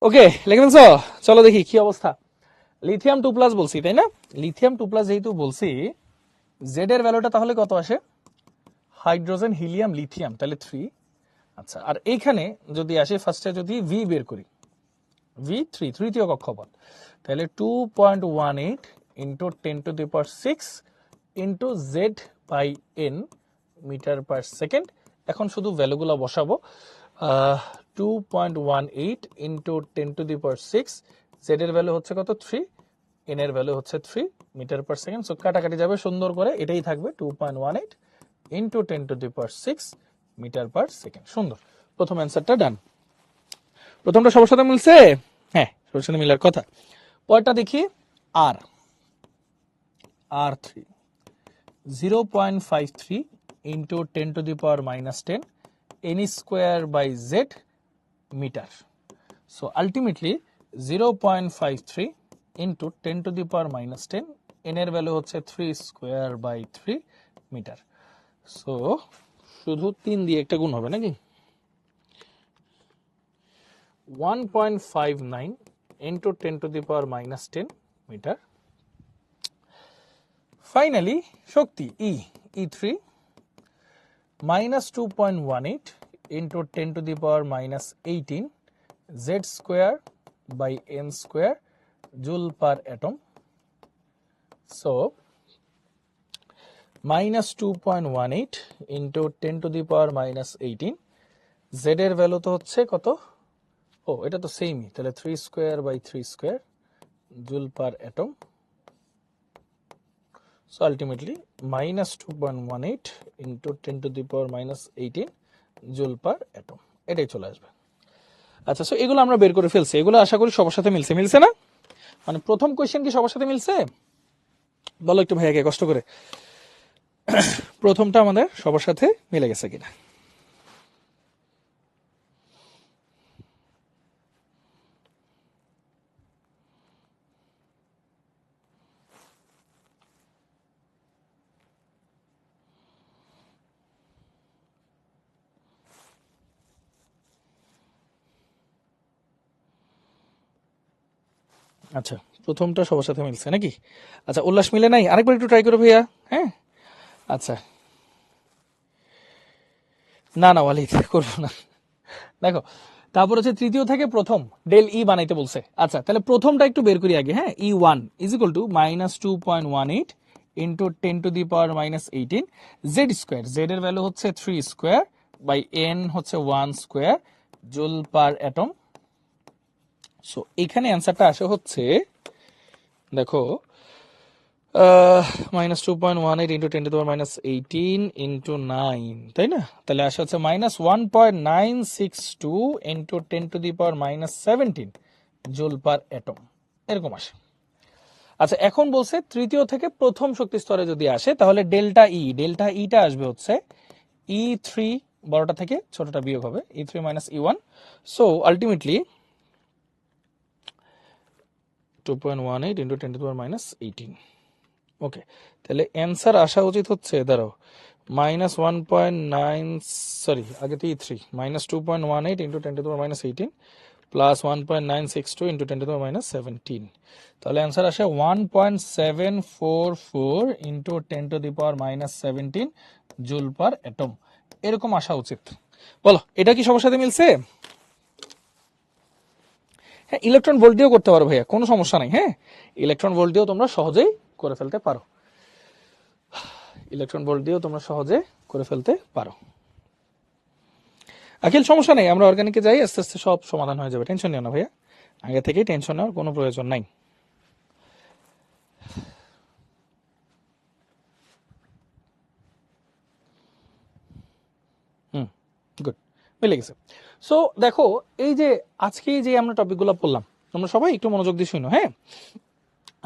ওকে, লিখে ফেলছো? চলো দেখি কি অবস্থা। লিথিয়াম 2+ বলছি, তাই না? লিথিয়াম 2+ যেহেতু বলছি, জেড এর ভ্যালুটা তাহলে কত আসে? হাইড্রোজেন, হিলিয়াম, লিথিয়াম, তাহলে 3। আচ্ছা, আর এইখানে যদি আসে ফার্স্টে যদি ভি বের করি, V3 তৃতীয় কক্ষপথ, তাহলে 2.18 into 10⁶ into Z by N metre per second. এখন শুধু ভ্যালুগুলো বসাবো। 2.18 ইন্টু 10⁶, জেড এর ভ্যালু হচ্ছে কত? 3, এন এর ভ্যালু হচ্ছে 3 মিটার পার সেকেন্ড। সো কাটাকাটি যাবে সুন্দর করে, এটাই থাকবে 2.18 ইন্টু 10⁶ মিটার পার সেকেন্ড। সুন্দর, প্রথম অ্যান্সারটা ডান। প্রথমটা সবার সাথে মিলছে? হ্যাঁ, সবার সাথে মিলার কথা। পরেরটা দেখি, আর R3 0.53 into 10⁻⁻10 n square by Z metre. So ultimately 0.53 into 10⁻⁻10, n এর ভ্যালু হচ্ছে 3 স্কোয়ার বাই 3 মিটার। সো শুধু 3 দিয়ে একটা গুণ হবে নাকি? 1.59 into 10⁻⁻10 metre. Finally Shakti E3 minus 2.18 into 10⁻⁻18 z square by n square joule per atom. So minus 2.18 into 10⁻⁻18, z এর value তো হচ্ছে কত? ও, এটা তো সেমই, তাহলে 3 square by 3 square joule per atom. So ultimately minus 2.18 into 10⁻⁻18 joule per atom, এটাই চলে আসবে। আচ্ছা, সো এগুলো আমরা বের করে ফেলছি, এগুলো আশা করি সবার সাথে মিলছে। মিলছে না? মানে প্রথম কোয়েশ্চেন কি সবার সাথে মিলছে? বলো একটু ভাইয়াকে কষ্ট করে, প্রথমটা আমাদের সবার সাথে মিলে গেছে কিনা। আচ্ছা, প্রথমটা সবার সাথে মিলছে নাকি? আচ্ছা, উল্লাস মিলে নাই? আরেকবার একটু ট্রাই করো ভাইয়া। হ্যাঁ, আচ্ছা, না না ওয়ালিদ করবো না। দেখো, তারপর হচ্ছে তৃতীয় থেকে প্রথম ডেল ই বানাইতে বলছে। আচ্ছা, তাহলে প্রথমটা একটু বের করি আগে। হ্যাঁ, E1 is equal two minus 2.18 into 10⁻⁻18 Z square, Z এর ভ্যালু হচ্ছে 3 স্কোয়ার বাই এন হচ্ছে 1 square joule per atom. So এখানে অ্যান্সারটা আসে হচ্ছে, দেখো, মাইনাস 2.18 ইন্টু 10⁻⁻18 ইন্টু 9, তাই না? তাহলে আসা হচ্ছে minus 1.962 into 10⁻⁻17 joule per atom, এরকম আসে। আচ্ছা, এখন বলছে তৃতীয় থেকে প্রথম শক্তি স্তরে যদি আসে তাহলে ডেল্টা ইটা আসবে হচ্ছে E3, বড়টা থেকে ছোটটা বিয়োগ হবে, E3 minus E1। So ultimately 2.18 into 10⁻⁻18। ওকে, তাহলে অ্যান্সার আসা উচিত হচ্ছে, দাঁড়াও, মাইনাস 1.9, সরি আগে তো E3, minus 2.18 into 10⁻⁻18 plus 1.962 into 10⁻⁻17। তাহলে অ্যান্সার আসে 1.744 ইন্টু 10⁻⁻17 জুল পার অ্যাটম, এরকম আসা উচিত। বলো, এটা কি সবার সাথে মিলছে? হ্যাঁ, ইলেকট্রন ভোল্ট দিয়েও করতে পারো ভাইয়া, কোনো সমস্যা নাই। হ্যাঁ, ইলেকট্রন ভোল্ট দিয়েও তোমরা সহজেই করে ফেলতে পারো, ইলেকট্রন ভোল্ট দিয়েও তোমরা সহজে করে ফেলতে পারো। আখিল, সমস্যা নেই, আমরা অর্গানিকে যাই, আস্তে আস্তে সব সমাধান হয়ে যাবে, টেনশন নিও না ভাইয়া, আগে থেকেই টেনশন নেওয়ার কোনো প্রয়োজন নাই। গুড, মিলে গেছে। সো দেখো, এই যে আজকে যে আমরা টপিকগুলো পড়লাম, তোমরা সবাই একটু মনোযোগ দিয়ে শুনো। হ্যাঁ,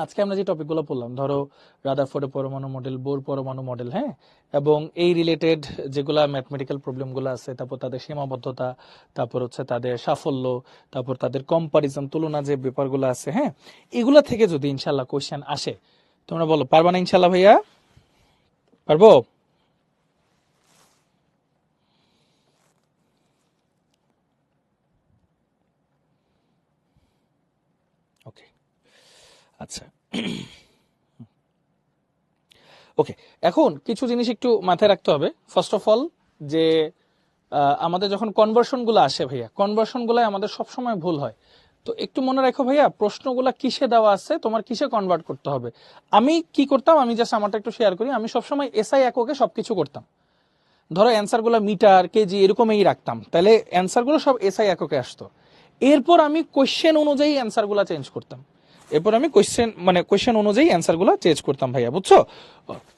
আজকে আমরা যে টপিকগুলো পড়লাম, ধরো রাদারফোর্ডের পরমাণু মডেল, বোর পরমাণু মডেল, হ্যাঁ, এবং এই রিলেটেড যেগুলা ম্যাথমেটিক্যাল প্রবলেমগুলো আছে, তারপর তাদের সীমাবদ্ধতা, তারপর হচ্ছে তাদের সাফল্য, তারপর তাদের কম্পারিজন, তুলনা যে ব্যাপারগুলো আছে, হ্যাঁ, এগুলা থেকে যদি ইনশাল্লাহ কোয়েশ্চেন আসে, তোমরা বলো পারবা না? ইনশাল্লাহ ভাইয়া পারবো। আচ্ছা, ওকে, এখন কিছু জিনিস একটু মাথায় রাখতে হবে। ফার্স্ট অফ অল যে আমাদের যখন কনভার্সন গুলো আসে ভাইয়া, কনভার্সন গুলো আমাদের সবসময় ভুল হয়। তো একটু মনে রাখো ভাইয়া, প্রশ্নগুলা কিসে দেওয়া আছে, তোমার কিসে কনভার্ট করতে হবে। আমি কি করতাম, আমি জাস্ট আমারটা একটু শেয়ার করি। আমি সবসময় এসআই এককে সবকিছু করতাম। ধরো অ্যান্সার গুলো মিটার কেজি এরকমই রাখতাম, তাহলে অ্যান্সার গুলো সব এসআই এককে আসতো। এরপর আমি কোশ্চেন অনুযায়ী অ্যান্সার গুলা চেঞ্জ করতাম। এরপর আমি কোশ্চেন অনুযায়ী অ্যান্সার গুলা চেঞ্জ করতাম ভাইয়া, বুঝছো?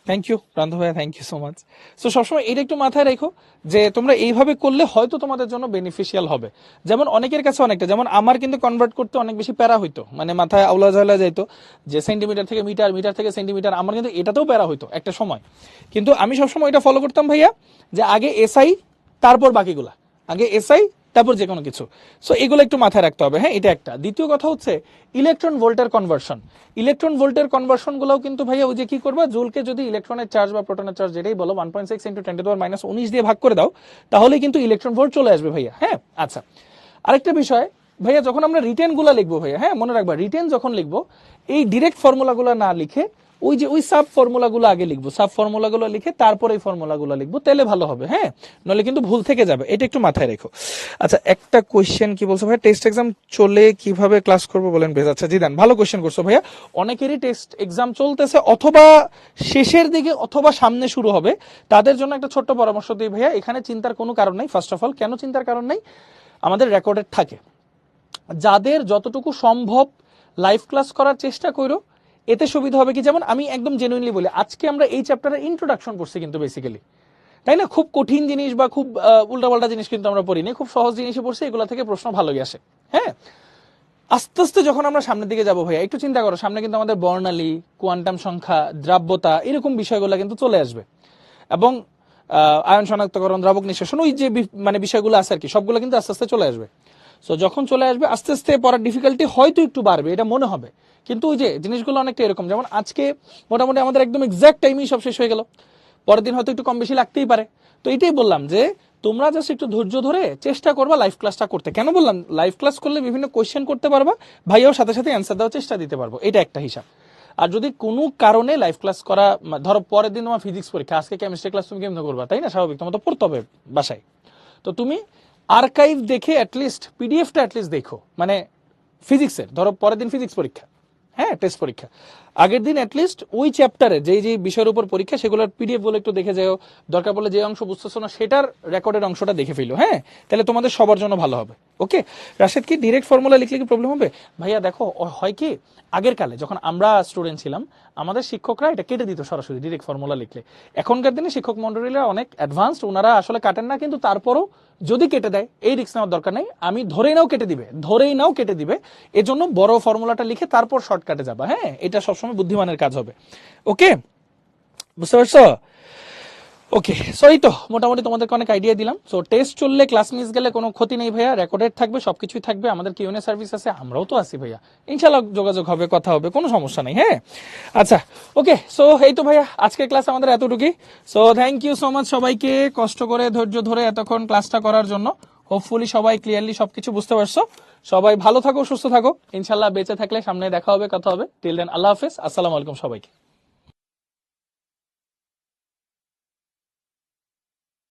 থ্যাংক ইউ প্রান্ত ভাইয়া, thank you so much. So সবসময় এটা একটু মাথায় রেখো যে তোমরা এইভাবে করলে হয়তো তোমাদের জন্য বেনিফিশিয়াল হবে। যেমন অনেকের কাছে অনেকটা, যেমন আমার কিন্তু কনভার্ট করতে অনেক বেশি প্যারা হইতো, মানে মাথায় আউলা ঝাউলা যাইতো যে সেন্টিমিটার থেকে মিটার, মিটার থেকে সেন্টিমিটার। আমার কিন্তু এটাতেও প্যারা হইতো একটা সময়, কিন্তু আমি সবসময় এটা ফলো করতাম ভাইয়া যে আগে এসআই তারপর বাকিগুলা, আগে এসআই তারপর যে কোনো কিছু। সো এগুলো একটু মাথায় রাখতে হবে। হ্যাঁ, এটা একটা। দ্বিতীয় কথা হচ্ছে ইলেকট্রন ভোল্টের কনভার্সন। ইলেকট্রন ভোল্টের কনভার্সন গুলোও কিন্তু ভাইয়া ওই যে কি করবা, জুলকে যদি ইলেকট্রনের চার্জ বা প্রোটনের চার্জ যেটাই বলো 1.6 × 10⁻19 দিয়ে ভাগ করে দাও, তাহলে কিন্তু ইলেকট্রন ভোল্ট চলে আসবে ভাইয়া। হ্যাঁ, আচ্ছা, আরেকটা বিষয় ভাইয়া, যখন আমরা রিটেন গুলা লিখবো ভাইয়া, হ্যাঁ মনে রাখবা, রিটেন যখন লিখবো এই ডিরেক্ট ফর্মুলা গুলা না লিখে ওই সাব ফর্মুলা গুলো আগে লিখবো, সাব ফর্মুলা গুলো লিখে তারপরে এই ফর্মুলা গুলো লিখবো, তাহলে ভালো হবে। হ্যাঁ, নলে কিন্তু ভুল থেকে যাবে, এটা একটু মাথায় রেখো। আচ্ছা, একটা কোয়েশ্চেন কি বলছো ভাইয়া, টেস্ট এক্সাম চলে কিভাবে ক্লাস করবো বলেন বেশ। আচ্ছা জিদান, ভালো কোয়েশ্চেন করছো ভাইয়া। অনেকেরই টেস্ট এক্সাম চলতেছে, অথবা শেষের দিকে অথবা সামনে শুরু হবে। তাদের জন্য একটা ছোট্ট পরামর্শ দিই ভাইয়া, এখানে চিন্তার কোনো কারণ নাই। ফার্স্ট অফ অল, কেন চিন্তার কারণ নাই, আমাদের রেকর্ডেড থাকে। যাদের যতটুকু সম্ভব লাইভ ক্লাস করার চেষ্টা করো, এতে সুবিধা হবে কি, যেমন আমি একদম জেনুইনলি বলি, আজকে আমরা এই চ্যাপ্টারের ইন্ট্রোডাকশন পড়ছি কিন্তু বেসিক্যালি, তাই না? খুব কঠিন জিনিস বা খুব উল্টাপাল্টা জিনিস কিন্তু আমরা পড়িনি, খুব সহজ জিনিসই পড়ছি, এগুলো থেকে প্রশ্ন ভালোই আসে। হ্যাঁ, আস্তে আস্তে যখন আমরা সামনের দিকে যাবো ভাইয়া, একটু চিন্তা করো, সামনে কিন্তু আমাদের বর্ণালী, কোয়ান্টাম সংখ্যা, দ্রাব্যতা, এরকম বিষয়গুলো কিন্তু চলে আসবে। এবং আয়ন শনাক্তকরণ, দ্রাবক নিঃশেষণ, ওই যে মানে বিষয়গুলো আছে আর কি, সবগুলো কিন্তু আস্তে আস্তে চলে আসবে। সো যখন চলে আসবে আস্তে আস্তে পড়ার ডিফিকাল্টি হয়তো একটু বাড়বে, এটা মনে হবে, কিন্তু ওই যে জিনিসগুলো অনেকটা এরকম, যেমন আজকে মোটামুটি আমাদের একদম এক্সাক্ট টাইমেই সব শেষ হয়ে গেল, পরের দিন হয়তো একটু কম বেশি লাগতেই পারে। তো এটাই বললাম যে তোমরা জাস্ট একটু ধৈর্য ধরে চেষ্টা করবা লাইভ ক্লাসটা করতে। কেন বললাম, লাইভ ক্লাস করলে বিভিন্ন কোয়েশ্চেন করতে পারবা, ভাইয়াও সাথে সাথে অ্যান্সার দেওয়ার চেষ্টা দিতে পারবো, এটা একটা হিসাব। আর যদি কোনো কারণে লাইভ ক্লাস করা, ধরো পরের দিন তোমার ফিজিক্স পরীক্ষা, আজকে কেমিস্ট্রি ক্লাস তুমি কেমন করবা, তাই না? স্বাভাবিক, তোমার তো পড়তে হবে বাসায়। তো তুমি আর্কাইভ দেখে অ্যাটলিস্ট পিডিএফটা অ্যাটলিস্ট দেখো, মানে ফিজিক্সের, ধরো পরের দিন ফিজিক্স পরীক্ষা, হ্যাঁ টেস্ট পরীক্ষা, আগের দিন অ্যাটলিস্ট ওই চ্যাপ্টারে যেই যেই বিষয়ের উপর পরীক্ষা সেগুলোর পিডিএফ গুলো একটু দেখে যাও, দরকার পড়লে যে অংশ বুঝতেছো না সেটার রেকর্ডের অংশটা দেখে ফেলো। হ্যাঁ, তাহলে তোমাদের সবার জন্য ভালো হবে। ওকে, রাশেদ, কি ডিরেক্ট ফর্মুলা লিখলে কি প্রবলেম হবে? ভাইয়া দেখো, হয় কি, আগের কালে যখন আমরা স্টুডেন্ট ছিলাম, আমাদের শিক্ষকরা এটা কেটে দিত সরাসরি ডিরেক্ট ফর্মুলা লিখলে। এখনকার দিনে শিক্ষক মন্ডলীরা অনেক অ্যাডভান্সড, ওনারা আসলে কাটেন না, কিন্তু তারপরও যদি কেটে দেয়, এই রিস্ক নেওয়ার দরকার নেই। আমি ধরেই নাও কেটে দিবে, এজন্য বড় ফর্মুলাটা লিখে তারপর শর্টকাটে যাবা। হ্যাঁ, এটা সবসময় বুদ্ধিমানের কাজ হবে। ওকে, বুঝতে পারছো? ওকে, সো এই তো মোটামুটি তোমাদেরকে অনেক আইডিয়া দিলাম। সো টেস্ট চললে, ক্লাস মিস গেলে কোনো ক্ষতি নেই ভাইয়া, রেকর্ডেড থাকবে, সবকিছুই থাকবে, আমাদের কিউএনএ সার্ভিস আছে, আমরাও তো আছি ভাইয়া, ইনশাআল্লাহ যোগাযোগ হবে, কথা হবে, কোনো সমস্যা নেই। হ্যাঁ, আচ্ছা, ওকে, সো এই তো ভাইয়া, আজকের ক্লাস আমাদের এতটুকুই। So thank you so much সবাইকে, কষ্ট করে ধৈর্য ধরে এতক্ষণ ক্লাসটা করার জন্য। হোপফুলি সবাই ক্লিয়ারলি সবকিছু বুঝতে পারছো। সবাই ভালো থাকো, সুস্থ থাকো, ইনশাআল্লাহ বেঁচে থাকলে সামনে দেখা হবে, কথা হবে। টিল দেন, আল্লাহ হাফেজ, আসসালামু আলাইকুম সবাইকে।